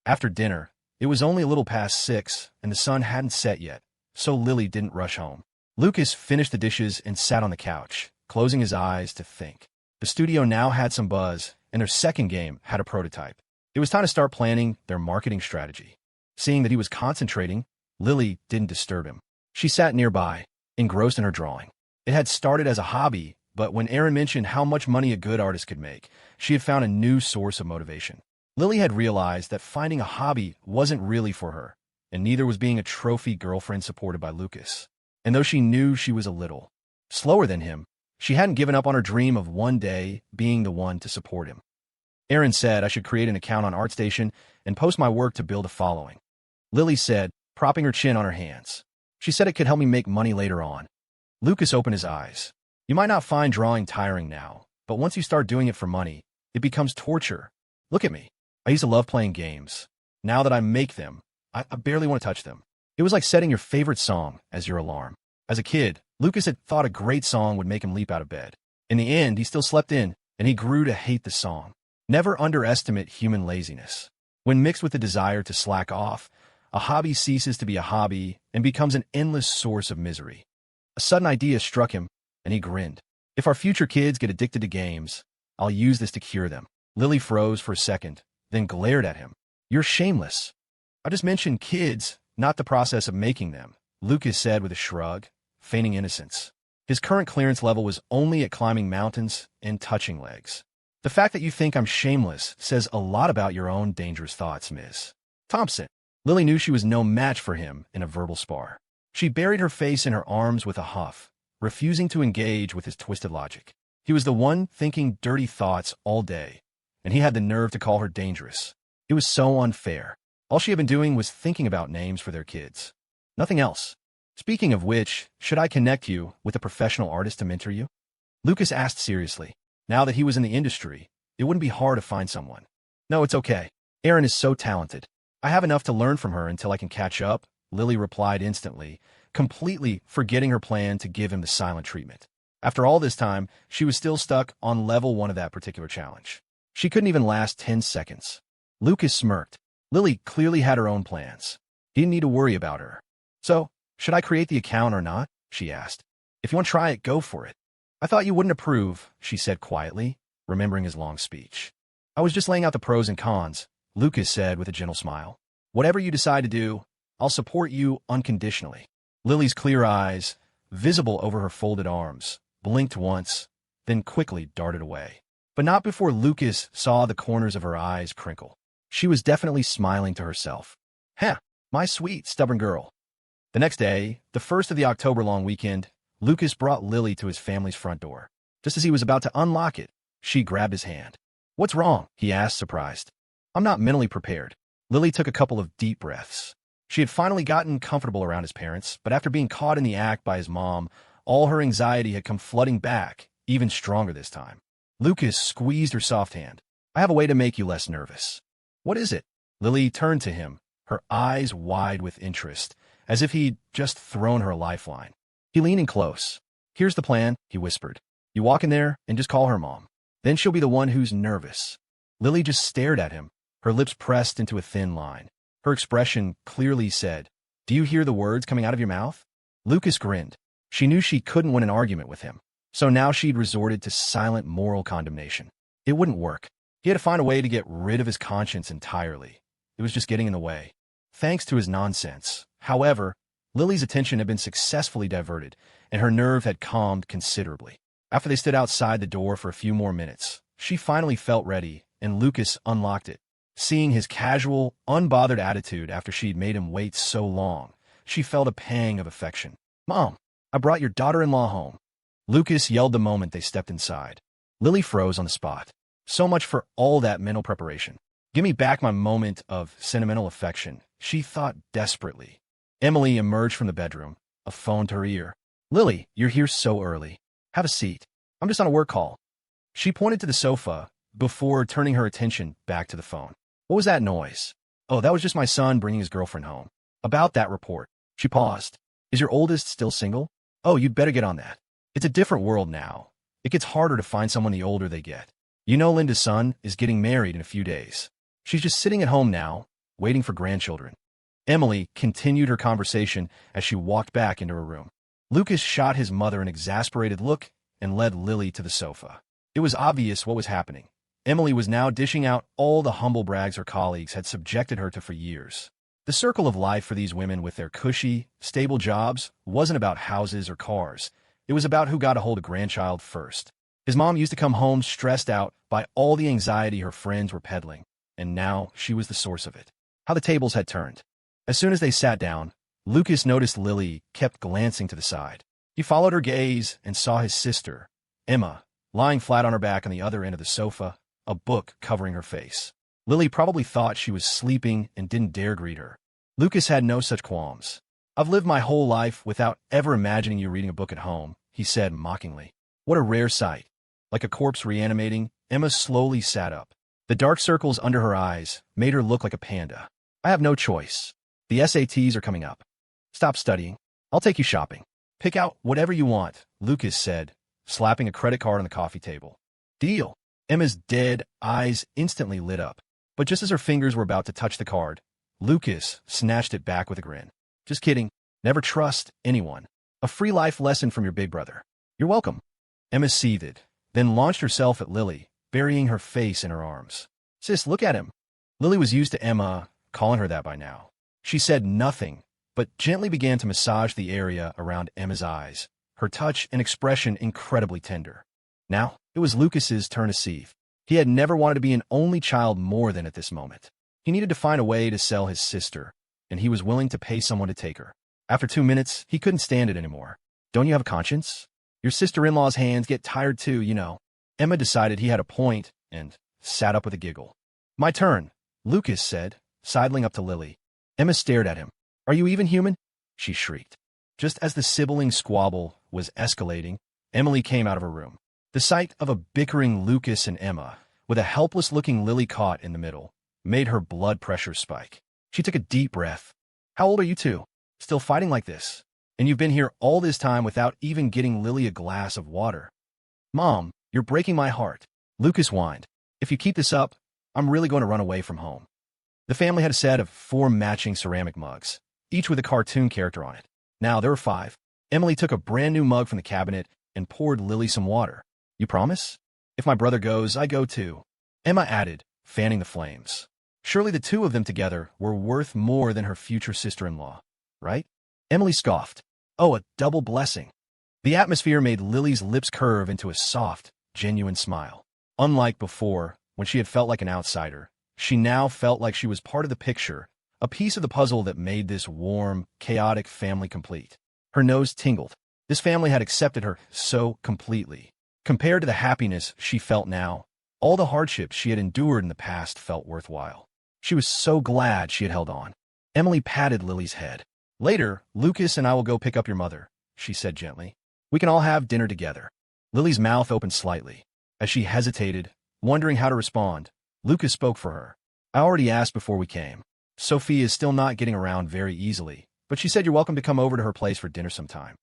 After dinner, it was only a little past 6, and the sun hadn't set yet, so Lily didn't rush home. Lucas finished the dishes and sat on the couch, closing his eyes to think. The studio now had some buzz, and their second game had a prototype. It was time to start planning their marketing strategy. Seeing that he was concentrating, Lily didn't disturb him. She sat nearby, engrossed in her drawing. It had started as a hobby, but when Aaron mentioned how much money a good artist could make, she had found a new source of motivation. Lily had realized that finding a hobby wasn't really for her, and neither was being a trophy girlfriend supported by Lucas. And though she knew she was a little slower than him, she hadn't given up on her dream of one day being the one to support him. Aaron said I should create an account on ArtStation and post my work to build a following. Lily said, propping her chin on her hands. She said it could help me make money later on. Lucas opened his eyes. "You might not find drawing tiring now, but once you start doing it for money, it becomes torture. Look at me. I used to love playing games. Now that I make them, I barely want to touch them." It was like setting your favorite song as your alarm. As a kid, Lucas had thought a great song would make him leap out of bed. In the end, he still slept in, and he grew to hate the song. Never underestimate human laziness. When mixed with the desire to slack off, a hobby ceases to be a hobby and becomes an endless source of misery. A sudden idea struck him, and he grinned. "If our future kids get addicted to games, I'll use this to cure them." Lily froze for a second, then glared at him. "You're shameless." "I just mentioned kids, not the process of making them," Lucas said with a shrug, feigning innocence. His current clearance level was only at climbing mountains and touching legs. "The fact that you think I'm shameless says a lot about your own dangerous thoughts, Miss Thompson." Lily knew she was no match for him in a verbal spar. She buried her face in her arms with a huff, refusing to engage with his twisted logic. He was the one thinking dirty thoughts all day, and he had the nerve to call her dangerous. It was so unfair. All she had been doing was thinking about names for their kids. Nothing else. "Speaking of which, should I connect you with a professional artist to mentor you?" Lucas asked seriously. Now that he was in the industry, it wouldn't be hard to find someone. "No, it's okay. Erin is so talented. I have enough to learn from her until I can catch up," Lily replied instantly, completely forgetting her plan to give him the silent treatment. After all this time, she was still stuck on level 1 of that particular challenge. She couldn't even last 10 seconds. Lucas smirked. Lily clearly had her own plans. He didn't need to worry about her. "So, should I create the account or not?" she asked. "If you want to try it, go for it." "I thought you wouldn't approve," she said quietly, remembering his long speech. "I was just laying out the pros and cons," Lucas said with a gentle smile. "Whatever you decide to do, I'll support you unconditionally." Lily's clear eyes, visible over her folded arms, blinked once, then quickly darted away. But not before Lucas saw the corners of her eyes crinkle. She was definitely smiling to herself. Heh, my sweet, stubborn girl. The next day, the first of the October-long weekend, Lucas brought Lily to his family's front door. Just as he was about to unlock it, she grabbed his hand. What's wrong? He asked, surprised. I'm not mentally prepared. Lily took a couple of deep breaths. She had finally gotten comfortable around his parents, but after being caught in the act by his mom, all her anxiety had come flooding back, even stronger this time. Lucas squeezed her soft hand. I have a way to make you less nervous. What is it? Lily turned to him, her eyes wide with interest, as if he'd just thrown her a lifeline. He leaned in close. Here's the plan, he whispered. You walk in there and just call her mom. Then she'll be the one who's nervous. Lily just stared at him, her lips pressed into a thin line. Her expression clearly said, Do you hear the words coming out of your mouth? Lucas grinned. She knew she couldn't win an argument with him, so now she'd resorted to silent moral condemnation. It wouldn't work. He had to find a way to get rid of his conscience entirely. It was just getting in the way. Thanks to his nonsense. However, Lily's attention had been successfully diverted, and her nerve had calmed considerably. After they stood outside the door for a few more minutes, she finally felt ready, and Lucas unlocked it. Seeing his casual, unbothered attitude after she'd made him wait so long, she felt a pang of affection. Mom, I brought your daughter-in-law home. Lucas yelled the moment they stepped inside. Lily froze on the spot. So much for all that mental preparation. Give me back my moment of sentimental affection, she thought desperately. Emily emerged from the bedroom, a phone to her ear. Lily, you're here so early. Have a seat. I'm just on a work call. She pointed to the sofa before turning her attention back to the phone. What was that noise? Oh, that was just my son bringing his girlfriend home. About that report. She paused. Is your oldest still single? Oh, you'd better get on that. It's a different world now. It gets harder to find someone the older they get. You know Linda's son is getting married in a few days. She's just sitting at home now, waiting for grandchildren. Emily continued her conversation as she walked back into her room. Lucas shot his mother an exasperated look and led Lily to the sofa. It was obvious what was happening. Emily was now dishing out all the humble brags her colleagues had subjected her to for years. The circle of life for these women with their cushy, stable jobs wasn't about houses or cars. It was about who got a hold of grandchild first. His mom used to come home stressed out by all the anxiety her friends were peddling, and now she was the source of it. How the tables had turned. As soon as they sat down, Lucas noticed Lily kept glancing to the side. He followed her gaze and saw his sister, Emma, lying flat on her back on the other end of the sofa, a book covering her face. Lily probably thought she was sleeping and didn't dare greet her. Lucas had no such qualms. I've lived my whole life without ever imagining you reading a book at home, he said mockingly. What a rare sight. Like a corpse reanimating, Emma slowly sat up. The dark circles under her eyes made her look like a panda. I have no choice. The SATs are coming up. Stop studying. I'll take you shopping. Pick out whatever you want, Lucas said, slapping a credit card on the coffee table. Deal. Emma's dead eyes instantly lit up. But just as her fingers were about to touch the card, Lucas snatched it back with a grin. Just kidding. Never trust anyone. A free life lesson from your big brother. You're welcome. Emma seethed, then launched herself at Lily, burying her face in her arms. Sis, look at him. Lily was used to Emma calling her that by now. She said nothing, but gently began to massage the area around Emma's eyes, her touch and expression incredibly tender. Now, it was Lucas's turn to seethe. He had never wanted to be an only child more than at this moment. He needed to find a way to sell his sister, and he was willing to pay someone to take her. After 2 minutes, he couldn't stand it anymore. Don't you have a conscience? Your sister-in-law's hands get tired too, you know. Emma decided he had a point and sat up with a giggle. My turn, Lucas said, sidling up to Lily. Emma stared at him. Are you even human? She shrieked. Just as the sibling squabble was escalating, Emily came out of her room. The sight of a bickering Lucas and Emma, with a helpless-looking Lily caught in the middle, made her blood pressure spike. She took a deep breath. How old are you two? Still fighting like this? And you've been here all this time without even getting Lily a glass of water. Mom, you're breaking my heart. Lucas whined. If you keep this up, I'm really going to run away from home. The family had a set of 4 matching ceramic mugs, each with a cartoon character on it. Now there were 5. Emily took a brand new mug from the cabinet and poured Lily some water. You promise? If my brother goes, I go too. Emma added, fanning the flames. Surely the 2 of them together were worth more than her future sister-in-law, right? Emily scoffed. Oh, a double blessing. The atmosphere made Lily's lips curve into a soft, genuine smile. Unlike before, when she had felt like an outsider, She now felt like she was part of the picture, a piece of the puzzle that made this warm, chaotic family complete. Her nose tingled. This family had accepted her so completely. Compared to the happiness she felt now, all the hardships she had endured in the past felt worthwhile. She was so glad she had held on. Emily patted Lily's head. "Later, Lucas and I will go pick up your mother," she said gently. "We can all have dinner together." Lily's mouth opened slightly. As she hesitated, wondering how to respond, Lucas spoke for her. "I already asked before we came. Sophia is still not getting around very easily, but she said you're welcome to come over to her place for dinner sometime."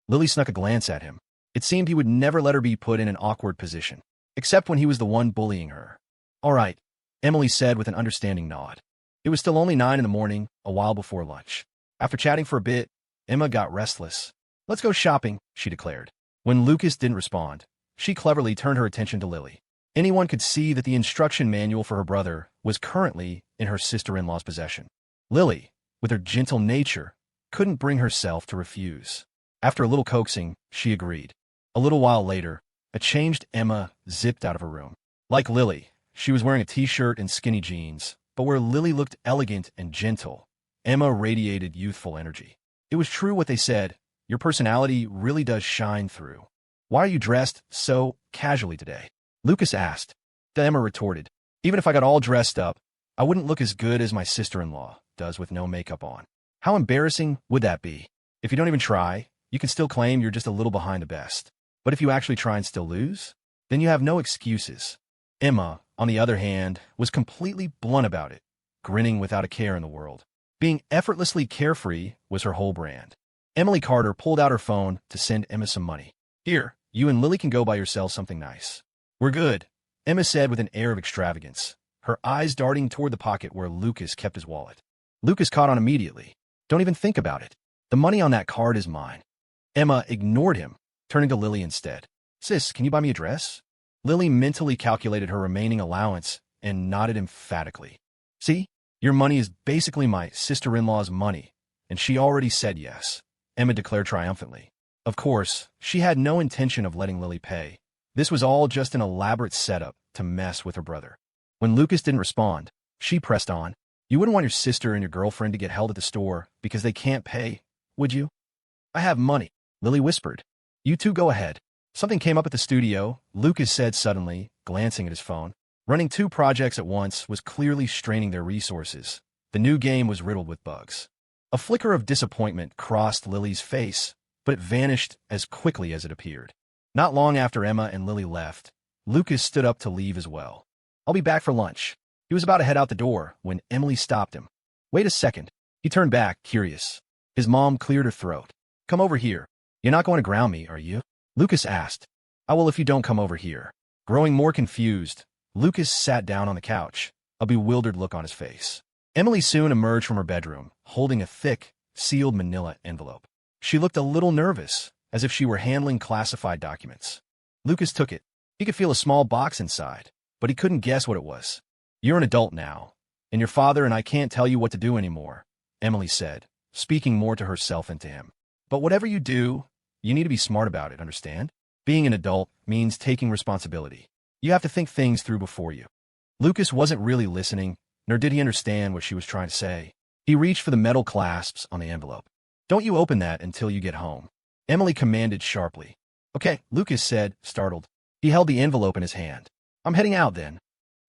Lily snuck a glance at him. It seemed he would never let her be put in an awkward position, except when he was the one bullying her. "All right," Emily said with an understanding nod. It was still only 9 in the morning, a while before lunch. After chatting for a bit, Emma got restless. "Let's go shopping," she declared. When Lucas didn't respond, she cleverly turned her attention to Lily. Anyone could see that the instruction manual for her brother was currently in her sister-in-law's possession. Lily, with her gentle nature, couldn't bring herself to refuse. After a little coaxing, she agreed. A little while later, a changed Emma zipped out of her room. Like Lily, she was wearing a t-shirt and skinny jeans, but where Lily looked elegant and gentle, Emma radiated youthful energy. It was true what they said, your personality really does shine through. "Why are you dressed so casually today?" Lucas asked. Emma retorted, "Even if I got all dressed up, I wouldn't look as good as my sister-in-law does with no makeup on. How embarrassing would that be? If you don't even try, you can still claim you're just a little behind the best. But if you actually try and still lose, then you have no excuses." Emma, on the other hand, was completely blunt about it, grinning without a care in the world. Being effortlessly carefree was her whole brand. Emily Carter pulled out her phone to send Emma some money. "Here, you and Lily can go buy yourselves something nice." "We're good," Emma said with an air of extravagance, her eyes darting toward the pocket where Lucas kept his wallet. Lucas caught on immediately. "Don't even think about it. The money on that card is mine." Emma ignored him, turning to Lily instead. "Sis, can you buy me a dress?" Lily mentally calculated her remaining allowance and nodded emphatically. "See? Your money is basically my sister-in-law's money, and she already said yes," Emma declared triumphantly. Of course, she had no intention of letting Lily pay. This was all just an elaborate setup to mess with her brother. When Lucas didn't respond, she pressed on. "You wouldn't want your sister and your girlfriend to get held at the store because they can't pay, would you?" "I have money," Lily whispered. "You two go ahead." Something came up at the studio, Lucas said suddenly, glancing at his phone. Running 2 projects at once was clearly straining their resources. The new game was riddled with bugs. A flicker of disappointment crossed Lily's face, but it vanished as quickly as it appeared. Not long after Emma and Lily left, Lucas stood up to leave as well. "I'll be back for lunch." He was about to head out the door when Emily stopped him. "Wait a second." He turned back, curious. His mom cleared her throat. "Come over here. You're not going to ground me, are you?" Lucas asked. "I will if you don't come over here." Growing more confused, Lucas sat down on the couch, a bewildered look on his face. Emily soon emerged from her bedroom, holding a thick, sealed manila envelope. She looked a little nervous, as if she were handling classified documents. Lucas took it. He could feel a small box inside, but he couldn't guess what it was. "You're an adult now, and your father and I can't tell you what to do anymore," Emily said, speaking more to herself than to him. "But whatever you do, you need to be smart about it, understand? Being an adult means taking responsibility. You have to think things through before you." Lucas wasn't really listening, nor did he understand what she was trying to say. He reached for the metal clasps on the envelope. "Don't you open that until you get home," Emily commanded sharply. "Okay," Lucas said, startled. He held the envelope in his hand. "I'm heading out then."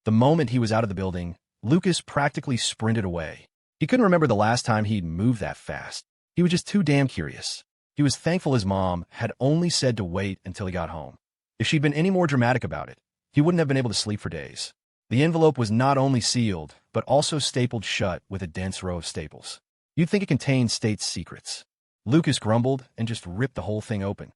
The moment he was out of the building, Lucas practically sprinted away. He couldn't remember the last time he'd moved that fast. He was just too damn curious. He was thankful his mom had only said to wait until he got home. If she'd been any more dramatic about it, he wouldn't have been able to sleep for days. The envelope was not only sealed, but also stapled shut with a dense row of staples. You'd think it contained state secrets. Lucas grumbled and just ripped the whole thing open.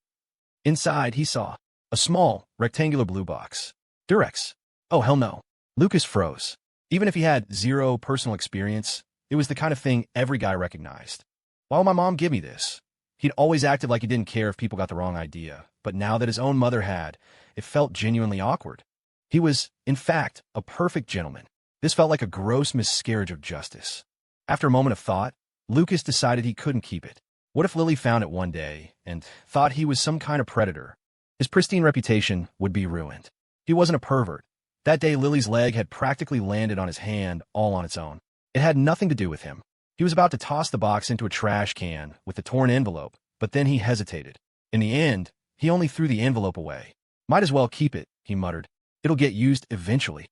Inside, he saw a small, rectangular blue box. Durex. Oh, hell no. Lucas froze. Even if he had 0 personal experience, it was the kind of thing every guy recognized. Why would my mom give me this? He'd always acted like he didn't care if people got the wrong idea, but now that his own mother had, it felt genuinely awkward. He was, in fact, a perfect gentleman. This felt like a gross miscarriage of justice. After a moment of thought, Lucas decided he couldn't keep it. What if Lily found it one day and thought he was some kind of predator? His pristine reputation would be ruined. He wasn't a pervert, That day, Lily's leg had practically landed on his hand all on its own. It had nothing to do with him. He was about to toss the box into a trash can with the torn envelope, but then he hesitated. In the end, he only threw the envelope away. Might as well keep it, he muttered. It'll get used eventually.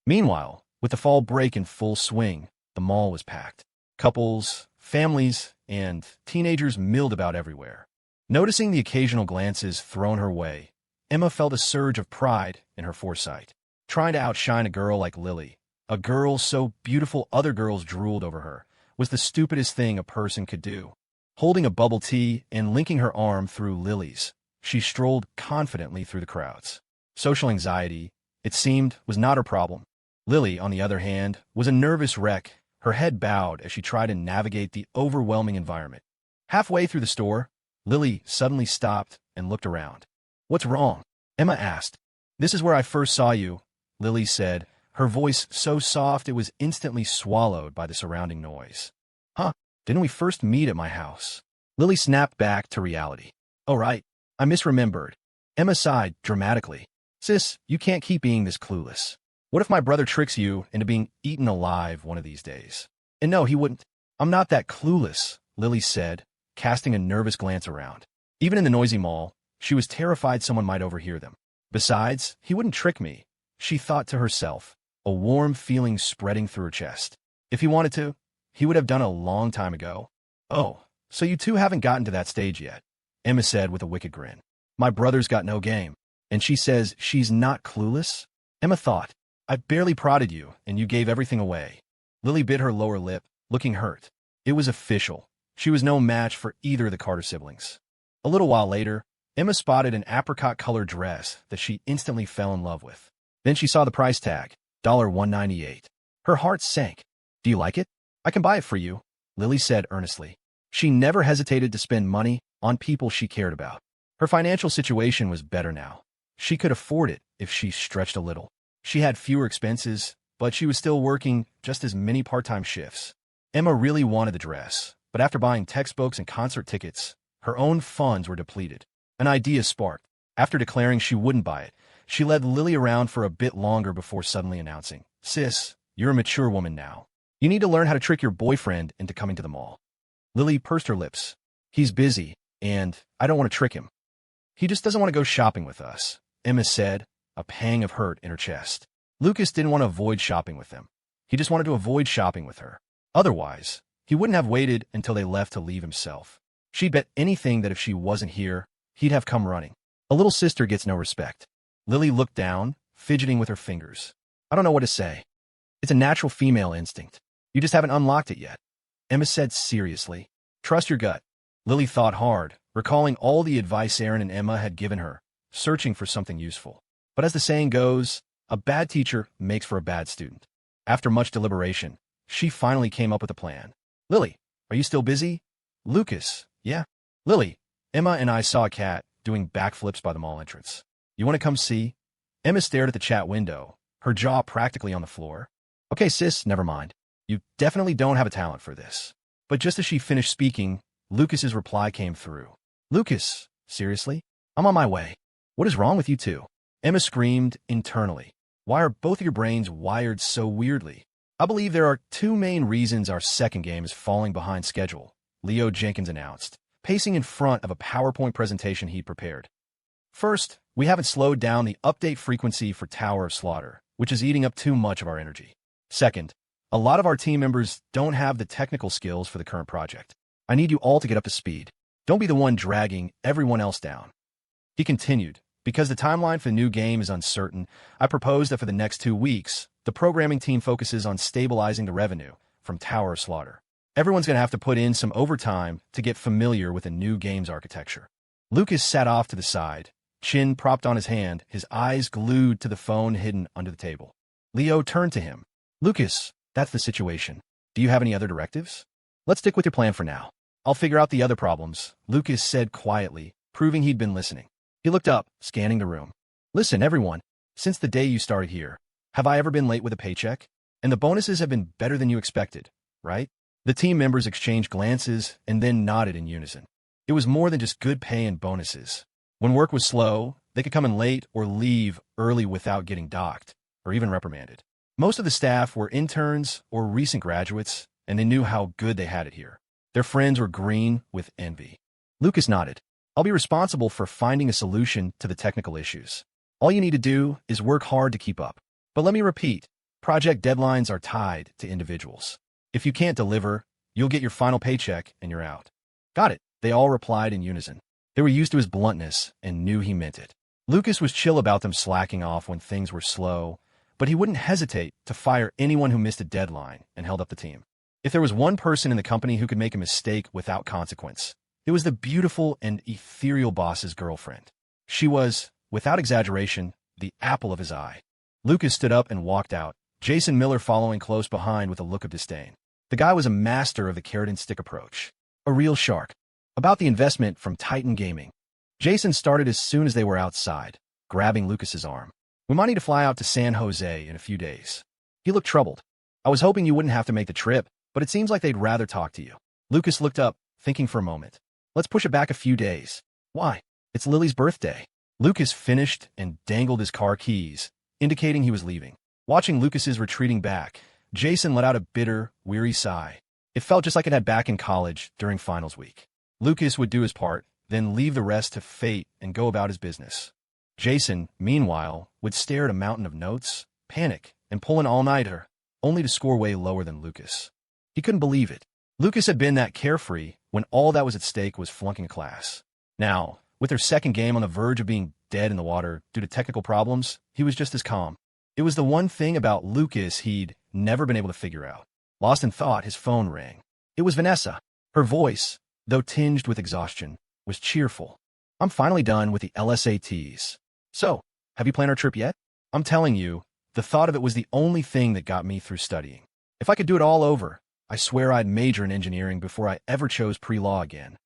Meanwhile, with the fall break in full swing, the mall was packed. Couples, families, and teenagers milled about everywhere. Noticing the occasional glances thrown her way, Emma felt a surge of pride in her foresight. Trying to outshine a girl like Lily, a girl so beautiful other girls drooled over her, was the stupidest thing a person could do. Holding a bubble tea and linking her arm through Lily's, she strolled confidently through the crowds. Social anxiety, it seemed, was not her problem. Lily, on the other hand, was a nervous wreck, her head bowed as she tried to navigate the overwhelming environment. Halfway through the store, Lily suddenly stopped and looked around. "What's wrong?" Emma asked. "This is where I first saw you," Lily said, her voice so soft it was instantly swallowed by the surrounding noise. "Huh? Didn't we first meet at my house?" Lily snapped back to reality. "Oh, right. I misremembered." Emma sighed dramatically. "Sis, you can't keep being this clueless. What if my brother tricks you into being eaten alive one of these days?" "And no, he wouldn't." "I'm not that clueless," Lily said, casting a nervous glance around. Even in the noisy mall, she was terrified someone might overhear them. "Besides, he wouldn't trick me," she thought to herself, a warm feeling spreading through her chest. "If he wanted to, he would have done a long time ago." "Oh, so you two haven't gotten to that stage yet," Emma said with a wicked grin. "My brother's got no game. And she says she's not clueless?" Emma thought. "I barely prodded you, and you gave everything away." Lily bit her lower lip, looking hurt. It was official. She was no match for either of the Carter siblings. A little while later, Emma spotted an apricot-colored dress that she instantly fell in love with. Then she saw the price tag, $198. Her heart sank. "Do you like it? I can buy it for you," Lily said earnestly. She never hesitated to spend money on people she cared about. Her financial situation was better now. She could afford it if she stretched a little. She had fewer expenses, but she was still working just as many part-time shifts. Emma really wanted the dress, but after buying textbooks and concert tickets, her own funds were depleted. An idea sparked. After declaring she wouldn't buy it, she led Lily around for a bit longer before suddenly announcing, "Sis, you're a mature woman now. You need to learn how to trick your boyfriend into coming to the mall." Lily pursed her lips. "He's busy, and I don't want to trick him. He just doesn't want to go shopping with us," Emma said, a pang of hurt in her chest. Lucas didn't want to avoid shopping with them. He just wanted to avoid shopping with her. Otherwise, he wouldn't have waited until they left to leave himself. She'd bet anything that if she wasn't here, he'd have come running. A little sister gets no respect. Lily looked down, fidgeting with her fingers. "I don't know what to say. It's a natural female instinct. You just haven't unlocked it yet," Emma said seriously. "Trust your gut." Lily thought hard, recalling all the advice Aaron and Emma had given her, searching for something useful. But as the saying goes, a bad teacher makes for a bad student. After much deliberation, she finally came up with a plan. "Lily, are you still busy?" "Lucas, yeah." "Lily, Emma and I saw a cat doing backflips by the mall entrance. You want to come see?" Emma stared at the chat window, her jaw practically on the floor. "Okay, sis, never mind. You definitely don't have a talent for this." But just as she finished speaking, Lucas's reply came through. "Lucas, seriously? I'm on my way. What is wrong with you two?" Emma screamed internally. "Why are both of your brains wired so weirdly?" "I believe there are two main reasons our second game is falling behind schedule," Leo Jenkins announced, pacing in front of a PowerPoint presentation he'd prepared. "First, we haven't slowed down the update frequency for Tower of Slaughter, which is eating up too much of our energy. Second, a lot of our team members don't have the technical skills for the current project. I need you all to get up to speed. Don't be the one dragging everyone else down." He continued, "Because the timeline for the new game is uncertain, I propose that for the next 2 weeks, the programming team focuses on stabilizing the revenue from Tower of Slaughter. Everyone's going to have to put in some overtime to get familiar with the new game's architecture." Lucas sat off to the side, chin propped on his hand, his eyes glued to the phone hidden under the table. Leo turned to him. "Lucas, that's the situation. Do you have any other directives?" "Let's stick with your plan for now. I'll figure out the other problems," Lucas said quietly, proving he'd been listening. He looked up, scanning the room. "Listen, everyone, since the day you started here, have I ever been late with a paycheck? And the bonuses have been better than you expected, right?" The team members exchanged glances and then nodded in unison. It was more than just good pay and bonuses. When work was slow, they could come in late or leave early without getting docked, or even reprimanded. Most of the staff were interns or recent graduates, and they knew how good they had it here. Their friends were green with envy. Lucas nodded. I'll be responsible for finding a solution to the technical issues. All you need to do is work hard to keep up. But let me repeat, project deadlines are tied to individuals. If you can't deliver, you'll get your final paycheck and you're out. Got it, they all replied in unison. They were used to his bluntness and knew he meant it. Lucas was chill about them slacking off when things were slow, but he wouldn't hesitate to fire anyone who missed a deadline and held up the team. If there was one person in the company who could make a mistake without consequence, it was the beautiful and ethereal boss's girlfriend. She was, without exaggeration, the apple of his eye. Lucas stood up and walked out, Jason Miller following close behind with a look of disdain. The guy was a master of the carrot and stick approach. A real shark. About the investment from Titan Gaming. Jason started as soon as they were outside, grabbing Lucas's arm. We might need to fly out to San Jose in a few days. He looked troubled. I was hoping you wouldn't have to make the trip, but it seems like they'd rather talk to you. Lucas looked up, thinking for a moment. Let's push it back a few days. Why? It's Lily's birthday. Lucas finished and dangled his car keys, indicating he was leaving. Watching Lucas's retreating back, Jason let out a bitter, weary sigh. It felt just like it had back in college during finals week. Lucas would do his part, then leave the rest to fate and go about his business. Jason, meanwhile, would stare at a mountain of notes, panic, and pull an all-nighter, only to score way lower than Lucas. He couldn't believe it. Lucas had been that carefree when all that was at stake was flunking a class. Now, with their second game on the verge of being dead in the water due to technical problems, he was just as calm. It was the one thing about Lucas he'd never been able to figure out. Lost in thought, his phone rang. It was Vanessa. Her voice, though tinged with exhaustion, was cheerful. I'm finally done with the LSATs. So, have you planned our trip yet? I'm telling you, the thought of it was the only thing that got me through studying. If I could do it all over, I swear I'd major in engineering before I ever chose pre-law again.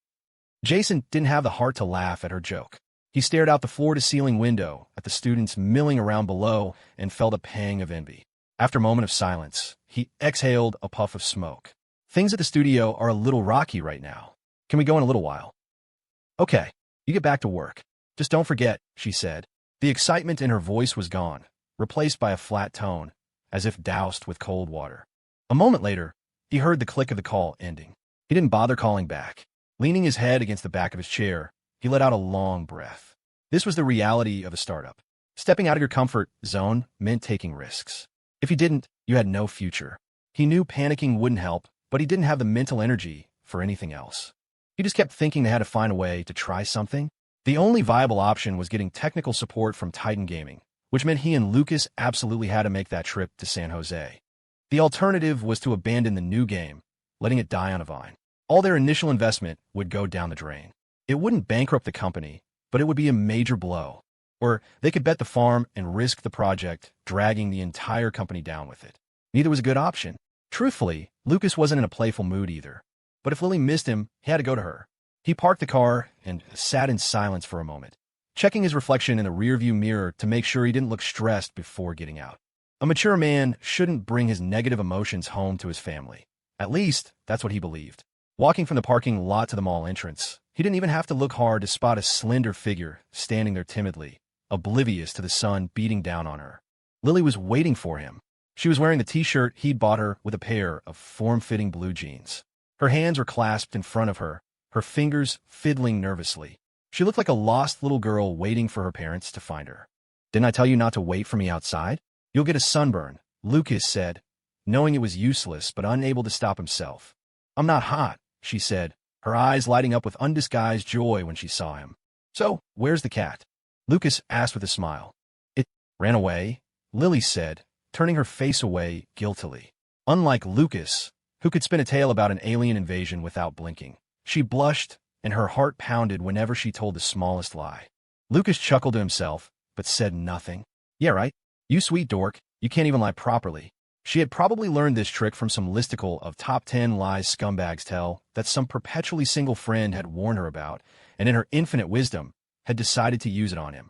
Jason didn't have the heart to laugh at her joke. He stared out the floor-to-ceiling window at the students milling around below and felt a pang of envy. After a moment of silence, he exhaled a puff of smoke. Things at the studio are a little rocky right now. Can we go in a little while? Okay, you get back to work. Just don't forget, she said. The excitement in her voice was gone, replaced by a flat tone, as if doused with cold water. A moment later, he heard the click of the call ending. He didn't bother calling back. Leaning his head against the back of his chair, he let out a long breath. This was the reality of a startup. Stepping out of your comfort zone meant taking risks. If you didn't, you had no future. He knew panicking wouldn't help, but he didn't have the mental energy for anything else. He just kept thinking they had to find a way to try something. The only viable option was getting technical support from Titan Gaming, which meant he and Lucas absolutely had to make that trip to San Jose. The alternative was to abandon the new game, letting it die on a vine. All their initial investment would go down the drain. It wouldn't bankrupt the company, but it would be a major blow. Or they could bet the farm and risk the project, dragging the entire company down with it. Neither was a good option. Truthfully, Lucas wasn't in a playful mood either. But if Lily missed him, he had to go to her. He parked the car and sat in silence for a moment, checking his reflection in the rearview mirror to make sure he didn't look stressed before getting out. A mature man shouldn't bring his negative emotions home to his family. At least, that's what he believed. Walking from the parking lot to the mall entrance, he didn't even have to look hard to spot a slender figure standing there timidly, oblivious to the sun beating down on her. Lily was waiting for him. She was wearing the t-shirt he'd bought her with a pair of form-fitting blue jeans. Her hands were clasped in front of her, her fingers fiddling nervously. She looked like a lost little girl waiting for her parents to find her. Didn't I tell you not to wait for me outside? You'll get a sunburn, Lucas said, knowing it was useless but unable to stop himself. I'm not hot, she said, her eyes lighting up with undisguised joy when she saw him. So, where's the cat? Lucas asked with a smile. It ran away, Lily said, turning her face away guiltily. Unlike Lucas, who could spin a tale about an alien invasion without blinking, she blushed, and her heart pounded whenever she told the smallest lie. Lucas chuckled to himself, but said nothing. Yeah, right. You sweet dork, you can't even lie properly. She had probably learned this trick from some listicle of top 10 lies scumbags tell that some perpetually single friend had warned her about, and in her infinite wisdom, had decided to use it on him.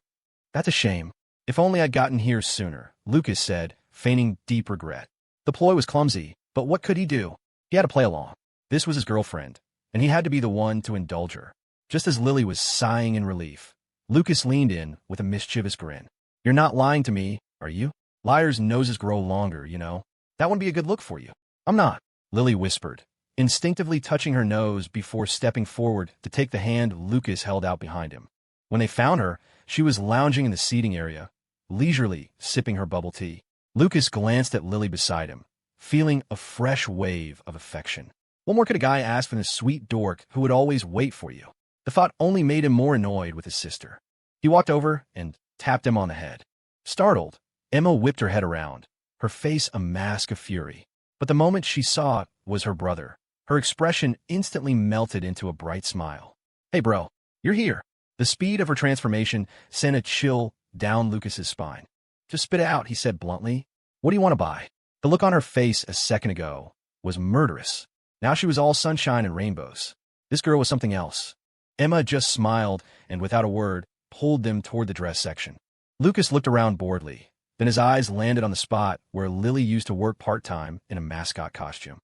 That's a shame. If only I'd gotten here sooner, Lucas said, feigning deep regret. The ploy was clumsy, but what could he do? He had to play along. This was his girlfriend, and he had to be the one to indulge her. Just as Lily was sighing in relief, Lucas leaned in with a mischievous grin. You're not lying to me, are you? Liars' noses grow longer, you know. That wouldn't be a good look for you. I'm not, Lily whispered, instinctively touching her nose before stepping forward to take the hand Lucas held out behind him. When they found her, she was lounging in the seating area, leisurely sipping her bubble tea. Lucas glanced at Lily beside him, feeling a fresh wave of affection. What more could a guy ask from this sweet dork who would always wait for you? The thought only made him more annoyed with his sister. He walked over and tapped Emma on the head. Startled, Emma whipped her head around, her face a mask of fury. But the moment she saw it was her brother. Her expression instantly melted into a bright smile. Hey bro, you're here. The speed of her transformation sent a chill down Lucas's spine. Just spit it out, he said bluntly. What do you want to buy? The look on her face a second ago was murderous. Now she was all sunshine and rainbows. This girl was something else. Emma just smiled and, without a word, pulled them toward the dress section. Lucas looked around boredly. Then his eyes landed on the spot where Lily used to work part-time in a mascot costume.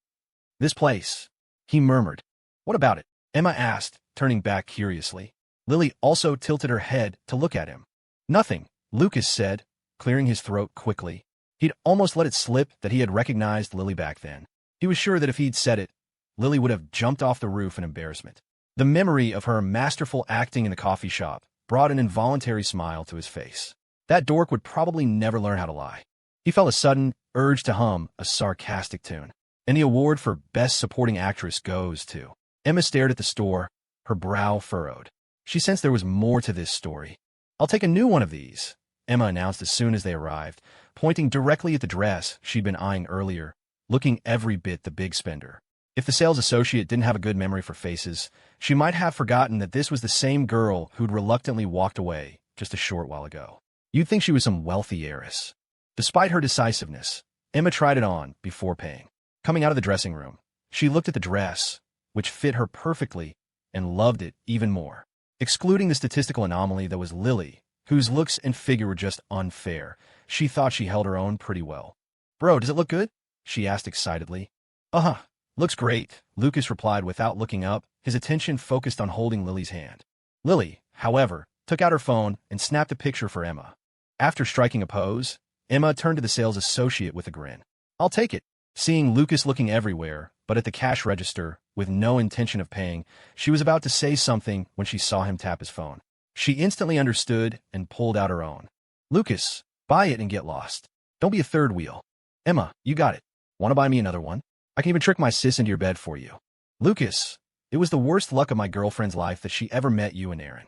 This place, he murmured. What about it? Emma asked, turning back curiously. Lily also tilted her head to look at him. Nothing, Lucas said, clearing his throat quickly. He'd almost let it slip that he had recognized Lily back then. He was sure that if he'd said it, Lily would have jumped off the roof in embarrassment. The memory of her masterful acting in the coffee shop brought an involuntary smile to his face. That dork would probably never learn how to lie. He felt a sudden urge to hum a sarcastic tune. And the award for Best Supporting Actress goes to... Emma stared at the store, her brow furrowed. She sensed there was more to this story. I'll take a new one of these, Emma announced as soon as they arrived, pointing directly at the dress she'd been eyeing earlier, looking every bit the big spender. If the sales associate didn't have a good memory for faces, she might have forgotten that this was the same girl who'd reluctantly walked away just a short while ago. You'd think she was some wealthy heiress. Despite her decisiveness, Emma tried it on before paying. Coming out of the dressing room, she looked at the dress, which fit her perfectly, and loved it even more. Excluding the statistical anomaly that was Lily, whose looks and figure were just unfair, she thought she held her own pretty well. Bro, does it look good? She asked excitedly. Uh-huh. Looks great, Lucas replied without looking up, his attention focused on holding Lily's hand. Lily, however, took out her phone and snapped a picture for Emma. After striking a pose, Emma turned to the sales associate with a grin. I'll take it. Seeing Lucas looking everywhere, but at the cash register, with no intention of paying, she was about to say something when she saw him tap his phone. She instantly understood and pulled out her own. Lucas, buy it and get lost. Don't be a third wheel. Emma, you got it. Want to buy me another one? I can even trick my sis into your bed for you. Lucas, it was the worst luck of my girlfriend's life that she ever met you and Aaron.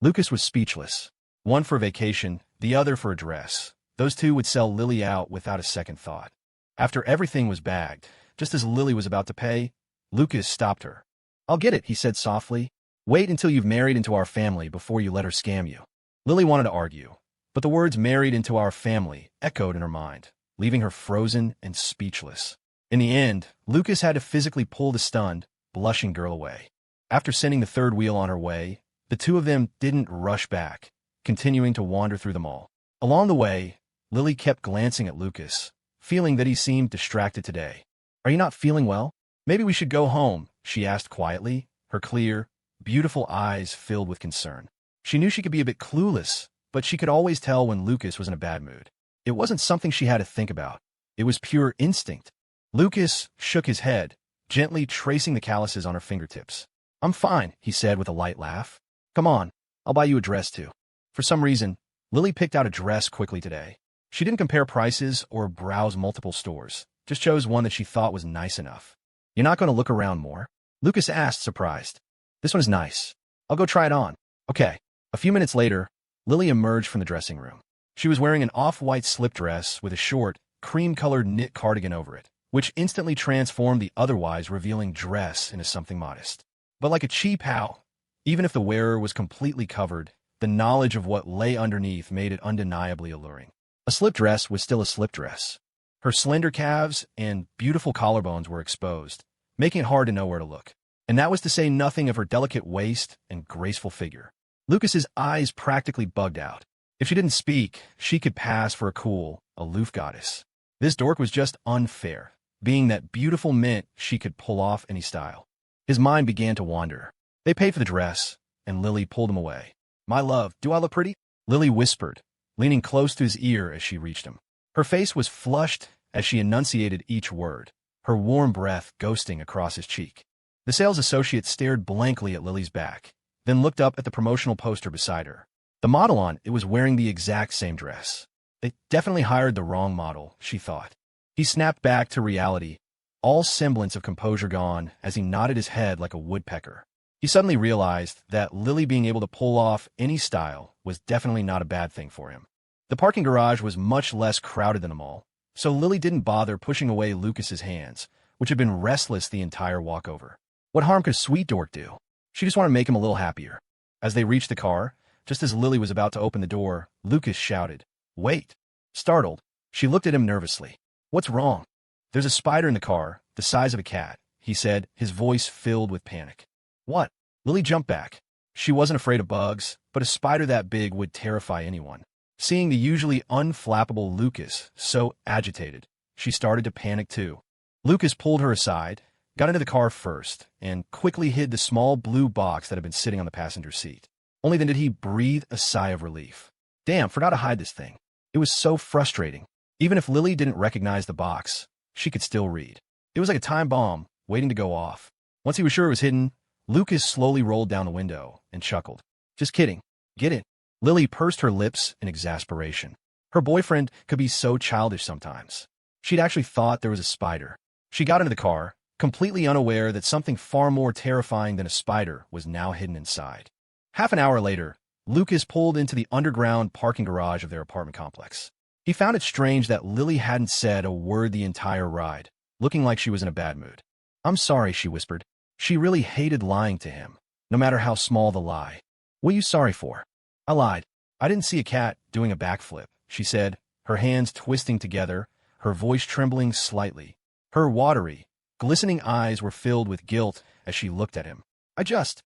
Lucas was speechless. One for vacation, the other for a dress. Those two would sell Lily out without a second thought. After everything was bagged, just as Lily was about to pay, Lucas stopped her. I'll get it, he said softly. Wait until you've married into our family before you let her scam you. Lily wanted to argue, but the words married into our family echoed in her mind, leaving her frozen and speechless. In the end, Lucas had to physically pull the stunned, blushing girl away. After sending the third wheel on her way, the two of them didn't rush back, continuing to wander through the mall. Along the way, Lily kept glancing at Lucas, feeling that he seemed distracted today. Are you not feeling well? Maybe we should go home, she asked quietly, her clear, beautiful eyes filled with concern. She knew she could be a bit clueless, but she could always tell when Lucas was in a bad mood. It wasn't something she had to think about. It was pure instinct. Lucas shook his head, gently tracing the calluses on her fingertips. I'm fine, he said with a light laugh. Come on, I'll buy you a dress too. For some reason, Lily picked out a dress quickly today. She didn't compare prices or browse multiple stores, just chose one that she thought was nice enough. You're not going to look around more? Lucas asked, surprised. This one is nice. I'll go try it on. Okay. A few minutes later, Lily emerged from the dressing room. She was wearing an off-white slip dress with a short, cream-colored knit cardigan over it, which instantly transformed the otherwise revealing dress into something modest. But like a cheap how, even if the wearer was completely covered, the knowledge of what lay underneath made it undeniably alluring. A slip dress was still a slip dress. Her slender calves and beautiful collarbones were exposed, making it hard to know where to look. And that was to say nothing of her delicate waist and graceful figure. Lucas's eyes practically bugged out. If she didn't speak, she could pass for a cool, aloof goddess. This dork was just unfair, being that beautiful mint she could pull off any style. His mind began to wander. They paid for the dress, and Lily pulled him away. My love, do I look pretty? Lily whispered, leaning close to his ear as she reached him. Her face was flushed as she enunciated each word, her warm breath ghosting across his cheek. The sales associate stared blankly at Lily's back, then looked up at the promotional poster beside her. The model on it was wearing the exact same dress. They definitely hired the wrong model, she thought. He snapped back to reality, all semblance of composure gone as he nodded his head like a woodpecker. He suddenly realized that Lily being able to pull off any style was definitely not a bad thing for him. The parking garage was much less crowded than the mall, so Lily didn't bother pushing away Lucas's hands, which had been restless the entire walkover. What harm could a sweet dork do? She just wanted to make him a little happier. As they reached the car, just as Lily was about to open the door, Lucas shouted, "Wait!" Startled, she looked at him nervously. "What's wrong?" "There's a spider in the car, the size of a cat," he said, his voice filled with panic. "What?" Lily jumped back. She wasn't afraid of bugs, but a spider that big would terrify anyone. Seeing the usually unflappable Lucas so agitated, she started to panic too. Lucas pulled her aside, got into the car first, and quickly hid the small blue box that had been sitting on the passenger seat. Only then did he breathe a sigh of relief. Damn, forgot to hide this thing. It was so frustrating. Even if Lily didn't recognize the box, she could still read. It was like a time bomb waiting to go off. Once he was sure it was hidden, Lucas slowly rolled down the window and chuckled. "Just kidding. Get it." Lily pursed her lips in exasperation. Her boyfriend could be so childish sometimes. She'd actually thought there was a spider. She got into the car, completely unaware that something far more terrifying than a spider was now hidden inside. Half an hour later, Lucas pulled into the underground parking garage of their apartment complex. He found it strange that Lily hadn't said a word the entire ride, looking like she was in a bad mood. "I'm sorry," she whispered. She really hated lying to him, no matter how small the lie. "What are you sorry for?" "I lied. I didn't see a cat doing a backflip," she said, her hands twisting together, her voice trembling slightly. Her watery, glistening eyes were filled with guilt as she looked at him. I just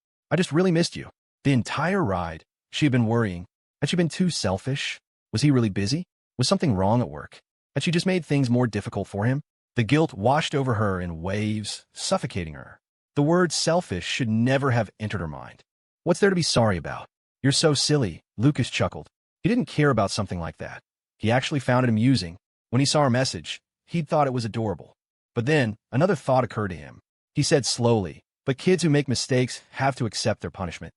really missed you." The entire ride, she had been worrying. Had she been too selfish? Was he really busy? Was something wrong at work? Had she just made things more difficult for him? The guilt washed over her in waves, suffocating her. The word selfish should never have entered her mind. What's there to be sorry about? "You're so silly," Lucas chuckled. He didn't care about something like that. He actually found it amusing. When he saw her message, he'd thought it was adorable. But then, another thought occurred to him. He said slowly, "But kids who make mistakes have to accept their punishment."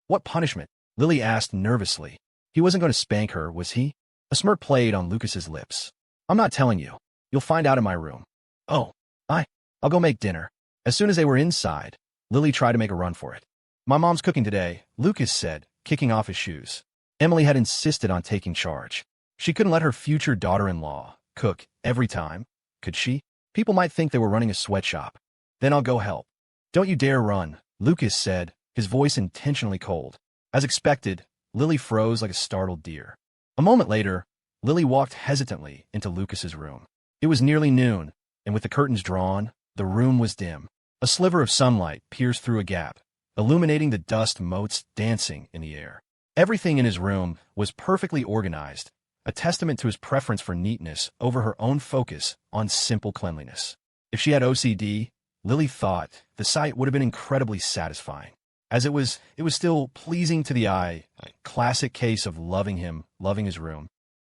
"What punishment?" Lily asked nervously. He wasn't going to spank her, was he? A smirk played on Lucas's lips. "I'm not telling you. You'll find out in my room." "Oh, I'll go make dinner." As soon as they were inside, Lily tried to make a run for it. "My mom's cooking today," Lucas said, kicking off his shoes. Emily had insisted on taking charge. She couldn't let her future daughter-in-law cook every time, could she? People might think they were running a sweatshop. "Then I'll go help." "Don't you dare run," Lucas said, his voice intentionally cold. As expected, Lily froze like a startled deer. A moment later, Lily walked hesitantly into Lucas's room. It was nearly noon, and with the curtains drawn, the room was dim. A sliver of sunlight pierced through a gap, illuminating the dust motes dancing in the air. Everything in his room was perfectly organized, a testament to his preference for neatness over her own focus on simple cleanliness. If she had OCD, Lily thought the sight would have been incredibly satisfying. As it was still pleasing to the eye, a classic case of loving him, loving his room.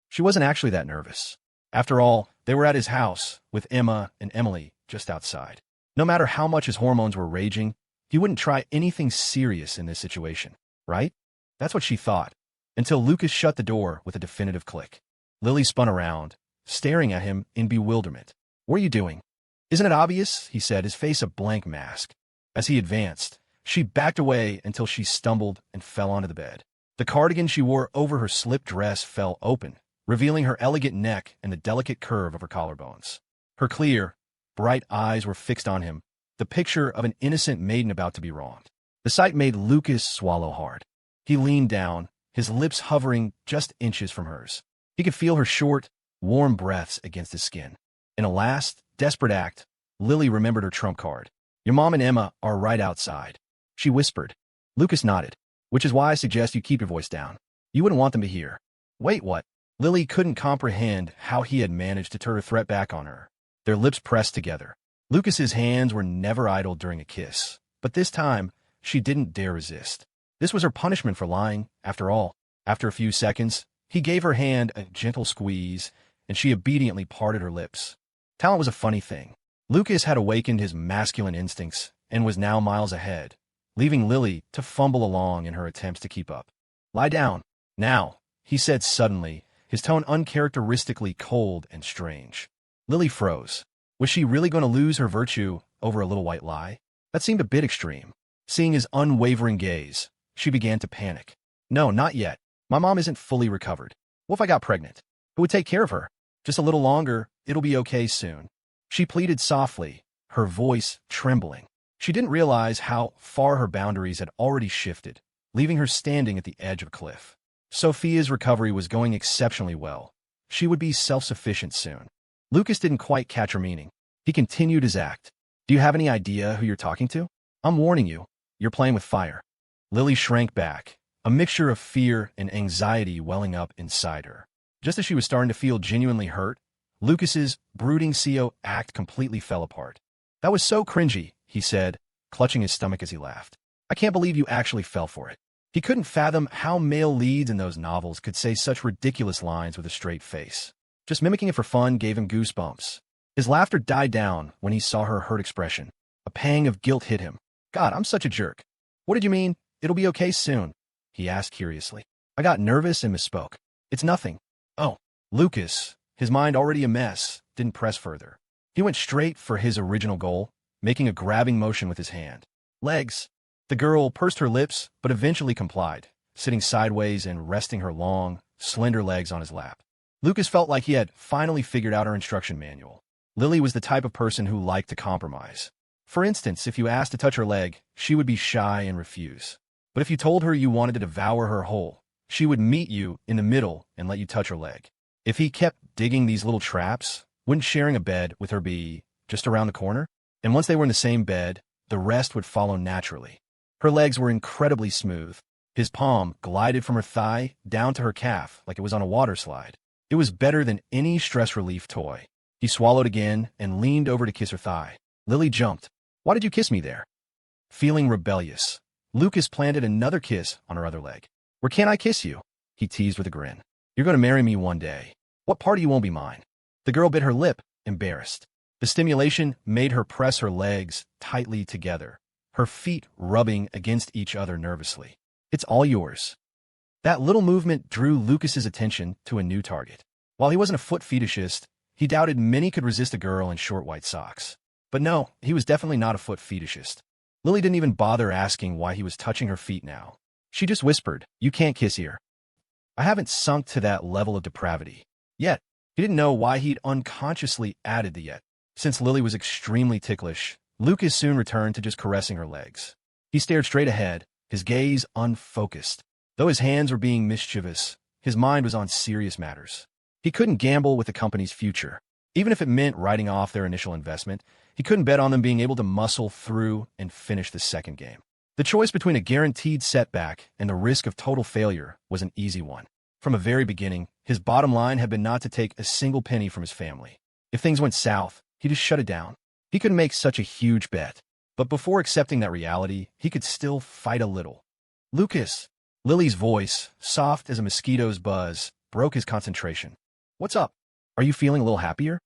She wasn't actually that nervous. After all, they were at his house, with Emma and Emily just outside. No matter how much his hormones were raging, he wouldn't try anything serious in this situation, right? That's what she thought, until Lucas shut the door with a definitive click. Lily spun around, staring at him in bewilderment. "What are you doing?" "Isn't it obvious?" he said, his face a blank mask. As he advanced, she backed away until she stumbled and fell onto the bed. The cardigan she wore over her slip dress fell open, revealing her elegant neck and the delicate curve of her collarbones. Her clear, bright eyes were fixed on him, the picture of an innocent maiden about to be wronged. The sight made Lucas swallow hard. He leaned down, his lips hovering just inches from hers. He could feel her short, warm breaths against his skin. In a last, desperate act, Lily remembered her trump card. "Your mom and Emma are right outside," she whispered. Lucas nodded. "Which is why I suggest you keep your voice down. You wouldn't want them to hear." "Wait, what?" Lily couldn't comprehend how he had managed to turn a threat back on her. Their lips pressed together. Lucas's hands were never idle during a kiss, but this time, she didn't dare resist. This was her punishment for lying, after all. After a few seconds, he gave her hand a gentle squeeze, and she obediently parted her lips. Talent was a funny thing. Lucas had awakened his masculine instincts and was now miles ahead, leaving Lily to fumble along in her attempts to keep up. "Lie down, now," he said suddenly, his tone uncharacteristically cold and strange. Lily froze. Was she really going to lose her virtue over a little white lie? That seemed a bit extreme. Seeing his unwavering gaze, she began to panic. "No, not yet. My mom isn't fully recovered. What if I got pregnant? Who would take care of her? Just a little longer, it'll be okay soon." She pleaded softly, her voice trembling. She didn't realize how far her boundaries had already shifted, leaving her standing at the edge of a cliff. Sophia's recovery was going exceptionally well. She would be self-sufficient soon. Lucas didn't quite catch her meaning. He continued his act. "Do you have any idea who you're talking to? I'm warning you, you're playing with fire." Lily shrank back, a mixture of fear and anxiety welling up inside her. Just as she was starting to feel genuinely hurt, Lucas's brooding CEO act completely fell apart. "That was so cringy," he said, clutching his stomach as he laughed. "I can't believe you actually fell for it." He couldn't fathom how male leads in those novels could say such ridiculous lines with a straight face. Just mimicking it for fun gave him goosebumps. His laughter died down when he saw her hurt expression. A pang of guilt hit him. "God, I'm such a jerk. What did you mean, it'll be okay soon?" he asked curiously. "I got nervous and misspoke. It's nothing." "Oh." Lucas, his mind already a mess, didn't press further. He went straight for his original goal, making a grabbing motion with his hand. "Legs." The girl pursed her lips, but eventually complied, sitting sideways and resting her long, slender legs on his lap. Lucas felt like he had finally figured out her instruction manual. Lily was the type of person who liked to compromise. For instance, if you asked to touch her leg, she would be shy and refuse. But if you told her you wanted to devour her whole, she would meet you in the middle and let you touch her leg. If he kept digging these little traps, wouldn't sharing a bed with her be just around the corner? And once they were in the same bed, the rest would follow naturally. Her legs were incredibly smooth. His palm glided from her thigh down to her calf like it was on a water slide. It was better than any stress relief toy. He swallowed again and leaned over to kiss her thigh. Lily jumped. "Why did you kiss me there?" Feeling rebellious, Lucas planted another kiss on her other leg. "Where can't I kiss you?" he teased with a grin. "You're going to marry me one day. What part of you won't be mine?" The girl bit her lip, embarrassed. The stimulation made her press her legs tightly together, her feet rubbing against each other nervously. "It's all yours." That little movement drew Lucas's attention to a new target. While he wasn't a foot fetishist, he doubted many could resist a girl in short white socks. But no, he was definitely not a foot fetishist. Lily didn't even bother asking why he was touching her feet now. She just whispered, "You can't kiss here." I haven't sunk to that level of depravity yet. He didn't know why he'd unconsciously added the yet. Since Lily was extremely ticklish, Lucas soon returned to just caressing her legs. He stared straight ahead, his gaze unfocused. Though his hands were being mischievous, his mind was on serious matters. He couldn't gamble with the company's future. Even if it meant writing off their initial investment, he couldn't bet on them being able to muscle through and finish the second game. The choice between a guaranteed setback and the risk of total failure was an easy one. From the very beginning, his bottom line had been not to take a single penny from his family. If things went south, he just shut it down. He couldn't make such a huge bet. But before accepting that reality, he could still fight a little. "Lucas." Lily's voice, soft as a mosquito's buzz, broke his concentration. "What's up? Are you feeling a little happier?"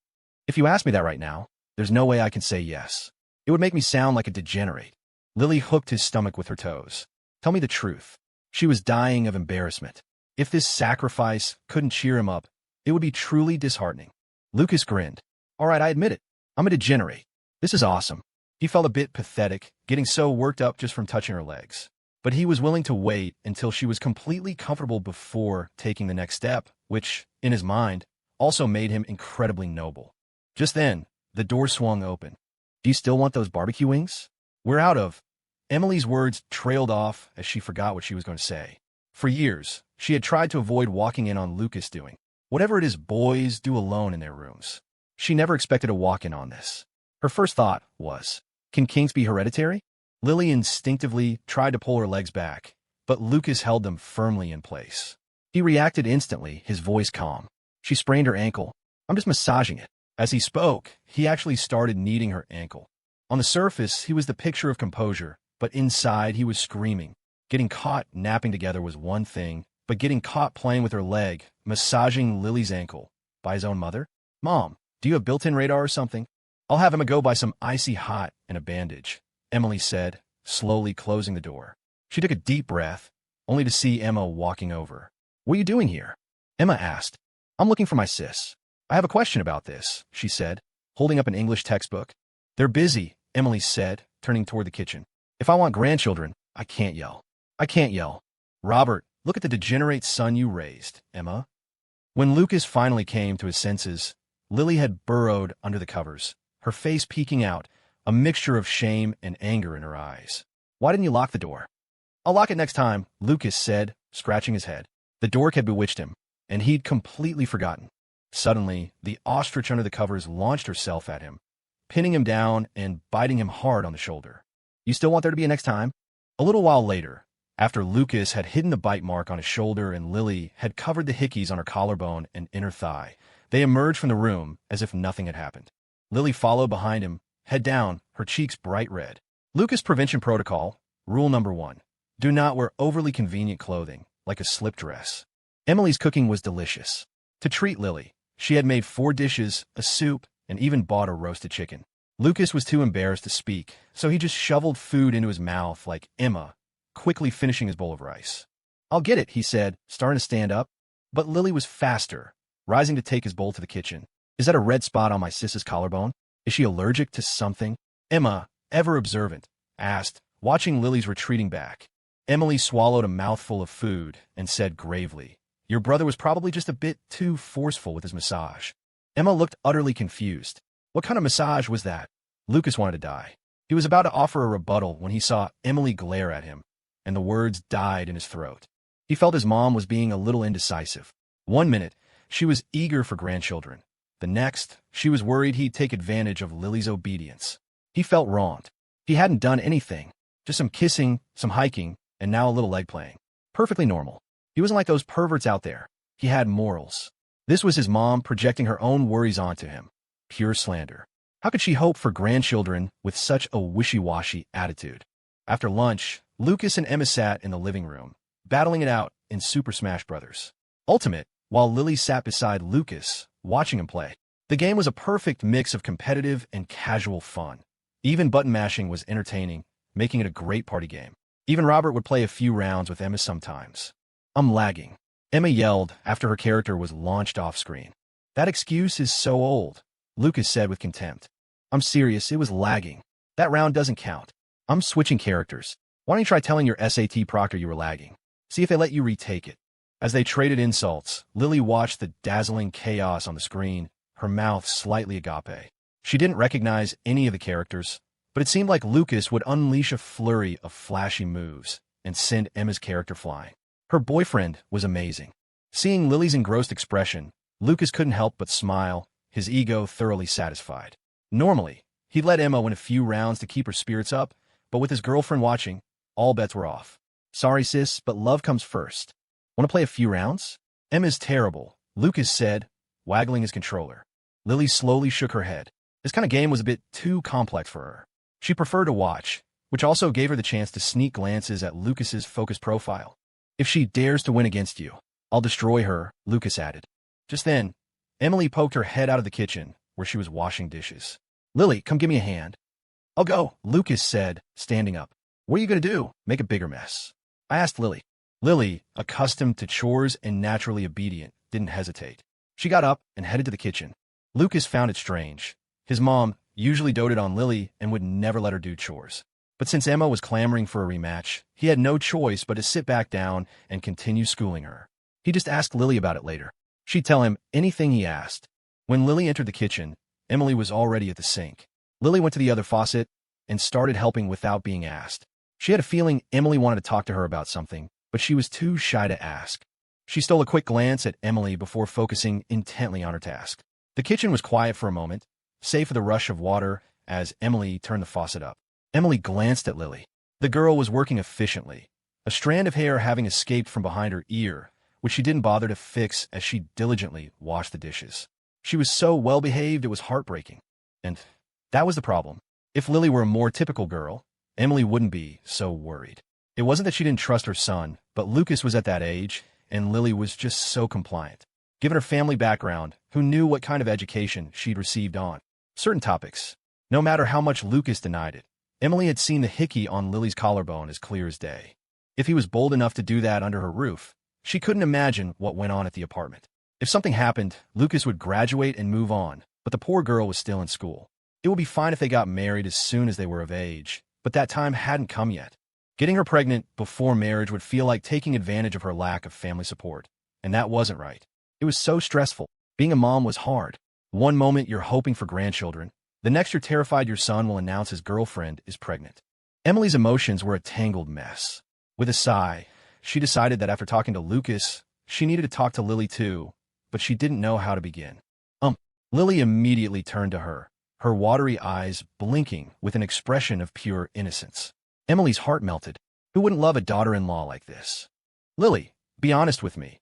"If you ask me that right now, there's no way I can say yes. It would make me sound like a degenerate." Lily hooked his stomach with her toes. "Tell me the truth." She was dying of embarrassment. If this sacrifice couldn't cheer him up, it would be truly disheartening. Lucas grinned. "All right, I admit it. I'm a degenerate. This is awesome." He felt a bit pathetic, getting so worked up just from touching her legs. But he was willing to wait until she was completely comfortable before taking the next step, which, in his mind, also made him incredibly noble. Just then, the door swung open. "Do you still want those barbecue wings?" "We're out of." Emily's words trailed off as she forgot what she was going to say. For years, she had tried to avoid walking in on Lucas doing whatever it is boys do alone in their rooms. She never expected to walk in on this. Her first thought was, can kinks be hereditary? Lily instinctively tried to pull her legs back, but Lucas held them firmly in place. He reacted instantly, his voice calm. "She sprained her ankle. I'm just massaging it." As he spoke, he actually started kneading her ankle. On the surface, he was the picture of composure, but inside he was screaming. Getting caught napping together was one thing, but getting caught playing with her leg, massaging Lily's ankle, by his own mother? Mom, do you have built-in radar or something? I'll have Emma go buy some icy hot and a bandage, Emily said, slowly closing the door. She took a deep breath, only to see Emma walking over. What are you doing here? Emma asked. I'm looking for my sis. I have a question about this, she said, holding up an English textbook. They're busy, Emily said, turning toward the kitchen. If I want grandchildren, I can't yell. I can't yell. Robert, look at the degenerate son you raised, Emma. When Lucas finally came to his senses, Lily had burrowed under the covers, her face peeking out, a mixture of shame and anger in her eyes. Why didn't you lock the door? I'll lock it next time, Lucas said, scratching his head. The dork had bewitched him, and he'd completely forgotten. Suddenly, the ostrich under the covers launched herself at him, pinning him down and biting him hard on the shoulder. You still want there to be a next time? A little while later, after Lucas had hidden the bite mark on his shoulder and Lily had covered the hickeys on her collarbone and inner thigh, they emerged from the room as if nothing had happened. Lily followed behind him, head down, her cheeks bright red. Lucas Prevention Protocol, Rule Number 1. Do not wear overly convenient clothing, like a slip dress. Emily's cooking was delicious. To treat Lily, she had made 4 dishes, a soup, and even bought a roasted chicken. Lucas was too embarrassed to speak, so he just shoveled food into his mouth like Emma, quickly finishing his bowl of rice. I'll get it, he said, starting to stand up. But Lily was faster, rising to take his bowl to the kitchen. Is that a red spot on my sis's collarbone? Is she allergic to something? Emma, ever observant, asked, watching Lily's retreating back. Emily swallowed a mouthful of food and said gravely, Your brother was probably just a bit too forceful with his massage. Emma looked utterly confused. What kind of massage was that? Lucas wanted to die. He was about to offer a rebuttal when he saw Emily glare at him, and the words died in his throat. He felt his mom was being a little indecisive. 1 minute, she was eager for grandchildren. The next, she was worried he'd take advantage of Lily's obedience. He felt wronged. He hadn't done anything. Just some kissing, some hiking, and now a little leg playing. Perfectly normal. He wasn't like those perverts out there. He had morals. This was his mom projecting her own worries onto him. Pure slander. How could she hope for grandchildren with such a wishy-washy attitude? After lunch, Lucas and Emma sat in the living room, battling it out in Super Smash Bros. Ultimate, while Lily sat beside Lucas, watching him play. The game was a perfect mix of competitive and casual fun. Even button mashing was entertaining, making it a great party game. Even Robert would play a few rounds with Emma sometimes. I'm lagging, Emma yelled after her character was launched off-screen. That excuse is so old, Lucas said with contempt. I'm serious, it was lagging. That round doesn't count. I'm switching characters. Why don't you try telling your SAT proctor you were lagging? See if they let you retake it. As they traded insults, Lily watched the dazzling chaos on the screen, her mouth slightly agape. She didn't recognize any of the characters, but it seemed like Lucas would unleash a flurry of flashy moves and send Emma's character flying. Her boyfriend was amazing. Seeing Lily's engrossed expression, Lucas couldn't help but smile, his ego thoroughly satisfied. Normally, he'd let Emma win a few rounds to keep her spirits up, but with his girlfriend watching, all bets were off. Sorry, sis, but love comes first. Want to play a few rounds? Emma's terrible, Lucas said, waggling his controller. Lily slowly shook her head. This kind of game was a bit too complex for her. She preferred to watch, which also gave her the chance to sneak glances at Lucas's focus profile. If she dares to win against you, I'll destroy her, Lucas added. Just then, Emily poked her head out of the kitchen, where she was washing dishes. Lily, come give me a hand. I'll go, Lucas said, standing up. What are you going to do? Make a bigger mess? I asked Lily. Lily, accustomed to chores and naturally obedient, didn't hesitate. She got up and headed to the kitchen. Lucas found it strange. His mom usually doted on Lily and would never let her do chores. But since Emma was clamoring for a rematch, he had no choice but to sit back down and continue schooling her. He just asked Lily about it later. She'd tell him anything he asked. When Lily entered the kitchen, Emily was already at the sink. Lily went to the other faucet and started helping without being asked. She had a feeling Emily wanted to talk to her about something, but she was too shy to ask. She stole a quick glance at Emily before focusing intently on her task. The kitchen was quiet for a moment, save for the rush of water as Emily turned the faucet up. Emily glanced at Lily. The girl was working efficiently, a strand of hair having escaped from behind her ear, which she didn't bother to fix as she diligently washed the dishes. She was so well-behaved it was heartbreaking. And that was the problem. If Lily were a more typical girl, Emily wouldn't be so worried. It wasn't that she didn't trust her son, but Lucas was at that age, and Lily was just so compliant. given her family background, who knew what kind of education she'd received on certain topics. No matter how much Lucas denied it, Emily had seen the hickey on Lily's collarbone as clear as day. If he was bold enough to do that under her roof, she couldn't imagine what went on at the apartment. If something happened, Lucas would graduate and move on, but the poor girl was still in school. It would be fine if they got married as soon as they were of age, but that time hadn't come yet. Getting her pregnant before marriage would feel like taking advantage of her lack of family support, and that wasn't right. It was so stressful. Being a mom was hard. One moment you're hoping for grandchildren, the next you're terrified your son will announce his girlfriend is pregnant. Emily's emotions were a tangled mess. With a sigh, she decided that after talking to Lucas, she needed to talk to Lily too, but she didn't know how to begin. Lily immediately turned to her, her watery eyes blinking with an expression of pure innocence. Emily's heart melted. Who wouldn't love a daughter-in-law like this? Lily, be honest with me,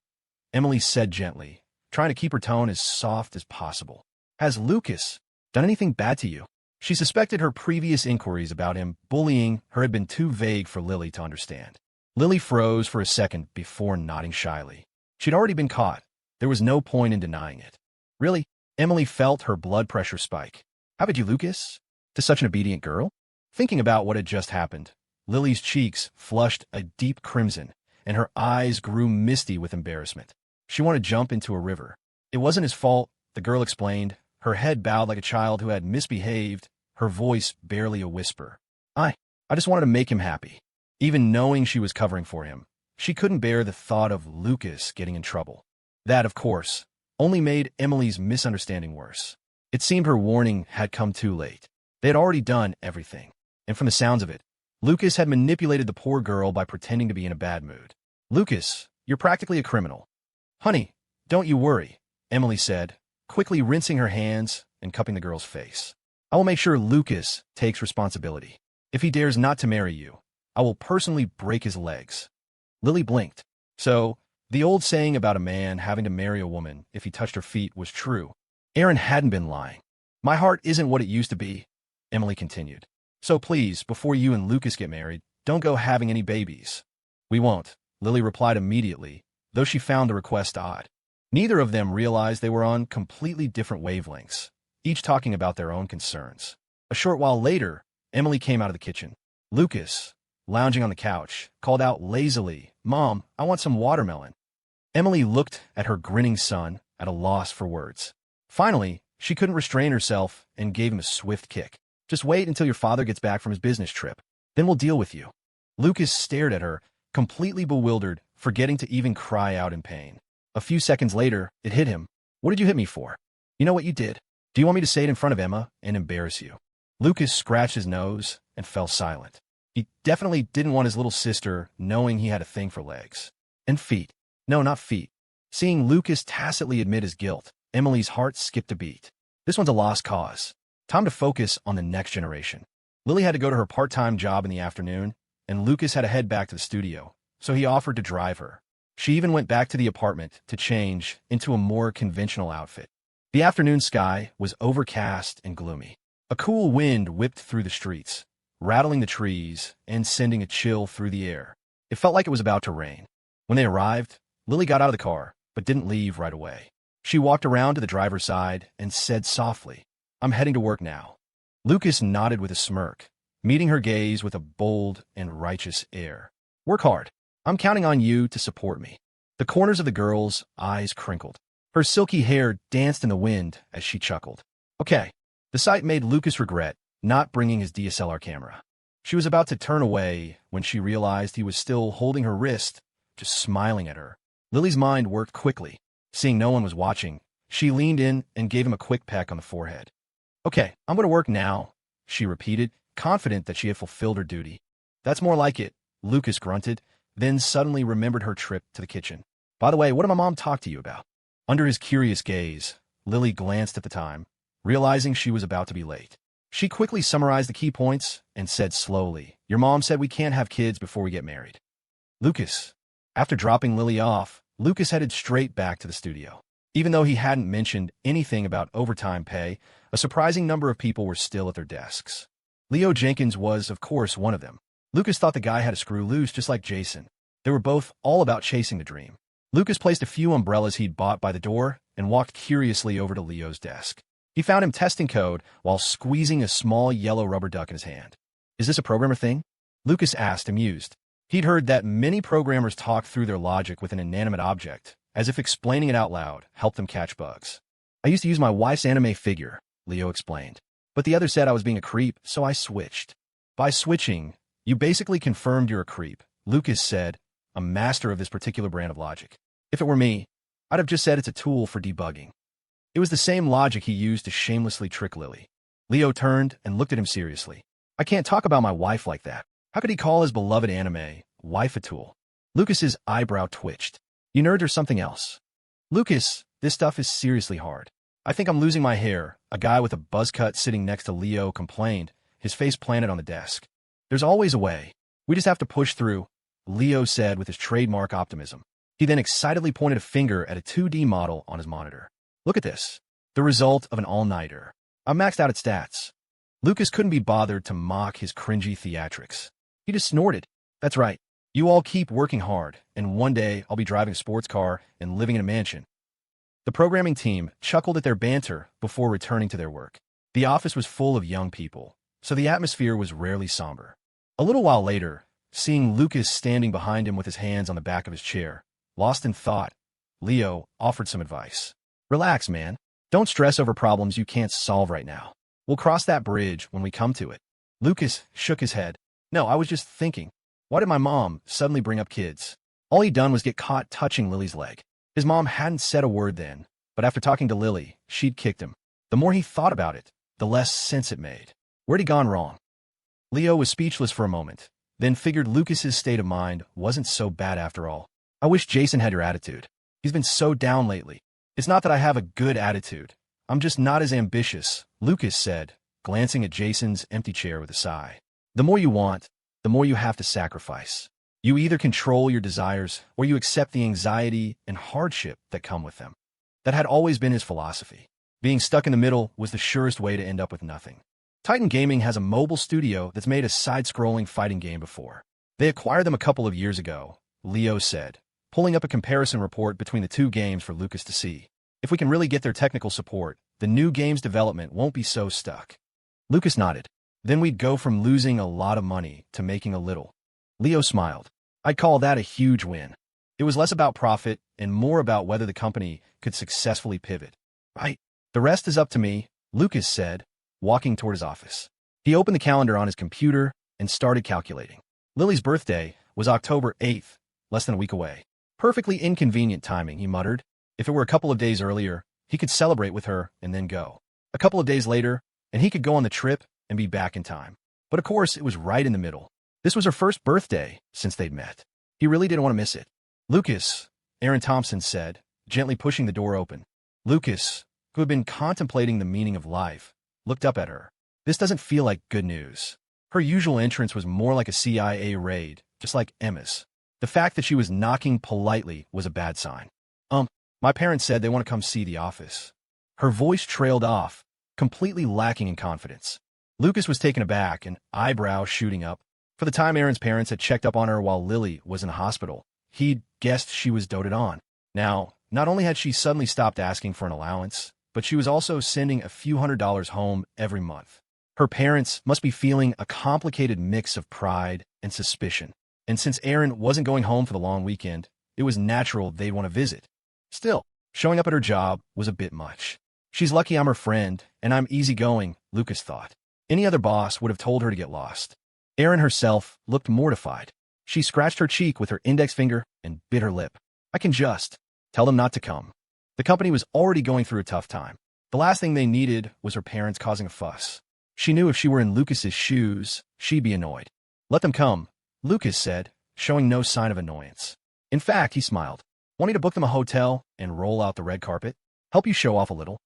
Emily said gently, trying to keep her tone as soft as possible. Has Lucas done anything bad to you? She suspected her previous inquiries about him bullying her had been too vague for Lily to understand. Lily froze for a second before nodding shyly. She'd already been caught. There was no point in denying it. Really? Emily felt her blood pressure spike. Haven't you, Lucas? To such an obedient girl? Thinking about what had just happened, Lily's cheeks flushed a deep crimson, and her eyes grew misty with embarrassment. She wanted to jump into a river. It wasn't his fault, the girl explained, her head bowed like a child who had misbehaved, her voice barely a whisper. I just wanted to make him happy. Even knowing she was covering for him, she couldn't bear the thought of Lucas getting in trouble. That, of course, only made Emily's misunderstanding worse. It seemed her warning had come too late. They had already done everything. And from the sounds of it, Lucas had manipulated the poor girl by pretending to be in a bad mood. Lucas, you're practically a criminal. Honey, don't you worry, Emily said, quickly rinsing her hands and cupping the girl's face. I will make sure Lucas takes responsibility. If he dares not to marry you, I will personally break his legs. Lily blinked. So, the old saying about a man having to marry a woman if he touched her feet was true. Aaron hadn't been lying. My heart isn't what it used to be, Emily continued. So please, before you and Lucas get married, don't go having any babies. We won't, Lily replied immediately, though she found the request odd. Neither of them realized they were on completely different wavelengths, each talking about their own concerns. A short while later, Emily came out of the kitchen. Lucas, lounging on the couch, called out lazily, Mom, I want some watermelon. Emily looked at her grinning son, at a loss for words. Finally, she couldn't restrain herself and gave him a swift kick. Just wait until your father gets back from his business trip. Then we'll deal with you. Lucas stared at her, completely bewildered, forgetting to even cry out in pain. A few seconds later, it hit him. What did you hit me for? You know what you did. Do you want me to say it in front of Emma and embarrass you? Lucas scratched his nose and fell silent. He definitely didn't want his little sister knowing he had a thing for legs. And feet. No, not feet. Seeing Lucas tacitly admit his guilt, Emily's heart skipped a beat. This one's a lost cause. Time to focus on the next generation. Lily had to go to her part-time job in the afternoon, and Lucas had to head back to the studio, so he offered to drive her. She even went back to the apartment to change into a more conventional outfit. The afternoon sky was overcast and gloomy. A cool wind whipped through the streets, rattling the trees and sending a chill through the air. It felt like it was about to rain. When they arrived, Lily got out of the car, but didn't leave right away. She walked around to the driver's side and said softly, I'm heading to work now. Lucas nodded with a smirk, meeting her gaze with a bold and righteous air. Work hard. I'm counting on you to support me. The corners of the girl's eyes crinkled. Her silky hair danced in the wind as she chuckled. Okay. The sight made Lucas regret not bringing his DSLR camera. She was about to turn away when she realized he was still holding her wrist, just smiling at her. Lily's mind worked quickly. Seeing no one was watching, she leaned in and gave him a quick peck on the forehead. Okay, I'm going to work now, she repeated, confident that she had fulfilled her duty. That's more like it, Lucas grunted, then suddenly remembered her trip to the kitchen. By the way, what did my mom talk to you about? Under his curious gaze, Lily glanced at the time, realizing she was about to be late. She quickly summarized the key points and said slowly, Your mom said we can't have kids before we get married. Lucas. After dropping Lily off, Lucas headed straight back to the studio. Even though he hadn't mentioned anything about overtime pay, a surprising number of people were still at their desks. Leo Jenkins was, of course, one of them. Lucas thought the guy had a screw loose just like Jason. They were both all about chasing the dream. Lucas placed a few umbrellas he'd bought by the door and walked curiously over to Leo's desk. He found him testing code while squeezing a small yellow rubber duck in his hand. "Is this a programmer thing?" Lucas asked, amused. He'd heard that many programmers talk through their logic with an inanimate object, as if explaining it out loud helped them catch bugs. "I used to use my wife's anime figure," Leo explained. "But the other said I was being a creep, so I switched." "By switching, you basically confirmed you're a creep," Lucas said, a master of this particular brand of logic. "If it were me, I'd have just said it's a tool for debugging." It was the same logic he used to shamelessly trick Lily. Leo turned and looked at him seriously. "I can't talk about my wife like that." How could he call his beloved anime wife a tool? Lucas's eyebrow twitched. "You nerd or something else?" "Lucas, this stuff is seriously hard. I think I'm losing my hair," a guy with a buzz cut sitting next to Leo complained, his face planted on the desk. "There's always a way. We just have to push through," Leo said with his trademark optimism. He then excitedly pointed a finger at a 2D model on his monitor. "Look at this. The result of an all-nighter. I'm maxed out at stats." Lucas couldn't be bothered to mock his cringy theatrics. He just snorted. "That's right. You all keep working hard, and one day I'll be driving a sports car and living in a mansion." The programming team chuckled at their banter before returning to their work. The office was full of young people, so the atmosphere was rarely somber. A little while later, seeing Lucas standing behind him with his hands on the back of his chair, lost in thought, Leo offered some advice. "Relax, man. Don't stress over problems you can't solve right now. We'll cross that bridge when we come to it." Lucas shook his head. "No, I was just thinking. Why did my mom suddenly bring up kids? All he'd done was get caught touching Lily's leg. His mom hadn't said a word then, but after talking to Lily, she'd kicked him. The more he thought about it, the less sense it made. Where'd he gone wrong?" Leo was speechless for a moment, then figured Lucas's state of mind wasn't so bad after all. "I wish Jason had your attitude. He's been so down lately." "It's not that I have a good attitude. I'm just not as ambitious," Lucas said, glancing at Jason's empty chair with a sigh. "The more you want, the more you have to sacrifice. You either control your desires or you accept the anxiety and hardship that come with them." That had always been his philosophy. Being stuck in the middle was the surest way to end up with nothing. Titan Gaming has a mobile studio that's made a side-scrolling fighting game before. They acquired them a couple of years ago, Leo said, pulling up a comparison report between the two games for Lucas to see. "If we can really get their technical support, the new game's development won't be so stuck." Lucas nodded. "Then we'd go from losing a lot of money to making a little." Leo smiled. "I'd call that a huge win." It was less about profit and more about whether the company could successfully pivot. "Right. The rest is up to me," Lucas said, walking toward his office. He opened the calendar on his computer and started calculating. Lily's birthday was October 8th, less than a week away. "Perfectly inconvenient timing," he muttered. If it were a couple of days earlier, he could celebrate with her and then go. A couple of days later, and he could go on the trip and be back in time. But of course, it was right in the middle. This was her first birthday since they'd met. He really didn't want to miss it. "Lucas," Aaron Thompson said, gently pushing the door open. Lucas, who had been contemplating the meaning of life, looked up at her. This doesn't feel like good news. Her usual entrance was more like a CIA raid, just like Emma's. The fact that she was knocking politely was a bad sign. My parents said they want to come see the office." Her voice trailed off, completely lacking in confidence. Lucas was taken aback, an eyebrow shooting up. For the time Aaron's parents had checked up on her while Lily was in the hospital, he'd guessed she was doted on. Now, not only had she suddenly stopped asking for an allowance, but she was also sending a few $100s home every month. Her parents must be feeling a complicated mix of pride and suspicion. And since Aaron wasn't going home for the long weekend, it was natural they'd want to visit. Still, showing up at her job was a bit much. "She's lucky I'm her friend, and I'm easygoing," Lucas thought. Any other boss would have told her to get lost. Erin herself looked mortified. She scratched her cheek with her index finger and bit her lip. "I can just tell them not to come." The company was already going through a tough time. The last thing they needed was her parents causing a fuss. She knew if she were in Lucas's shoes, she'd be annoyed. "Let them come," Lucas said, showing no sign of annoyance. In fact, he smiled. "Want me to book them a hotel and roll out the red carpet? Help you show off a little?"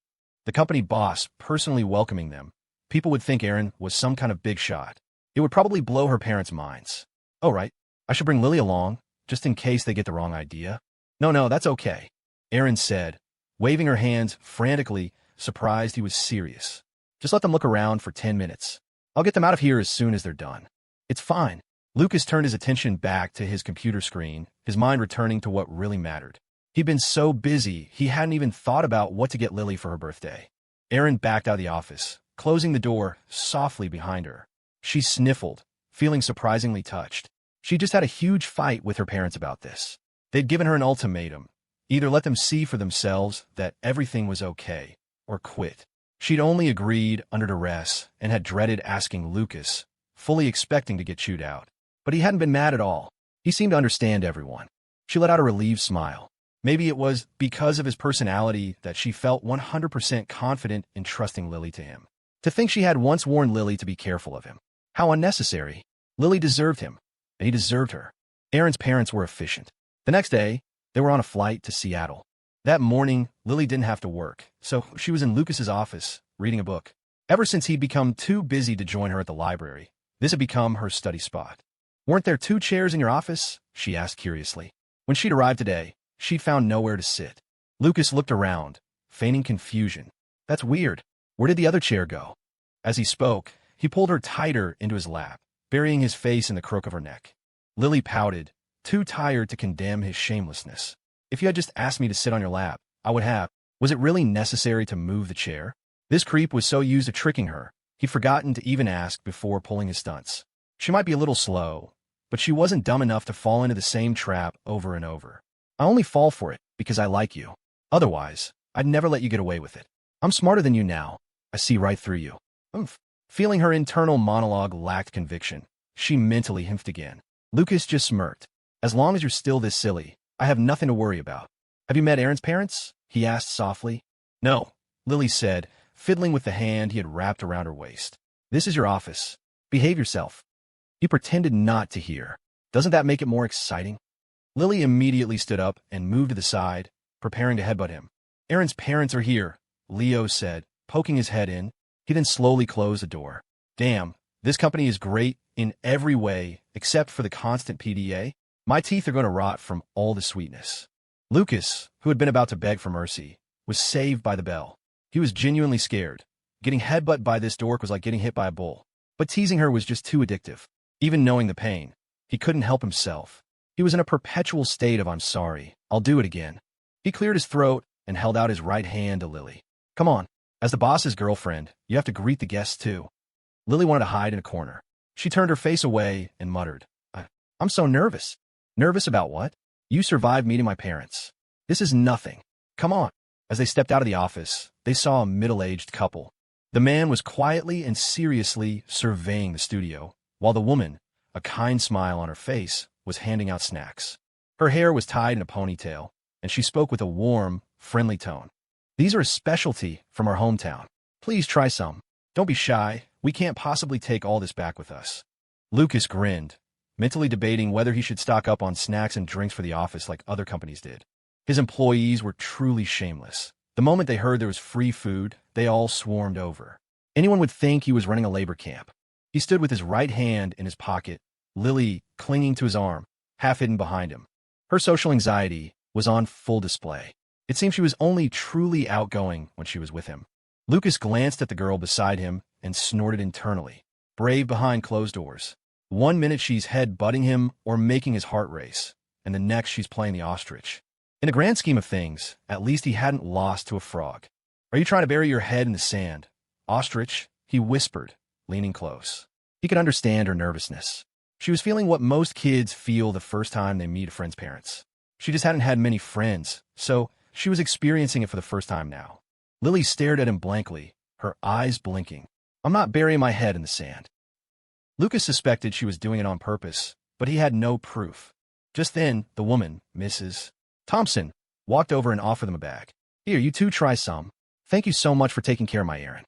The company boss personally welcoming them. People would think Aaron was some kind of big shot. It would probably blow her parents' minds. "Oh, right. I should bring Lily along, just in case they get the wrong idea." No, that's okay," Aaron said, waving her hands frantically, surprised he was serious. "Just let them look around for 10 minutes. I'll get them out of here as soon as they're done." "It's fine." Lucas turned his attention back to his computer screen, his mind returning to what really mattered. He'd been so busy, he hadn't even thought about what to get Lily for her birthday. Erin backed out of the office, closing the door softly behind her. She sniffled, feeling surprisingly touched. She just had a huge fight with her parents about this. They'd given her an ultimatum: either let them see for themselves that everything was okay, or quit. She'd only agreed under duress and had dreaded asking Lucas, fully expecting to get chewed out. But he hadn't been mad at all. He seemed to understand everyone. She let out a relieved smile. Maybe it was because of his personality that she felt 100% confident in trusting Lily to him. To think she had once warned Lily to be careful of him. How unnecessary. Lily deserved him, and he deserved her. Erin's parents were efficient. The next day, they were on a flight to Seattle. That morning, Lily didn't have to work, so she was in Lucas's office, reading a book. Ever since he'd become too busy to join her at the library, this had become her study spot. "Weren't there 2 chairs in your office?" she asked curiously. When she'd arrived today, she'd found nowhere to sit. Lucas looked around, feigning confusion. "That's weird. Where did the other chair go?" As he spoke, he pulled her tighter into his lap, burying his face in the crook of her neck. Lily pouted, too tired to condemn his shamelessness. "If you had just asked me to sit on your lap, I would have." Was it really necessary to move the chair? This creep was so used to tricking her, he'd forgotten to even ask before pulling his stunts. She might be a little slow, but she wasn't dumb enough to fall into the same trap over and over. "I only fall for it because I like you. Otherwise, I'd never let you get away with it. I'm smarter than you now. I see right through you." Oomph. Feeling her internal monologue lacked conviction, she mentally himphed again. Lucas just smirked. "As long as you're still this silly, I have nothing to worry about." "Have you met Erin's parents?" he asked softly. "No," Lily said, fiddling with the hand he had wrapped around her waist. "This is your office. Behave yourself." He pretended not to hear. "Doesn't that make it more exciting?" Lily immediately stood up and moved to the side, preparing to headbutt him. "Erin's parents are here," Leo said, poking his head in. He then slowly closed the door. "Damn, this company is great in every way except for the constant PDA. My teeth are going to rot from all the sweetness." Lucas, who had been about to beg for mercy, was saved by the bell. He was genuinely scared. Getting headbutt by this dork was like getting hit by a bull. But teasing her was just too addictive. Even knowing the pain, he couldn't help himself. He was in a perpetual state of "I'm sorry, I'll do it again." He cleared his throat and held out his right hand to Lily. "Come on. As the boss's girlfriend, you have to greet the guests too." Lily wanted to hide in a corner. She turned her face away and muttered, I'm so nervous." "Nervous about what?" "You survived meeting my parents. This is nothing. Come on." As they stepped out of the office, they saw a middle-aged couple. The man was quietly and seriously surveying the studio, while the woman, a kind smile on her face, was handing out snacks. Her hair was tied in a ponytail, and she spoke with a warm, friendly tone. "These are a specialty from our hometown. Please try some. Don't be shy. We can't possibly take all this back with us." Lucas grinned, mentally debating whether he should stock up on snacks and drinks for the office like other companies did. His employees were truly shameless. The moment they heard there was free food, they all swarmed over. Anyone would think he was running a labor camp. He stood with his right hand in his pocket, Lily clinging to his arm, half hidden behind him. Her social anxiety was on full display. It seemed she was only truly outgoing when she was with him. Lucas glanced at the girl beside him and snorted internally, brave behind closed doors. 1 minute she's head-butting him or making his heart race, and the next she's playing the ostrich. In the grand scheme of things, at least he hadn't lost to a frog. "Are you trying to bury your head in the sand, ostrich?" he whispered, leaning close. He could understand her nervousness. She was feeling what most kids feel the first time they meet a friend's parents. She just hadn't had many friends, so she was experiencing it for the first time now. Lily stared at him blankly, her eyes blinking. "I'm not burying my head in the sand." Lucas suspected she was doing it on purpose, but he had no proof. Just then, the woman, Mrs. Thompson, walked over and offered them a bag. "Here, you two try some. Thank you so much for taking care of my Erin."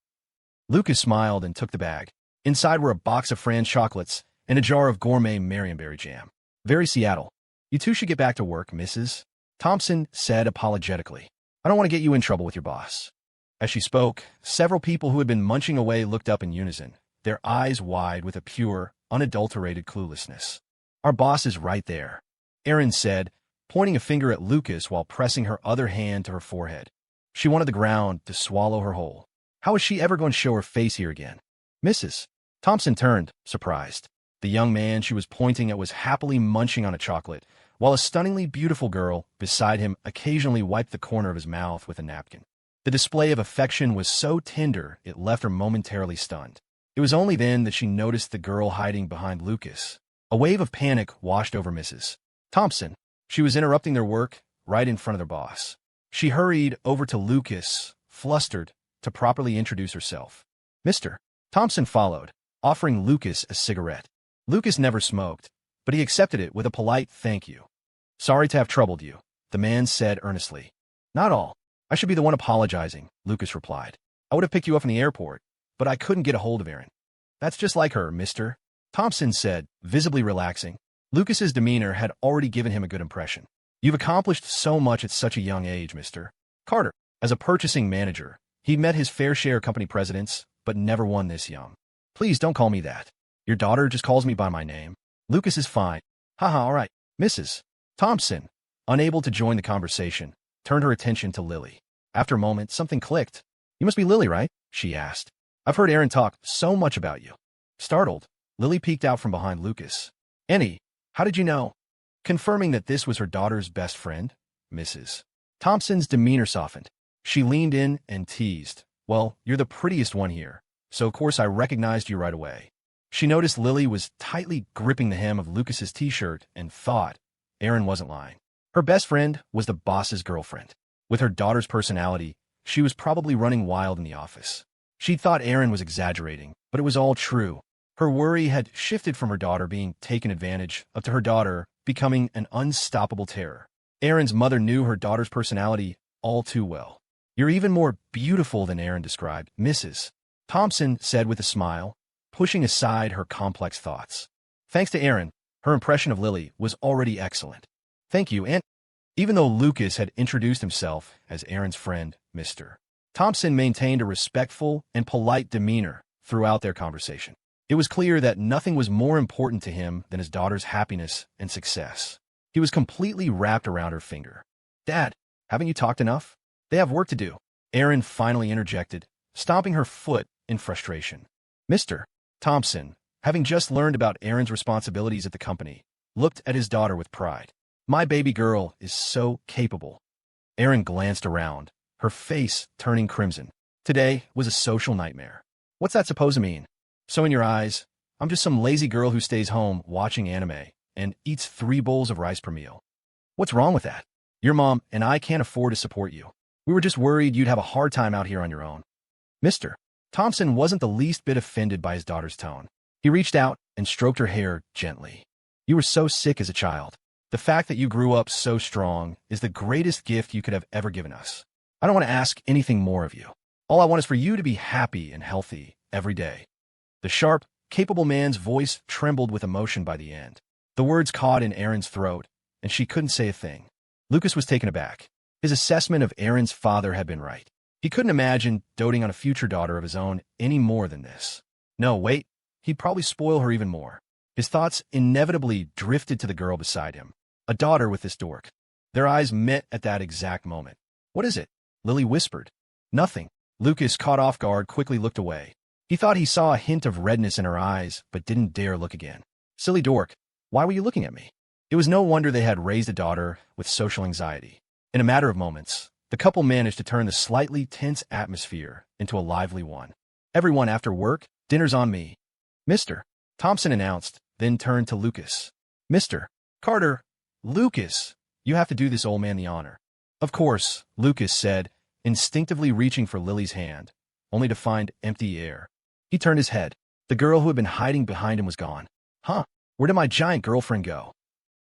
Lucas smiled and took the bag. Inside were a box of Fran's chocolates and a jar of gourmet Marionberry jam. "Very Seattle. You two should get back to work, Mrs. Thompson said apologetically. "I don't want to get you in trouble with your boss." As she spoke, several people who had been munching away looked up in unison, their eyes wide with a pure, unadulterated cluelessness. "Our boss is right there," Erin said, pointing a finger at Lucas while pressing her other hand to her forehead. She wanted the ground to swallow her whole. How was she ever going to show her face here again? Mrs. Thompson turned, surprised. The young man she was pointing at was happily munching on a chocolate, while a stunningly beautiful girl beside him occasionally wiped the corner of his mouth with a napkin. The display of affection was so tender it left her momentarily stunned. It was only then that she noticed the girl hiding behind Lucas. A wave of panic washed over Mrs. Thompson. She was interrupting their work right in front of their boss. She hurried over to Lucas, flustered, to properly introduce herself. Mr. Thompson followed, offering Lucas a cigarette. Lucas never smoked, but he accepted it with a polite thank you. Sorry to have troubled you, the man said earnestly. Not all. I should be the one apologizing, Lucas replied. I would have picked you up from the airport, but I couldn't get a hold of Erin. That's just like her, Mr. Thompson said, visibly relaxing. Lucas's demeanor had already given him a good impression. You've accomplished so much at such a young age, Mr. Carter. As a purchasing manager, he'd met his fair share of company presidents, but never one this young. Please don't call me that. Your daughter just calls me by my name. Lucas is fine. Haha, all right. Mrs. Thompson, unable to join the conversation, turned her attention to Lily. After a moment, something clicked. You must be Lily, right? She asked. I've heard Erin talk so much about you. Startled, Lily peeked out from behind Lucas. Annie, how did you know? Confirming that this was her daughter's best friend, Mrs. Thompson's demeanor softened. She leaned in and teased. Well, you're the prettiest one here, so of course I recognized you right away. She noticed Lily was tightly gripping the hem of Lucas's t-shirt and thought Erin wasn't lying. Her best friend was the boss's girlfriend. With her daughter's personality, she was probably running wild in the office. She thought Erin was exaggerating, but it was all true. Her worry had shifted from her daughter being taken advantage of to her daughter becoming an unstoppable terror. Erin's mother knew her daughter's personality all too well. You're even more beautiful than Erin described, Mrs. Thompson said with a smile, pushing aside her complex thoughts. Thanks to Erin, her impression of Lily was already excellent. Thank you, Aunt. Even though Lucas had introduced himself as Erin's friend, Mr. Thompson maintained a respectful and polite demeanor throughout their conversation. It was clear that nothing was more important to him than his daughter's happiness and success. He was completely wrapped around her finger. Dad, haven't you talked enough? They have work to do. Erin finally interjected, stomping her foot in frustration. Mr. Thompson, having just learned about Erin's responsibilities at the company, looked at his daughter with pride. My baby girl is so capable. Erin glanced around, her face turning crimson. Today was a social nightmare. What's that supposed to mean? So in your eyes, I'm just some lazy girl who stays home watching anime and eats 3 bowls of rice per meal. What's wrong with that? Your mom and I can't afford to support you. We were just worried you'd have a hard time out here on your own. Mr. Thompson wasn't the least bit offended by his daughter's tone. He reached out and stroked her hair gently. You were so sick as a child. The fact that you grew up so strong is the greatest gift you could have ever given us. I don't want to ask anything more of you. All I want is for you to be happy and healthy every day. The sharp, capable man's voice trembled with emotion by the end. The words caught in Erin's throat, and she couldn't say a thing. Lucas was taken aback. His assessment of Erin's father had been right. He couldn't imagine doting on a future daughter of his own any more than this. No, wait, he'd probably spoil her even more. His thoughts inevitably drifted to the girl beside him, a daughter with this dork. Their eyes met at that exact moment. What is it? Lily whispered. Nothing. Lucas, caught off guard, quickly looked away. He thought he saw a hint of redness in her eyes, but didn't dare look again. Silly dork, why were you looking at me? It was no wonder they had raised a daughter with social anxiety. In a matter of moments, the couple managed to turn the slightly tense atmosphere into a lively one. Everyone after work, dinner's on me. Mr. Thompson announced, then turned to Lucas. Mr. Carter, Lucas, you have to do this old man the honor. Of course, Lucas said, instinctively reaching for Lily's hand, only to find empty air. He turned his head. The girl who had been hiding behind him was gone. Huh, where did my giant girlfriend go?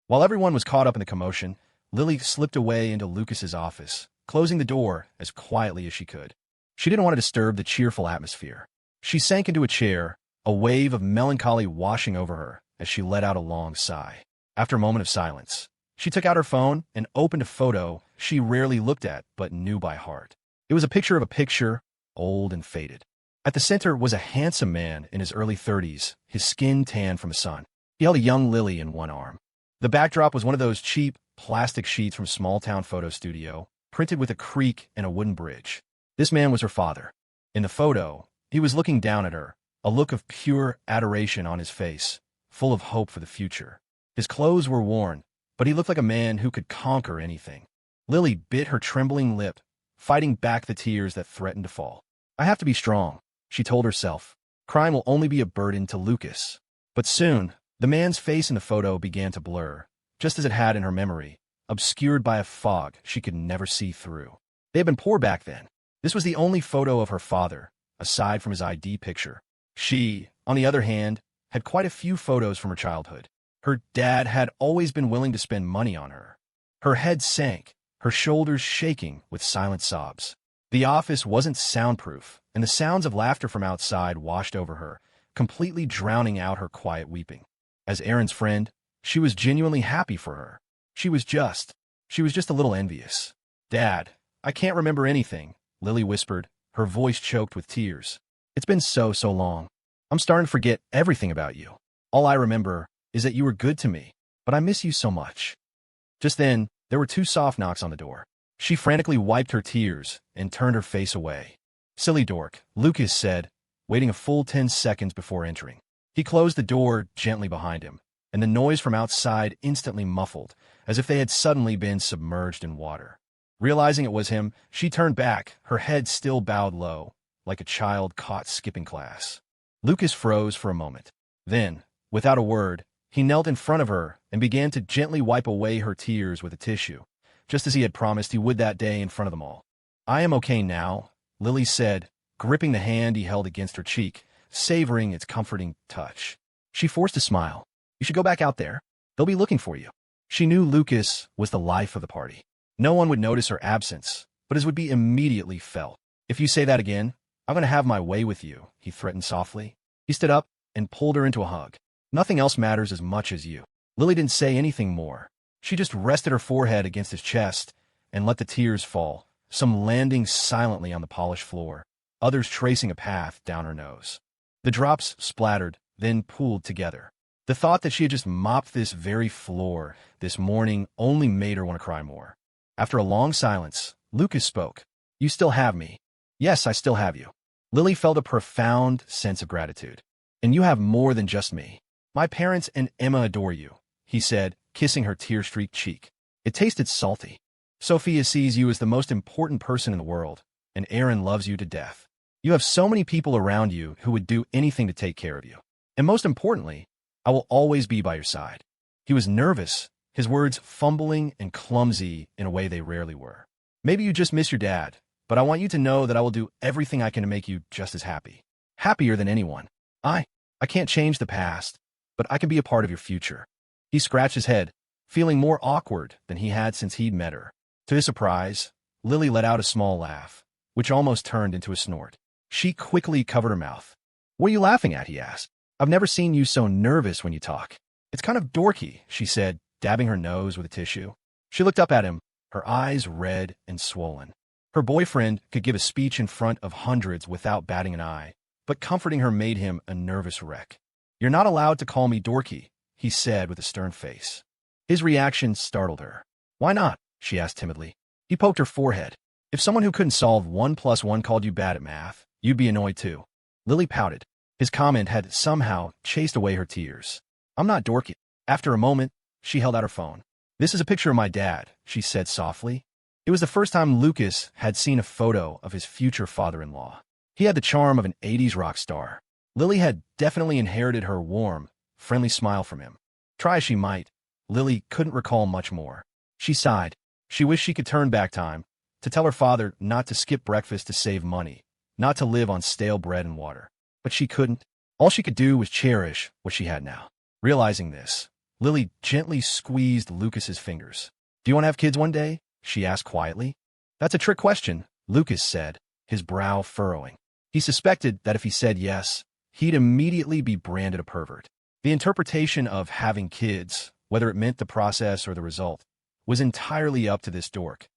While everyone was caught up in the commotion, Lily slipped away into Lucas's office, closing the door as quietly as she could. She didn't want to disturb the cheerful atmosphere. She sank into a chair, a wave of melancholy washing over her as she let out a long sigh. After a moment of silence, she took out her phone and opened a photo she rarely looked at but knew by heart. It was a picture of a picture, old and faded. At the center was a handsome man in his early 30s, his skin tanned from the sun. He held a young Lily in one arm. The backdrop was one of those cheap plastic sheets from small-town photo studio, printed with a creek and a wooden bridge. This man was her father. In the photo, he was looking down at her, a look of pure adoration on his face, full of hope for the future. His clothes were worn, but he looked like a man who could conquer anything. Lily bit her trembling lip, fighting back the tears that threatened to fall. I have to be strong, she told herself. Crime will only be a burden to Lucas. But soon, the man's face in the photo began to blur, just as it had in her memory, obscured by a fog she could never see through. They had been poor back then. This was the only photo of her father, aside from his ID picture. She, on the other hand, had quite a few photos from her childhood. Her dad had always been willing to spend money on her. Her head sank, her shoulders shaking with silent sobs. The office wasn't soundproof, and the sounds of laughter from outside washed over her, completely drowning out her quiet weeping. As Aaron's friend, she was genuinely happy for her. She was just a little envious. Dad, I can't remember anything, Lily whispered, her voice choked with tears. It's been so long. I'm starting to forget everything about you. All I remember is that you were good to me, but I miss you so much. Just then, there were 2 soft knocks on the door. She frantically wiped her tears and turned her face away. Silly dork, Lucas said, waiting a full 10 seconds before entering. He closed the door gently behind him, and the noise from outside instantly muffled, as if they had suddenly been submerged in water. Realizing it was him, she turned back, her head still bowed low, like a child caught skipping class. Lucas froze for a moment. Then, without a word, he knelt in front of her and began to gently wipe away her tears with a tissue, just as he had promised he would that day in front of them all. I am okay now, Lily said, gripping the hand he held against her cheek, savoring its comforting touch. She forced a smile. You should go back out there. They'll be looking for you. She knew Lucas was the life of the party. No one would notice her absence, but his would be immediately felt. If you say that again, I'm going to have my way with you, he threatened softly. He stood up and pulled her into a hug. Nothing else matters as much as you. Lily didn't say anything more. She just rested her forehead against his chest and let the tears fall, some landing silently on the polished floor, others tracing a path down her nose. The drops splattered, then pooled together. The thought that she had just mopped this very floor this morning only made her want to cry more. After a long silence, Lucas spoke. You still have me. Yes, I still have you. Lily felt a profound sense of gratitude. And you have more than just me. My parents and Emma adore you, he said, kissing her tear-streaked cheek. It tasted salty. Sophia sees you as the most important person in the world, and Aaron loves you to death. You have so many people around you who would do anything to take care of you. And most importantly, I will always be by your side. He was nervous, his words fumbling and clumsy in a way they rarely were. Maybe you just miss your dad, but I want you to know that I will do everything I can to make you just as happy. Happier than anyone. I can't change the past, but I can be a part of your future. He scratched his head, feeling more awkward than he had since he'd met her. To his surprise, Lily let out a small laugh, which almost turned into a snort. She quickly covered her mouth. What are you laughing at, he asked. I've never seen you so nervous when you talk. It's kind of dorky, she said, dabbing her nose with a tissue. She looked up at him, her eyes red and swollen. Her boyfriend could give a speech in front of hundreds without batting an eye, but comforting her made him a nervous wreck. You're not allowed to call me dorky, he said with a stern face. His reaction startled her. Why not? She asked timidly. He poked her forehead. If someone who couldn't solve 1 + 1 called you bad at math, you'd be annoyed too. Lily pouted. His comment had somehow chased away her tears. I'm not dorky. After a moment, she held out her phone. This is a picture of my dad, she said softly. It was the first time Lucas had seen a photo of his future father-in-law. He had the charm of an 80s rock star. Lily had definitely inherited her warm, friendly smile from him. Try as she might, Lily couldn't recall much more. She sighed. She wished she could turn back time, to tell her father not to skip breakfast to save money, not to live on stale bread and water. But she couldn't. All she could do was cherish what she had now. Realizing this, Lily gently squeezed Lucas's fingers. Do you want to have kids one day? She asked quietly. That's a trick question, Lucas said, his brow furrowing. He suspected that if he said yes, he'd immediately be branded a pervert. The interpretation of having kids, whether it meant the process or the result, was entirely up to this dork.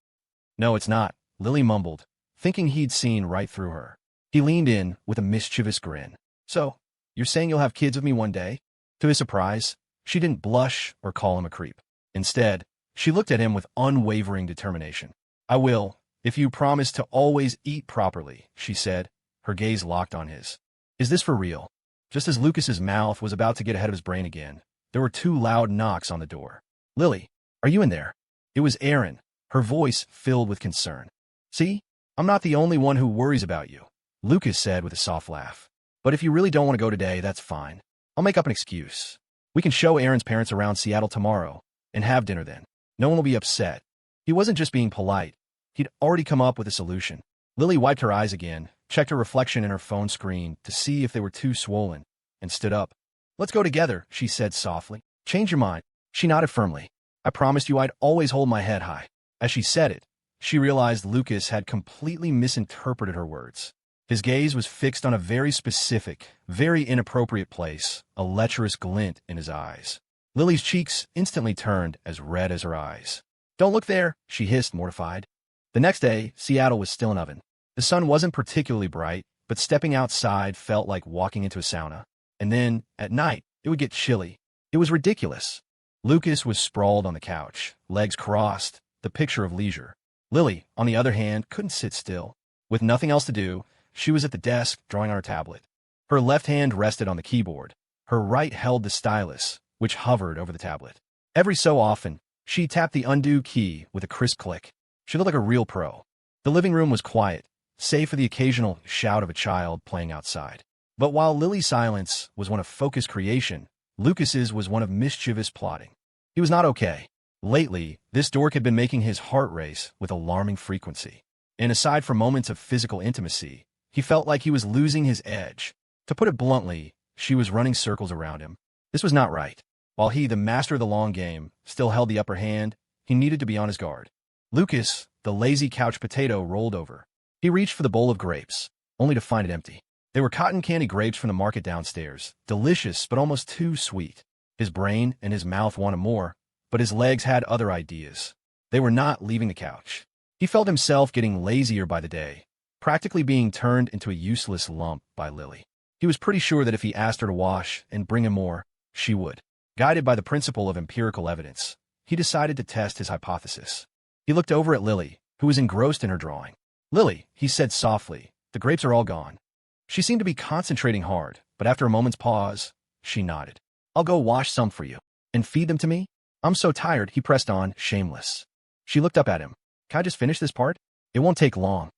No, it's not, Lily mumbled, thinking he'd seen right through her. He leaned in with a mischievous grin. So, you're saying you'll have kids with me one day? To his surprise, she didn't blush or call him a creep. Instead, she looked at him with unwavering determination. I will, if you promise to always eat properly, she said, her gaze locked on his. Is this for real? Just as Lucas's mouth was about to get ahead of his brain again, there were 2 loud knocks on the door. Lily, Are you in there? It was Erin, her voice filled with concern. See? I'm not the only one who worries about you, Lucas said with a soft laugh. But if you really don't want to go today, that's fine. I'll make up an excuse. We can show Erin's parents around Seattle tomorrow and have dinner then. No one will be upset. He wasn't just being polite. He'd already come up with a solution. Lily wiped her eyes again, checked her reflection in her phone screen to see if they were too swollen, and stood up. Let's go together, she said softly. Change your mind. She nodded firmly. I promised you I'd always hold my head high. As she said it, she realized Lucas had completely misinterpreted her words. His gaze was fixed on a very specific, very inappropriate place, a lecherous glint in his eyes. Lily's cheeks instantly turned as red as her eyes. Don't look there, she hissed, mortified. The next day, Seattle was still an oven. The sun wasn't particularly bright, but stepping outside felt like walking into a sauna. And then, at night, it would get chilly. It was ridiculous. Lucas was sprawled on the couch, legs crossed, the picture of leisure. Lily, on the other hand, couldn't sit still. With nothing else to do, she was at the desk drawing on her tablet. Her left hand rested on the keyboard. Her right held the stylus, which hovered over the tablet. Every so often, she tapped the undo key with a crisp click. She looked like a real pro. The living room was quiet, save for the occasional shout of a child playing outside. But while Lily's silence was one of focused creation, Lucas's was one of mischievous plotting. He was not okay. Lately, this dork had been making his heart race with alarming frequency. And aside from moments of physical intimacy, he felt like he was losing his edge. To put it bluntly, she was running circles around him. This was not right. While he, the master of the long game, still held the upper hand, he needed to be on his guard. Lucas, the lazy couch potato, rolled over. He reached for the bowl of grapes, only to find it empty. They were cotton candy grapes from the market downstairs, delicious but almost too sweet. His brain and his mouth wanted more, but his legs had other ideas. They were not leaving the couch. He felt himself getting lazier by the day, practically being turned into a useless lump by Lily. He was pretty sure that if he asked her to wash and bring him more, she would. Guided by the principle of empirical evidence, he decided to test his hypothesis. He looked over at Lily, who was engrossed in her drawing. Lily, he said softly, the grapes are all gone. She seemed to be concentrating hard, but after a moment's pause, she nodded. I'll go wash some for you. And feed them to me? I'm so tired, he pressed on, shameless. She looked up at him. Can I just finish this part? It won't take long.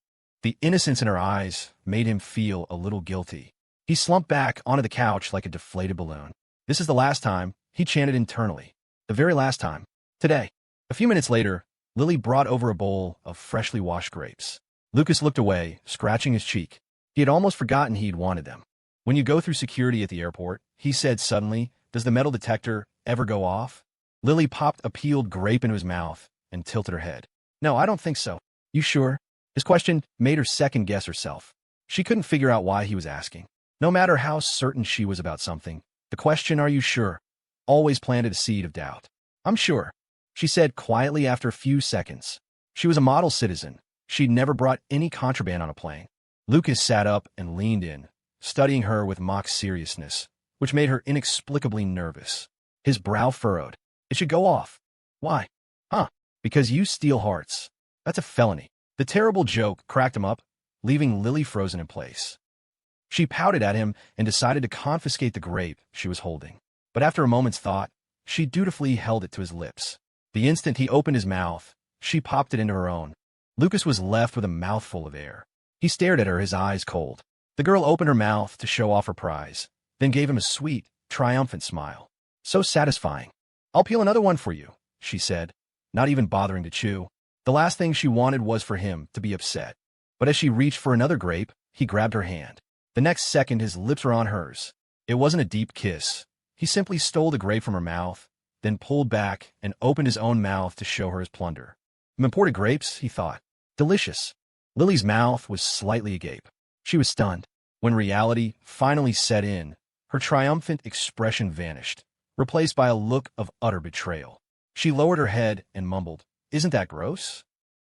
The innocence in her eyes made him feel a little guilty. He slumped back onto the couch like a deflated balloon. This is the last time, he chanted internally. The very last time. Today. A few minutes later, Lily brought over a bowl of freshly washed grapes. Lucas looked away, scratching his cheek. He had almost forgotten he'd wanted them. When you go through security at the airport, he said suddenly, does the metal detector ever go off? Lily popped a peeled grape into his mouth and tilted her head. No, I don't think so. You sure? His question made her second guess herself. She couldn't figure out why he was asking. No matter how certain she was about something, the question, are you sure, always planted a seed of doubt. I'm sure, she said quietly after a few seconds. She was a model citizen. She'd never brought any contraband on a plane. Lucas sat up and leaned in, studying her with mock seriousness, which made her inexplicably nervous. His brow furrowed. It should go off. Why? Huh? Because you steal hearts. That's a felony. The terrible joke cracked him up, leaving Lily frozen in place. She pouted at him and decided to confiscate the grape she was holding. But after a moment's thought, she dutifully held it to his lips. The instant he opened his mouth, she popped it into her own. Lucas was left with a mouthful of air. He stared at her, his eyes cold. The girl opened her mouth to show off her prize, then gave him a sweet, triumphant smile. So satisfying. I'll peel another one for you, she said, not even bothering to chew. The last thing she wanted was for him to be upset. But as she reached for another grape, he grabbed her hand. The next second, his lips were on hers. It wasn't a deep kiss. He simply stole the grape from her mouth, then pulled back and opened his own mouth to show her his plunder. Imported grapes, he thought. Delicious. Lily's mouth was slightly agape. She was stunned. When reality finally set in, her triumphant expression vanished, replaced by a look of utter betrayal. She lowered her head and mumbled, Isn't that gross?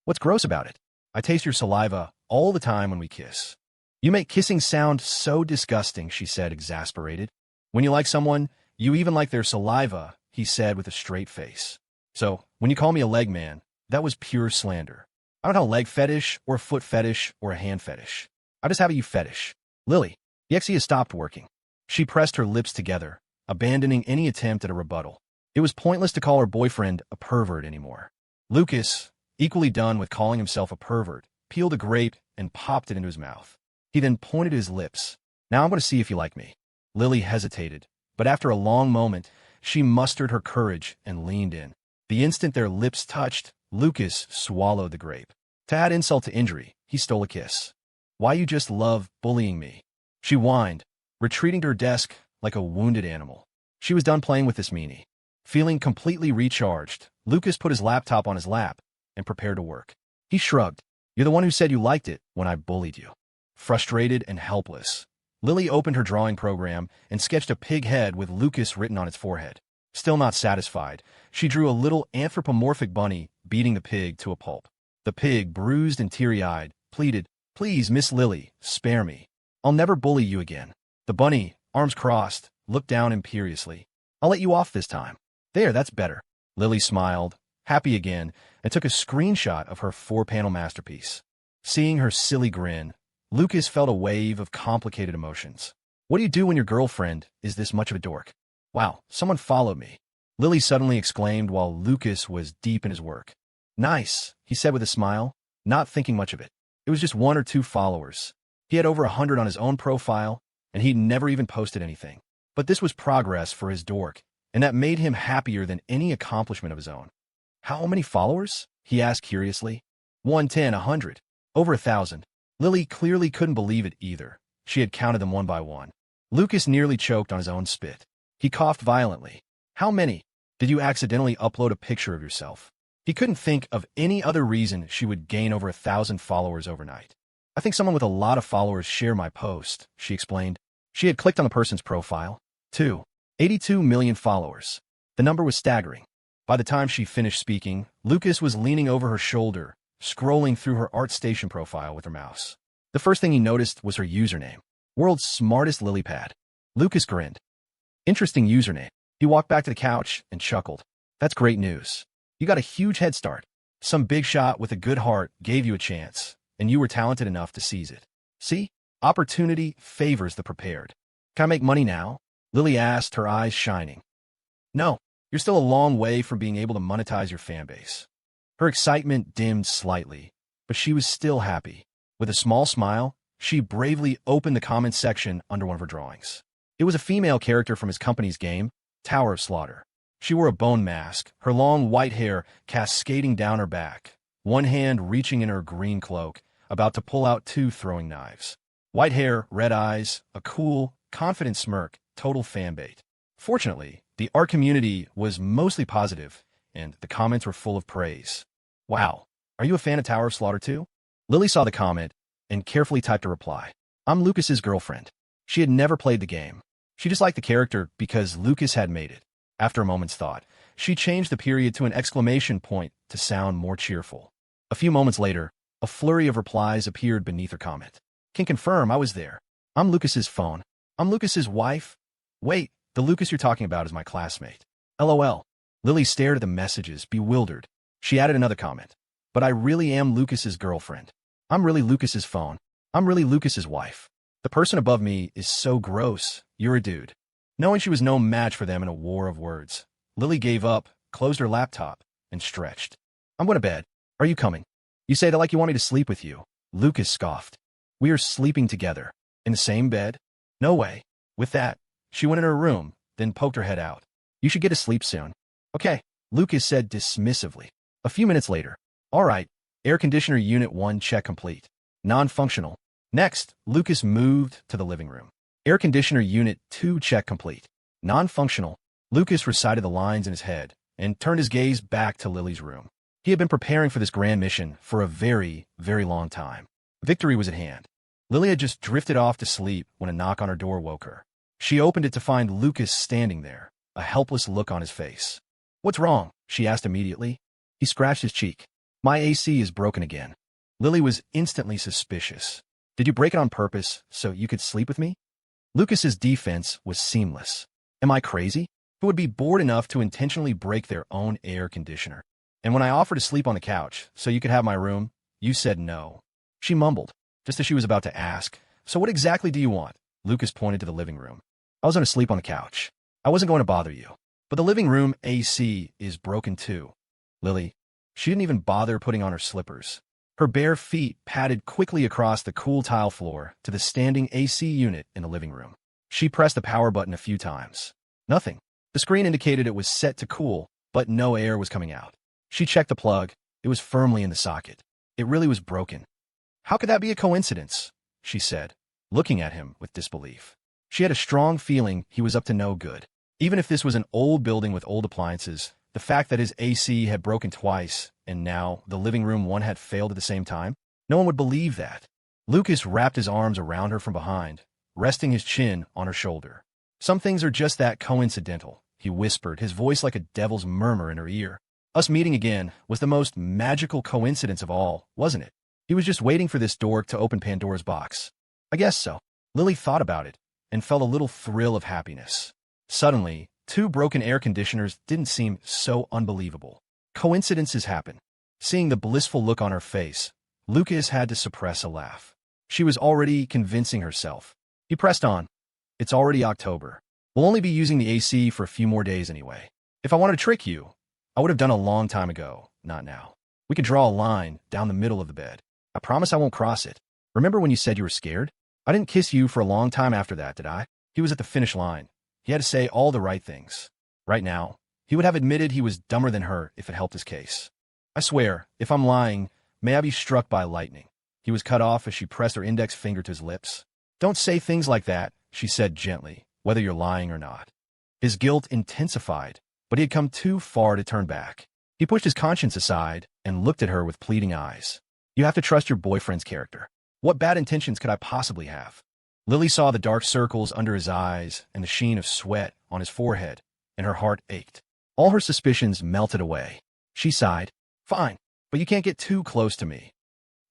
What's gross about it? I taste your saliva all the time when we kiss. You make kissing sound so disgusting, she said, exasperated. When you like someone, you even like their saliva, he said with a straight face. So, when you call me a leg man, that was pure slander. I don't have a leg fetish, or a foot fetish, or a hand fetish. I just have a you fetish. Lily, the XE has stopped working. She pressed her lips together, abandoning any attempt at a rebuttal. It was pointless to call her boyfriend a pervert anymore. Lucas, equally done with calling himself a pervert, peeled a grape and popped it into his mouth. He then pointed to his lips. Now I'm going to see if you like me. Lily hesitated, but after a long moment, she mustered her courage and leaned in. The instant their lips touched, Lucas swallowed the grape. To add insult to injury, he stole a kiss. Why you just love bullying me? She whined, retreating to her desk like a wounded animal. She was done playing with this meanie. Feeling completely recharged, Lucas put his laptop on his lap and prepared to work. He shrugged. You're the one who said you liked it when I bullied you. Frustrated and helpless, Lily opened her drawing program and sketched a pig head with Lucas written on its forehead. Still not satisfied, she drew a little anthropomorphic bunny beating the pig to a pulp. The pig, bruised and teary-eyed, pleaded, Please, Miss Lily, spare me. I'll never bully you again. The bunny, arms crossed, looked down imperiously. I'll let you off this time. There, that's better. Lily smiled, happy again, and took a screenshot of her 4-panel masterpiece. Seeing her silly grin, Lucas felt a wave of complicated emotions. What do you do when your girlfriend is this much of a dork? Wow, someone followed me. Lily suddenly exclaimed while Lucas was deep in his work. Nice, he said with a smile, not thinking much of it. It was just 1 or 2 followers. He had over 100 on his own profile, and he'd never even posted anything. But this was progress for his dork, and that made him happier than any accomplishment of his own. How many followers? He asked curiously. 110, 100, over 1,000. Lily clearly couldn't believe it either. She had counted them one by one. Lucas nearly choked on his own spit. He coughed violently. How many? Did you accidentally upload a picture of yourself? He couldn't think of any other reason she would gain over 1,000 followers overnight. I think someone with a lot of followers shared my post, she explained. She had clicked on the person's profile. 82 million followers. The number was staggering. By the time she finished speaking, Lucas was leaning over her shoulder, scrolling through her ArtStation profile with her mouse. The first thing he noticed was her username. World's smartest lily pad. Lucas grinned. Interesting username. He walked back to the couch and chuckled. That's great news. You got a huge head start. Some big shot with a good heart gave you a chance, and you were talented enough to seize it. See? Opportunity favors the prepared. Can I make money now? Lily asked, her eyes shining. No, you're still a long way from being able to monetize your fan base. Her excitement dimmed slightly, but she was still happy. With a small smile, she bravely opened the comments section under one of her drawings. It was a female character from his company's game, Tower of Slaughter. She wore a bone mask, her long white hair cascading down her back, one hand reaching in her green cloak, about to pull out 2 throwing knives. White hair, red eyes, a cool, confident smirk, total fanbait. Fortunately, the art community was mostly positive, and the comments were full of praise. Wow, are you a fan of Tower of Slaughter too? Lily saw the comment and carefully typed a reply. I'm Lucas's girlfriend. She had never played the game. She just liked the character because Lucas had made it. After a moment's thought, she changed the period to an exclamation point to sound more cheerful. A few moments later, a flurry of replies appeared beneath her comment. Can confirm I was there. I'm Lucas's phone. I'm Lucas's wife. Wait, the Lucas you're talking about is my classmate. LOL. Lily stared at the messages, bewildered. She added another comment. But I really am Lucas's girlfriend. I'm really Lucas's phone. I'm really Lucas's wife. The person above me is so gross. You're a dude. Knowing she was no match for them in a war of words, Lily gave up, closed her laptop, and stretched. I'm going to bed. Are you coming? You say that like you want me to sleep with you. Lucas scoffed. We are sleeping together. In the same bed? No way. With that, she went in her room, then poked her head out. You should get to sleep soon. Okay, Lucas said dismissively. A few minutes later. All right, air conditioner unit 1 check complete. Non-functional. Next, Lucas moved to the living room. Air conditioner unit 2 check complete. Non-functional. Lucas recited the lines in his head and turned his gaze back to Lily's room. He had been preparing for this grand mission for a very, very long time. Victory was at hand. Lily had just drifted off to sleep when a knock on her door woke her. She opened it to find Lucas standing there, a helpless look on his face. What's wrong? She asked immediately. He scratched his cheek. My AC is broken again. Lily was instantly suspicious. Did you break it on purpose so you could sleep with me? Lucas's defense was seamless. Am I crazy? Who would be bored enough to intentionally break their own air conditioner? And when I offered to sleep on the couch so you could have my room, you said no. She mumbled, just as she was about to ask, so what exactly do you want? Lucas pointed to the living room. I was going to sleep on the couch. I wasn't going to bother you. But the living room AC is broken too. Lily, she didn't even bother putting on her slippers. Her bare feet padded quickly across the cool tile floor to the standing AC unit in the living room. She pressed the power button a few times. Nothing. The screen indicated it was set to cool, but no air was coming out. She checked the plug. It was firmly in the socket. It really was broken. How could that be a coincidence? She said, looking at him with disbelief. She had a strong feeling he was up to no good. Even if this was an old building with old appliances, the fact that his AC had broken twice, and now the living room one had failed at the same time, no one would believe that. Lucas wrapped his arms around her from behind, resting his chin on her shoulder. Some things are just that coincidental, he whispered, his voice like a devil's murmur in her ear. Us meeting again was the most magical coincidence of all, wasn't it? He was just waiting for this dork to open Pandora's box. I guess so. Lily thought about it and felt a little thrill of happiness. Suddenly, 2 broken air conditioners didn't seem so unbelievable. Coincidences happen. Seeing the blissful look on her face, Lucas had to suppress a laugh. She was already convincing herself. He pressed on. It's already October. We'll only be using the AC for a few more days anyway. If I wanted to trick you, I would have done a long time ago, not now. We could draw a line down the middle of the bed. I promise I won't cross it. Remember when you said you were scared? I didn't kiss you for a long time after that, did I? He was at the finish line. He had to say all the right things. Right now, he would have admitted he was dumber than her if it helped his case. I swear, if I'm lying, may I be struck by lightning. He was cut off as she pressed her index finger to his lips. Don't say things like that, she said gently, whether you're lying or not. His guilt intensified, but he had come too far to turn back. He pushed his conscience aside and looked at her with pleading eyes. You have to trust your boyfriend's character. What bad intentions could I possibly have? Lily saw the dark circles under his eyes and the sheen of sweat on his forehead, and her heart ached. All her suspicions melted away. She sighed. Fine, but you can't get too close to me.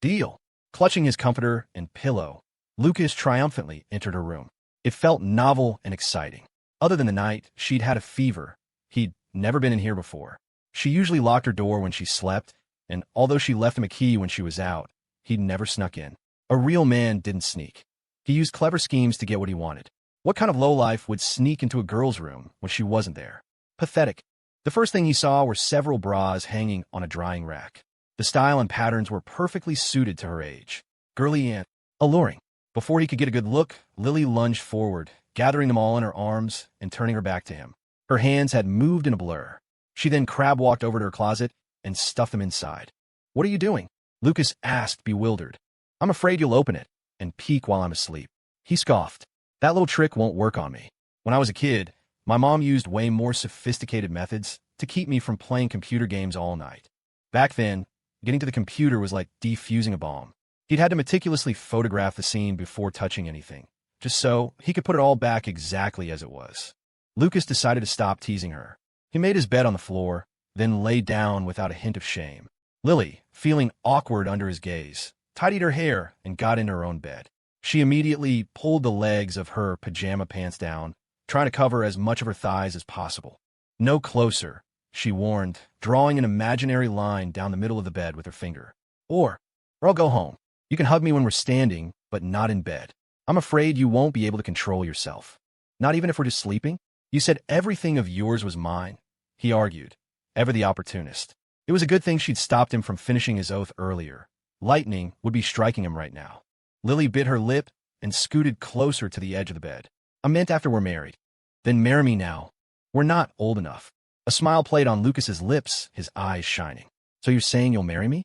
Deal. Clutching his comforter and pillow, Lucas triumphantly entered her room. It felt novel and exciting. Other than the night she'd had a fever, he'd never been in here before. She usually locked her door when she slept, and although she left him a key when she was out, he'd never snuck in. A real man didn't sneak. He used clever schemes to get what he wanted. What kind of lowlife would sneak into a girl's room when she wasn't there? Pathetic. The first thing he saw were several bras hanging on a drying rack. The style and patterns were perfectly suited to her age. Girly and alluring. Before he could get a good look, Lily lunged forward, gathering them all in her arms and turning her back to him. Her hands had moved in a blur. She then crab-walked over to her closet and stuffed them inside. What are you doing? Lucas asked, bewildered. I'm afraid you'll open it and peek while I'm asleep. He scoffed. That little trick won't work on me. When I was a kid, my mom used way more sophisticated methods to keep me from playing computer games all night. Back then, getting to the computer was like defusing a bomb. He'd had to meticulously photograph the scene before touching anything, just so he could put it all back exactly as it was. Lucas decided to stop teasing her. He made his bed on the floor, then lay down without a hint of shame. Lily, feeling awkward under his gaze, tidied her hair and got in her own bed. She immediately pulled the legs of her pajama pants down, trying to cover as much of her thighs as possible. No closer, she warned, drawing an imaginary line down the middle of the bed with her finger. Or I'll go home. You can hug me when we're standing, but not in bed. I'm afraid you won't be able to control yourself. Not even if we're just sleeping? You said everything of yours was mine, he argued, ever the opportunist. It was a good thing she'd stopped him from finishing his oath earlier. Lightning would be striking him right now. Lily bit her lip and scooted closer to the edge of the bed. I meant after we're married. Then marry me now. We're not old enough. A smile played on Lucas's lips, his eyes shining. So you're saying you'll marry me?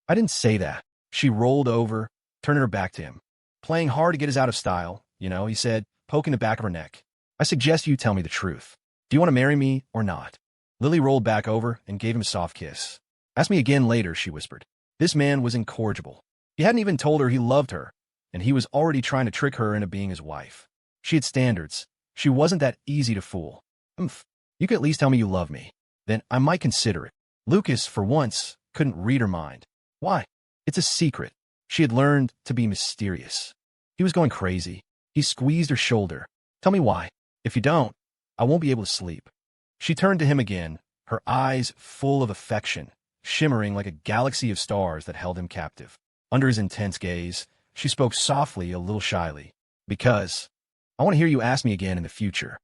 I didn't say that. She rolled over, turning her back to him. Playing hard to get us out of style, he said, poking the back of her neck. I suggest you tell me the truth. Do you want to marry me or not? Lily rolled back over and gave him a soft kiss. Ask me again later, she whispered. This man was incorrigible. He hadn't even told her he loved her, and he was already trying to trick her into being his wife. She had standards. She wasn't that easy to fool. You could at least tell me you love me. Then I might consider it. Lucas, for once, couldn't read her mind. Why? It's a secret. She had learned to be mysterious. He was going crazy. He squeezed her shoulder. Tell me why. If you don't, I won't be able to sleep. She turned to him again, her eyes full of affection, shimmering like a galaxy of stars that held him captive. Under his intense gaze, she spoke softly, a little shyly. Because I want to hear you ask me again in the future.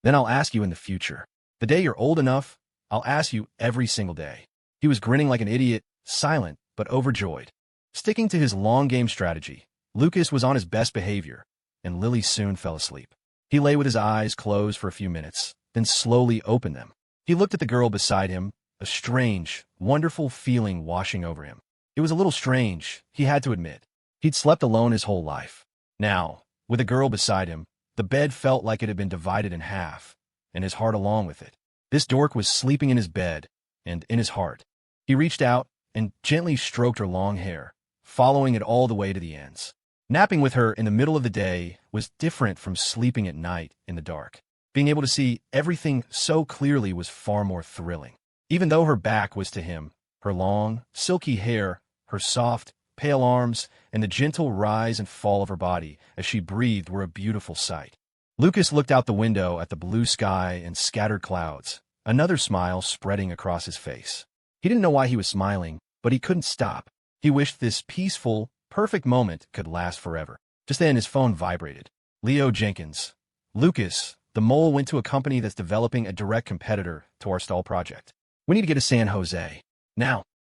Then I'll ask you in the future. The day you're old enough, I'll ask you every single day. He was grinning like an idiot, silent but overjoyed. Sticking to his long-game strategy, Lucas was on his best behavior, and Lily soon fell asleep. He lay with his eyes closed for a few minutes, then slowly opened them. He looked at the girl beside him, a strange, wonderful feeling washing over him. It was a little strange, he had to admit. He'd slept alone his whole life. Now, with a girl beside him, the bed felt like it had been divided in half, and his heart along with it. This dork was sleeping in his bed, and in his heart. He reached out and gently stroked her long hair, following it all the way to the ends. Napping with her in the middle of the day was different from sleeping at night in the dark. Being able to see everything so clearly was far more thrilling. Even though her back was to him, her long, silky hair, her soft, pale arms, and the gentle rise and fall of her body as she breathed were a beautiful sight. Lucas looked out the window at the blue sky and scattered clouds, another smile spreading across his face. He didn't know why he was smiling, but he couldn't stop. He wished this peaceful, perfect moment could last forever. Just then his phone vibrated. Leo Jenkins. Lucas, the mole went to a company that's developing a direct competitor to our stall project. We need to get to San Jose. Now.